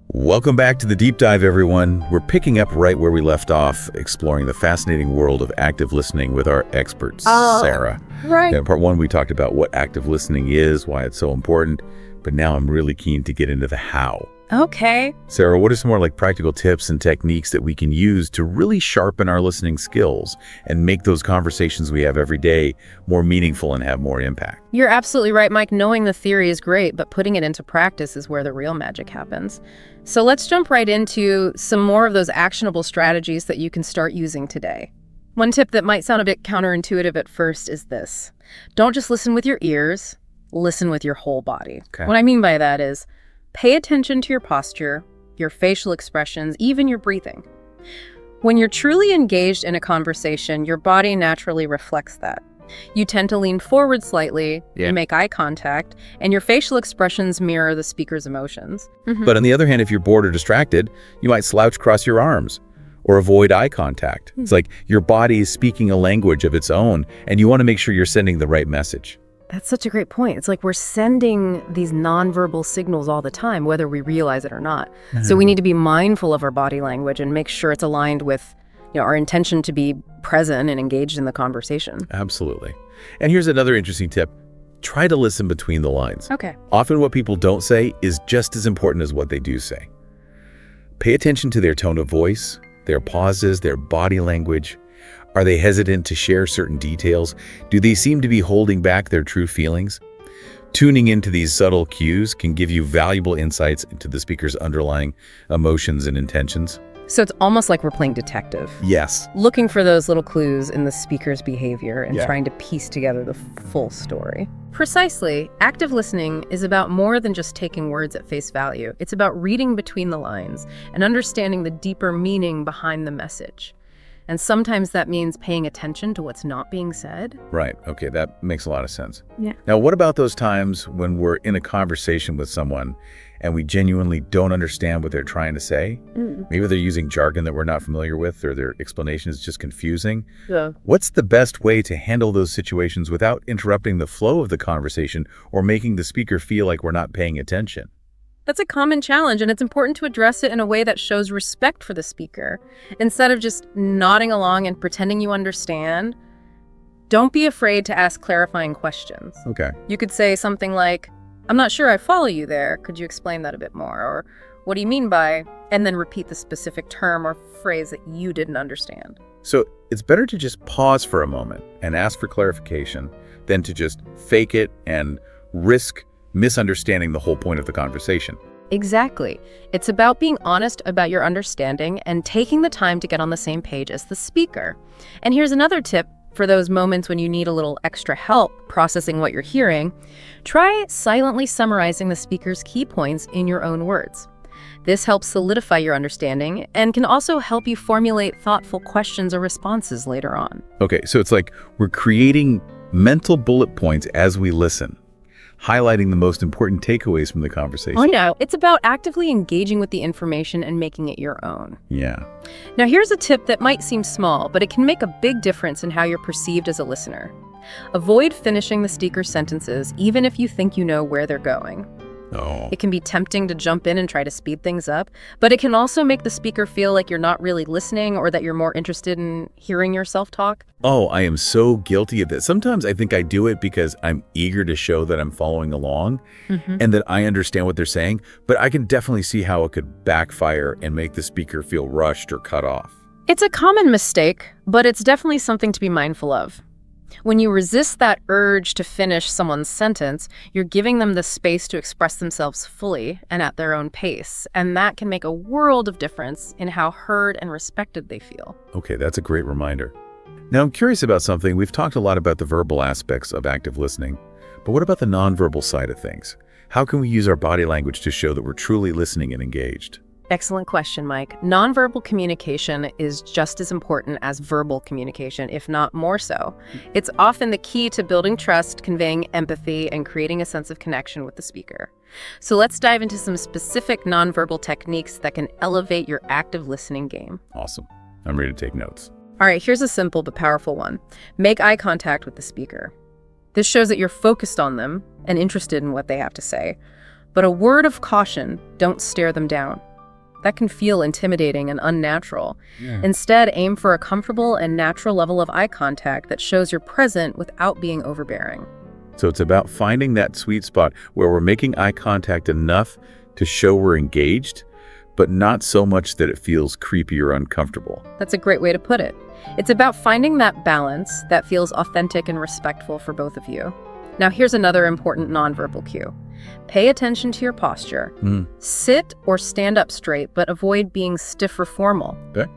Welcome back to the deep dive, everyone. We're picking up right where we left off, exploring the fascinating world of active listening with our expert, Sarah. Right. In part 1, we talked about what active listening is, why it's so important, but now I'm really keen to get into the how. Okay. Sarah, what are some more practical tips and techniques that we can use to really sharpen our listening skills and make those conversations we have every day more meaningful and have more impact? You're absolutely right, Mike. Knowing the theory is great, but putting it into practice is where the real magic happens. So let's jump right into some more of those actionable strategies that you can start using today. One tip that might sound a bit counterintuitive at first is this. Don't just listen with your ears, listen with your whole body. Okay. What I mean by that is pay attention to your posture, your facial expressions, even your breathing. When you're truly engaged in a conversation, your body naturally reflects that. You tend to lean forward slightly, you make eye contact, and your facial expressions mirror the speaker's emotions. But on the other hand, if you're bored or distracted, you might slouch across your arms or avoid eye contact. It's like your body is speaking a language of its own, and you want to make sure you're sending the right message. That's such a great point. It's like we're sending these nonverbal signals all the time, whether we realize it or not. So we need to be mindful of our body language and make sure it's aligned with our intention to be present and engaged in the conversation. Absolutely. And here's another interesting tip. Try to listen between the lines. Okay. Often what people don't say is just as important as what they do say. Pay attention to their tone of voice, their pauses, their body language. Are they hesitant to share certain details? Do they seem to be holding back their true feelings? Tuning into these subtle cues can give you valuable insights into the speaker's underlying emotions and intentions. So it's almost like we're playing detective. Yes. Looking for those little clues in the speaker's behavior and trying to piece together the full story. Precisely. Active listening is about more than just taking words at face value. It's about reading between the lines and understanding the deeper meaning behind the message. And sometimes that means paying attention to what's not being said. Right. Okay, that makes a lot of sense. Yeah. Now, what about those times when we're in a conversation with someone and we genuinely don't understand what they're trying to say? Maybe they're using jargon that we're not familiar with, or their explanation is just confusing. Yeah. What's the best way to handle those situations without interrupting the flow of the conversation or making the speaker feel like we're not paying attention? That's a common challenge, and it's important to address it in a way that shows respect for the speaker. Instead of just nodding along and pretending you understand, don't be afraid to ask clarifying questions. Okay. You could say something like, "I'm not sure I follow you there. Could you explain that a bit more?" Or, "What do you mean by?" And then repeat the specific term or phrase that you didn't understand. So it's better to just pause for a moment and ask for clarification than to just fake it and risk misunderstanding the whole point of the conversation. Exactly. It's about being honest about your understanding and taking the time to get on the same page as the speaker. And here's another tip for those moments when you need a little extra help processing what you're hearing. Try silently summarizing the speaker's key points in your own words. This helps solidify your understanding and can also help you formulate thoughtful questions or responses later on. Okay, so it's like we're creating mental bullet points as we listen, highlighting the most important takeaways from the conversation. Oh, no. It's about actively engaging with the information and making it your own. Yeah. Now, here's a tip that might seem small, but it can make a big difference in how you're perceived as a listener. Avoid finishing the speaker's sentences, even if you think you know where they're going. Oh. It can be tempting to jump in and try to speed things up, but it can also make the speaker feel like you're not really listening or that you're more interested in hearing yourself talk. Oh, I am so guilty of this. Sometimes I think I do it because I'm eager to show that I'm following along and that I understand what they're saying, but I can definitely see how it could backfire and make the speaker feel rushed or cut off. It's a common mistake, but it's definitely something to be mindful of. When you resist that urge to finish someone's sentence, you're giving them the space to express themselves fully and at their own pace, and that can make a world of difference in how heard and respected they feel. Okay, that's a great reminder. Now, I'm curious about something. We've talked a lot about the verbal aspects of active listening, but what about the nonverbal side of things? How can we use our body language to show that we're truly listening and engaged? Excellent question, Mike. Nonverbal communication is just as important as verbal communication, if not more so. It's often the key to building trust, conveying empathy, and creating a sense of connection with the speaker. So let's dive into some specific nonverbal techniques that can elevate your active listening game. Awesome. I'm ready to take notes. All right, here's a simple but powerful one. Make eye contact with the speaker. This shows that you're focused on them and interested in what they have to say. But a word of caution, don't stare them down. That can feel intimidating and unnatural. Yeah. Instead, aim for a comfortable and natural level of eye contact that shows you're present without being overbearing. So it's about finding that sweet spot where we're making eye contact enough to show we're engaged, but not so much that it feels creepy or uncomfortable. That's a great way to put it. It's about finding that balance that feels authentic and respectful for both of you. Now, here's another important nonverbal cue. Pay attention to your posture. Sit or stand up straight, but avoid being stiff or formal. Okay.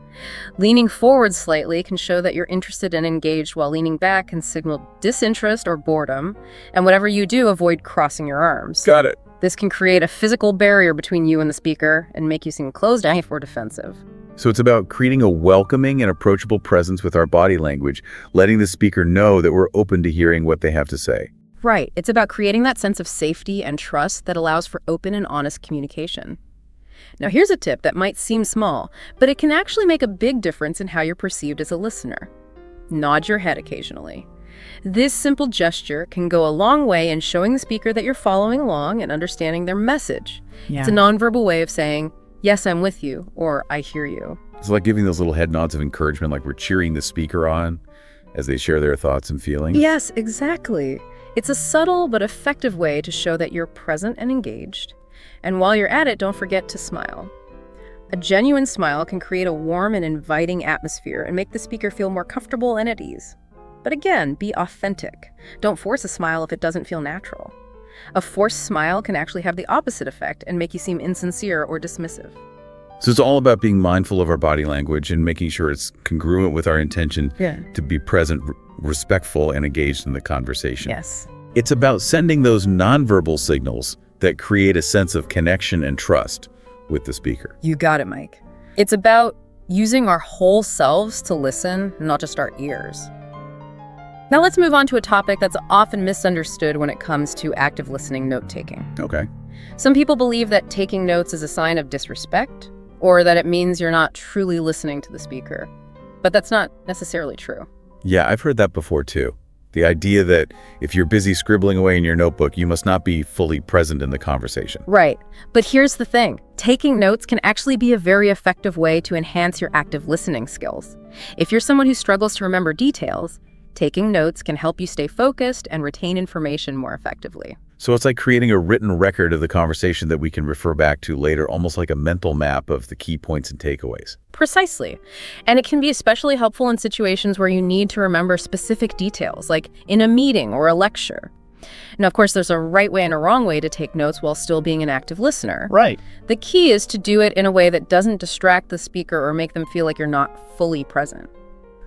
Leaning forward slightly can show that you're interested and engaged, while leaning back can signal disinterest or boredom. And whatever you do, avoid crossing your arms. Got it. This can create a physical barrier between you and the speaker and make you seem closed off or defensive. So it's about creating a welcoming and approachable presence with our body language, letting the speaker know that we're open to hearing what they have to say. Right. It's about creating that sense of safety and trust that allows for open and honest communication. Now, here's a tip that might seem small, but it can actually make a big difference in how you're perceived as a listener. Nod your head occasionally. This simple gesture can go a long way in showing the speaker that you're following along and understanding their message. Yeah. It's a nonverbal way of saying, yes, I'm with you, or I hear you. It's like giving those little head nods of encouragement, like we're cheering the speaker on as they share their thoughts and feelings. Yes, exactly. It's a subtle but effective way to show that you're present and engaged. And while you're at it, don't forget to smile. A genuine smile can create a warm and inviting atmosphere and make the speaker feel more comfortable and at ease. But again, be authentic. Don't force a smile if it doesn't feel natural. A forced smile can actually have the opposite effect and make you seem insincere or dismissive. So it's all about being mindful of our body language and making sure it's congruent with our intention to be present, respectful, and engaged in the conversation. Yes. It's about sending those nonverbal signals that create a sense of connection and trust with the speaker. You got it, Mike. It's about using our whole selves to listen, not just our ears. Now let's move on to a topic that's often misunderstood when it comes to active listening note-taking. Okay. Some people believe that taking notes is a sign of disrespect, or that it means you're not truly listening to the speaker. But that's not necessarily true. Yeah, I've heard that before too. The idea that if you're busy scribbling away in your notebook, you must not be fully present in the conversation. Right. But here's the thing. Taking notes can actually be a very effective way to enhance your active listening skills. If you're someone who struggles to remember details, taking notes can help you stay focused and retain information more effectively. So it's like creating a written record of the conversation that we can refer back to later, almost like a mental map of the key points and takeaways. Precisely. And it can be especially helpful in situations where you need to remember specific details, like in a meeting or a lecture. Now, of course, there's a right way and a wrong way to take notes while still being an active listener. Right. The key is to do it in a way that doesn't distract the speaker or make them feel like you're not fully present.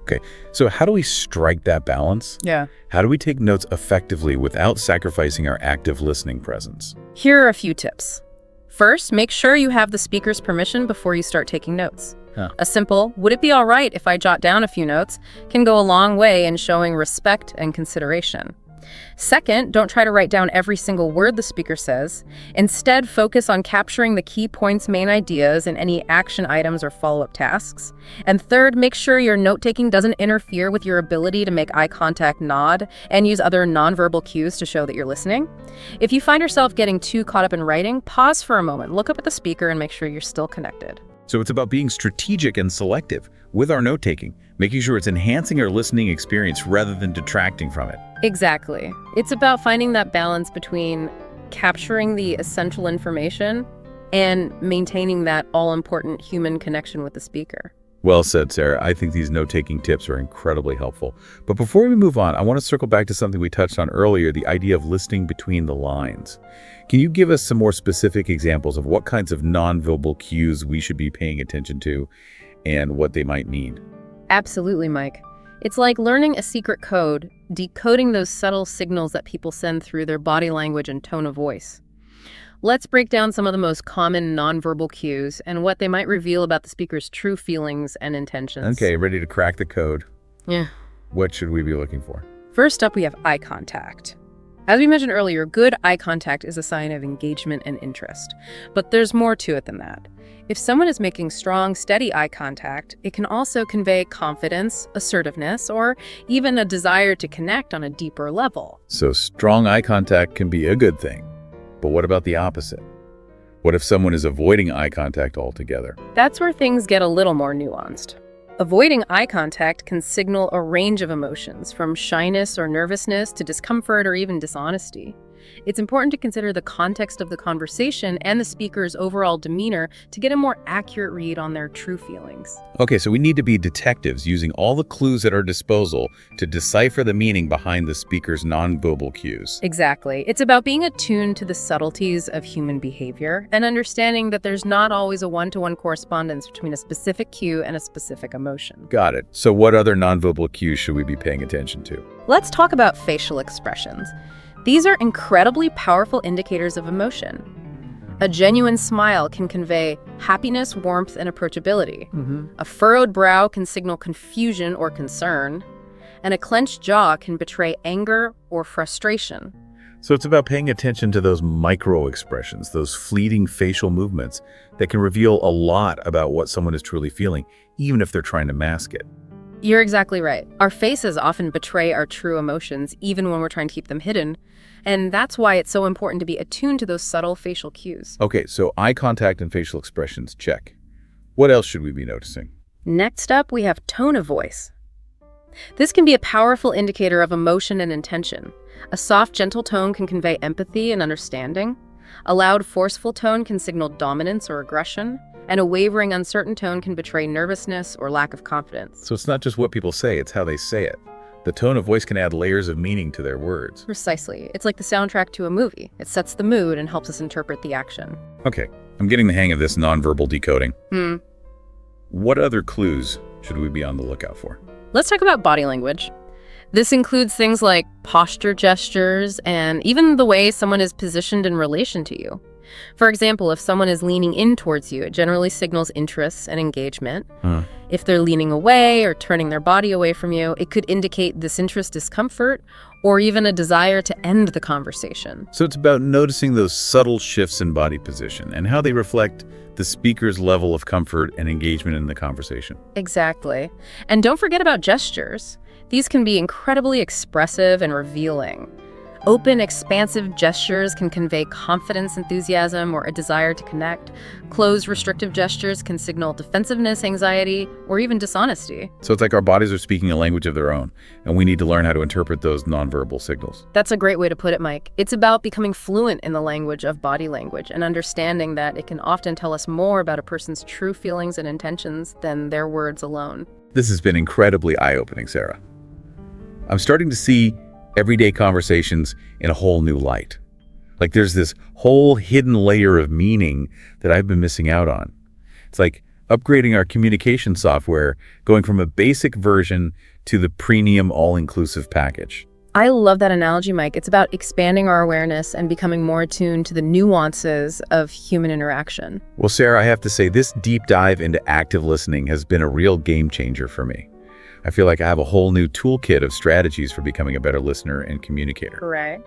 Okay, so how do we strike that balance? Yeah. How do we take notes effectively without sacrificing our active listening presence? Here are a few tips. First, make sure you have the speaker's permission before you start taking notes. A simple, would it be all right if I jot down a few notes, can go a long way in showing respect and consideration. Second, don't try to write down every single word the speaker says. Instead, focus on capturing the key points, main ideas, and any action items or follow-up tasks. And third, make sure your note-taking doesn't interfere with your ability to make eye contact, nod, and use other nonverbal cues to show that you're listening. If you find yourself getting too caught up in writing, pause for a moment, look up at the speaker, and make sure you're still connected. So it's about being strategic and selective with our note-taking, making sure it's enhancing our listening experience rather than detracting from it. Exactly. It's about finding that balance between capturing the essential information and maintaining that all-important human connection with the speaker. Well said, Sarah. I think these note-taking tips are incredibly helpful. But before we move on, I want to circle back to something we touched on earlier, the idea of listening between the lines. Can you give us some more specific examples of what kinds of nonverbal cues we should be paying attention to and what they might mean? Absolutely, Mike. It's like learning a secret code, decoding those subtle signals that people send through their body language and tone of voice. Let's break down some of the most common nonverbal cues and what they might reveal about the speaker's true feelings and intentions. Okay, ready to crack the code. Yeah. What should we be looking for? First up, we have eye contact. As we mentioned earlier, good eye contact is a sign of engagement and interest. But there's more to it than that. If someone is making strong, steady eye contact, it can also convey confidence, assertiveness, or even a desire to connect on a deeper level. So strong eye contact can be a good thing. But what about the opposite? What if someone is avoiding eye contact altogether? That's where things get a little more nuanced. Avoiding eye contact can signal a range of emotions, from shyness or nervousness to discomfort or even dishonesty. It's important to consider the context of the conversation and the speaker's overall demeanor to get a more accurate read on their true feelings. Okay, so we need to be detectives using all the clues at our disposal to decipher the meaning behind the speaker's nonverbal cues. Exactly. It's about being attuned to the subtleties of human behavior and understanding that there's not always a one-to-one correspondence between a specific cue and a specific emotion. Got it. So what other nonverbal cues should we be paying attention to? Let's talk about facial expressions. These are incredibly powerful indicators of emotion. A genuine smile can convey happiness, warmth, and approachability. A furrowed brow can signal confusion or concern. And a clenched jaw can betray anger or frustration. So it's about paying attention to those micro expressions, those fleeting facial movements that can reveal a lot about what someone is truly feeling, even if they're trying to mask it. You're exactly right. Our faces often betray our true emotions, even when we're trying to keep them hidden. And that's why it's so important to be attuned to those subtle facial cues. Okay, so eye contact and facial expressions, check. What else should we be noticing? Next up, we have tone of voice. This can be a powerful indicator of emotion and intention. A soft, gentle tone can convey empathy and understanding. A loud, forceful tone can signal dominance or aggression. And a wavering, uncertain tone can betray nervousness or lack of confidence. So it's not just what people say, it's how they say it. The tone of voice can add layers of meaning to their words. Precisely. It's like the soundtrack to a movie. It sets the mood and helps us interpret the action. Okay, I'm getting the hang of this nonverbal decoding. What other clues should we be on the lookout for? Let's talk about body language. This includes things like posture gestures and even the way someone is positioned in relation to you. For example, if someone is leaning in towards you, it generally signals interest and engagement. If they're leaning away or turning their body away from you, it could indicate disinterest, discomfort, or even a desire to end the conversation. So it's about noticing those subtle shifts in body position and how they reflect the speaker's level of comfort and engagement in the conversation. Exactly. And don't forget about gestures. These can be incredibly expressive and revealing. Open, expansive gestures can convey confidence, enthusiasm, or a desire to connect. Closed, restrictive gestures can signal defensiveness, anxiety, or even dishonesty. So it's like our bodies are speaking a language of their own, and we need to learn how to interpret those nonverbal signals. That's a great way to put it, Mike. It's about becoming fluent in the language of body language and understanding that it can often tell us more about a person's true feelings and intentions than their words alone. This has been incredibly eye-opening, Sarah. I'm starting to see everyday conversations in a whole new light. Like there's this whole hidden layer of meaning that I've been missing out on. It's like upgrading our communication software, going from a basic version to the premium all-inclusive package. I love that analogy, Mike. It's about expanding our awareness and becoming more attuned to the nuances of human interaction. Well, Sarah, I have to say this deep dive into active listening has been a real game changer for me. I feel like I have a whole new toolkit of strategies for becoming a better listener and communicator. Right.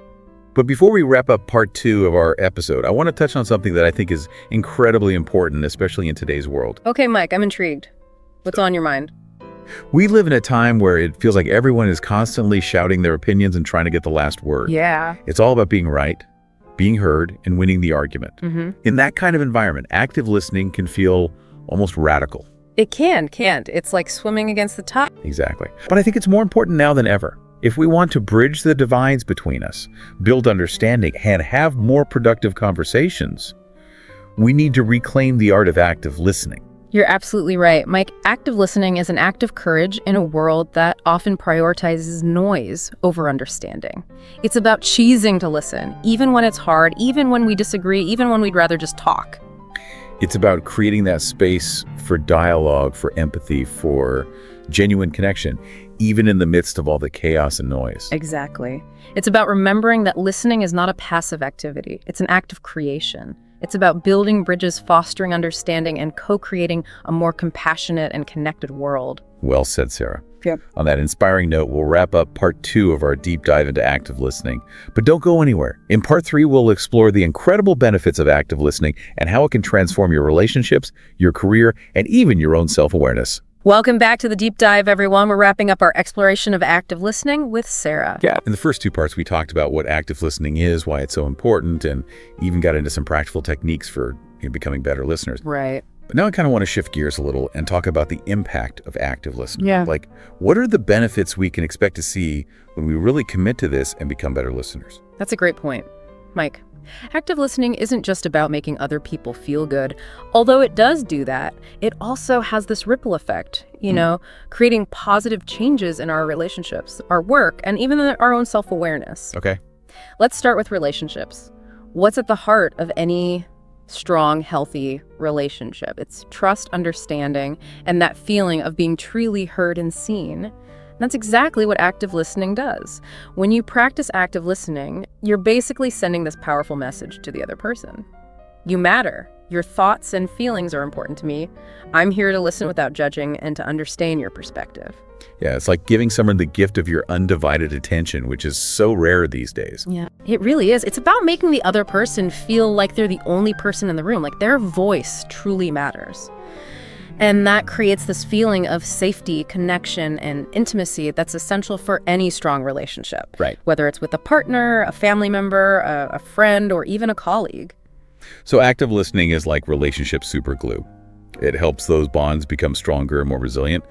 But before we wrap up part 2 of our episode, I want to touch on something that I think is incredibly important, especially in today's world. Okay, Mike, I'm intrigued. What's on your mind? We live in a time where it feels like everyone is constantly shouting their opinions and trying to get the last word. Yeah. It's all about being right, being heard, and winning the argument. In that kind of environment, active listening can feel almost radical. It can't. It's like swimming against the tide. Exactly. But I think it's more important now than ever. If we want to bridge the divides between us, build understanding, and have more productive conversations, we need to reclaim the art of active listening. You're absolutely right, Mike. Active listening is an act of courage in a world that often prioritizes noise over understanding. It's about choosing to listen, even when it's hard, even when we disagree, even when we'd rather just talk. It's about creating that space for dialogue, for empathy, for genuine connection, even in the midst of all the chaos and noise. Exactly. It's about remembering that listening is not a passive activity. It's an act of creation. It's about building bridges, fostering understanding, and co-creating a more compassionate and connected world. Well said, Sarah. Yep. On that inspiring note, we'll wrap up part 2 of our deep dive into active listening. But don't go anywhere. In part 3, we'll explore the incredible benefits of active listening and how it can transform your relationships, your career, and even your own self-awareness. Welcome back to the deep dive, everyone. We're wrapping up our exploration of active listening with Sarah. Yeah. In the first 2 parts, we talked about what active listening is, why it's so important, and even got into some practical techniques for becoming better listeners. Right. But now I kind of want to shift gears a little and talk about the impact of active listening. Yeah. Like, what are the benefits we can expect to see when we really commit to this and become better listeners? That's a great point. Mike, active listening isn't just about making other people feel good. Although it does do that, it also has this ripple effect, creating positive changes in our relationships, our work, and even our own self-awareness. Okay. Let's start with relationships. What's at the heart of any strong, healthy relationship? It's trust, understanding, and that feeling of being truly heard and seen. That's exactly what active listening does. When you practice active listening, you're basically sending this powerful message to the other person. You matter. Your thoughts and feelings are important to me. I'm here to listen without judging and to understand your perspective. Yeah, it's like giving someone the gift of your undivided attention, which is so rare these days. Yeah, it really is. It's about making the other person feel like they're the only person in the room, like their voice truly matters. And that creates this feeling of safety, connection, and intimacy that's essential for any strong relationship. Right. Whether it's with a partner, a family member, a friend, or even a colleague. So active listening is like relationship superglue. It helps those bonds become stronger and more resilient.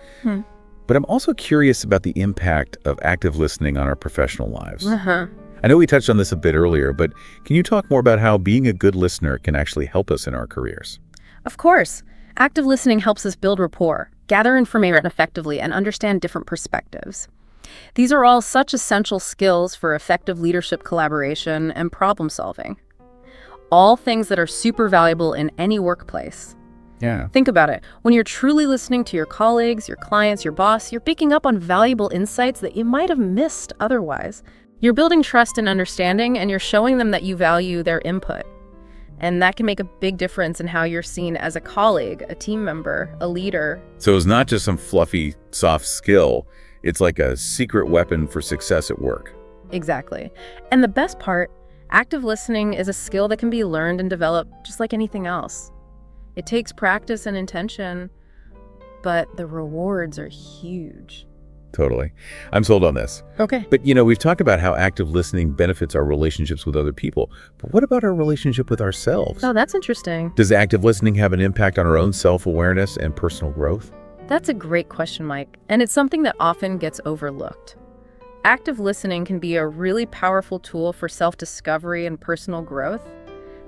But I'm also curious about the impact of active listening on our professional lives. I know we touched on this a bit earlier, but can you talk more about how being a good listener can actually help us in our careers? Of course. Active listening helps us build rapport, gather information effectively, and understand different perspectives. These are all such essential skills for effective leadership collaboration and problem solving. All things that are super valuable in any workplace. Yeah. Think about it. When you're truly listening to your colleagues, your clients, your boss, you're picking up on valuable insights that you might have missed otherwise. You're building trust and understanding, and you're showing them that you value their input. And that can make a big difference in how you're seen as a colleague, a team member, a leader. So it's not just some fluffy, soft skill. It's like a secret weapon for success at work. Exactly. And the best part, active listening is a skill that can be learned and developed just like anything else. It takes practice and intention, but the rewards are huge. Totally. I'm sold on this. Okay. But, we've talked about how active listening benefits our relationships with other people. But what about our relationship with ourselves? Oh, that's interesting. Does active listening have an impact on our own self-awareness and personal growth? That's a great question, Mike. And it's something that often gets overlooked. Active listening can be a really powerful tool for self-discovery and personal growth.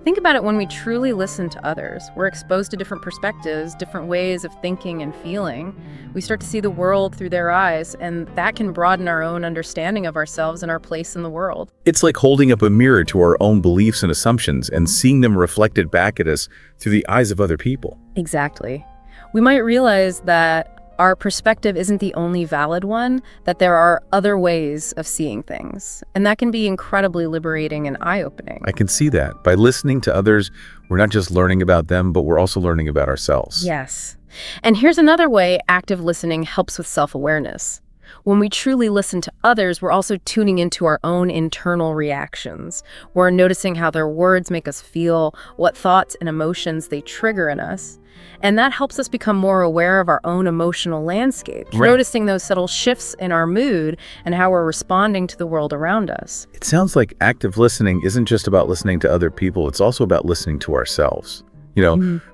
Think about it. When we truly listen to others, we're exposed to different perspectives, different ways of thinking and feeling. We start to see the world through their eyes, and that can broaden our own understanding of ourselves and our place in the world. It's like holding up a mirror to our own beliefs and assumptions and seeing them reflected back at us through the eyes of other people. Exactly. We might realize that our perspective isn't the only valid one, that there are other ways of seeing things. And that can be incredibly liberating and eye-opening. I can see that. By listening to others, we're not just learning about them, but we're also learning about ourselves. Yes. And here's another way active listening helps with self-awareness. When we truly listen to others, we're also tuning into our own internal reactions. We're noticing how their words make us feel, what thoughts and emotions they trigger in us. And that helps us become more aware of our own emotional landscape, noticing those subtle shifts in our mood and how we're responding to the world around us. It sounds like active listening isn't just about listening to other people, it's also about listening to ourselves.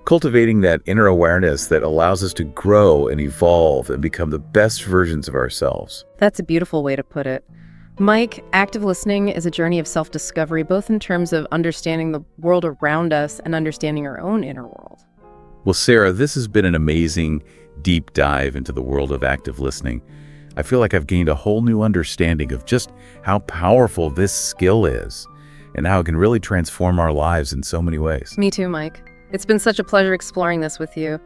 Cultivating that inner awareness that allows us to grow and evolve and become the best versions of ourselves. That's a beautiful way to put it. Mike, active listening is a journey of self-discovery, both in terms of understanding the world around us and understanding our own inner world. Well, Sarah, this has been an amazing deep dive into the world of active listening. I feel like I've gained a whole new understanding of just how powerful this skill is and how it can really transform our lives in so many ways. Me too, Mike. It's been such a pleasure exploring this with you,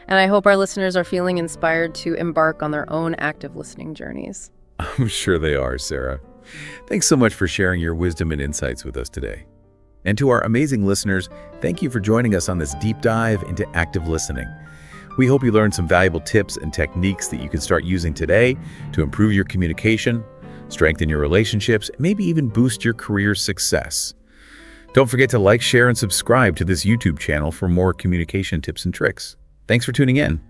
and I hope our listeners are feeling inspired to embark on their own active listening journeys. I'm sure they are, Sarah. Thanks so much for sharing your wisdom and insights with us today. And to our amazing listeners, thank you for joining us on this deep dive into active listening. We hope you learned some valuable tips and techniques that you can start using today to improve your communication, strengthen your relationships, and maybe even boost your career success. Don't forget to like, share, and subscribe to this YouTube channel for more communication tips and tricks. Thanks for tuning in.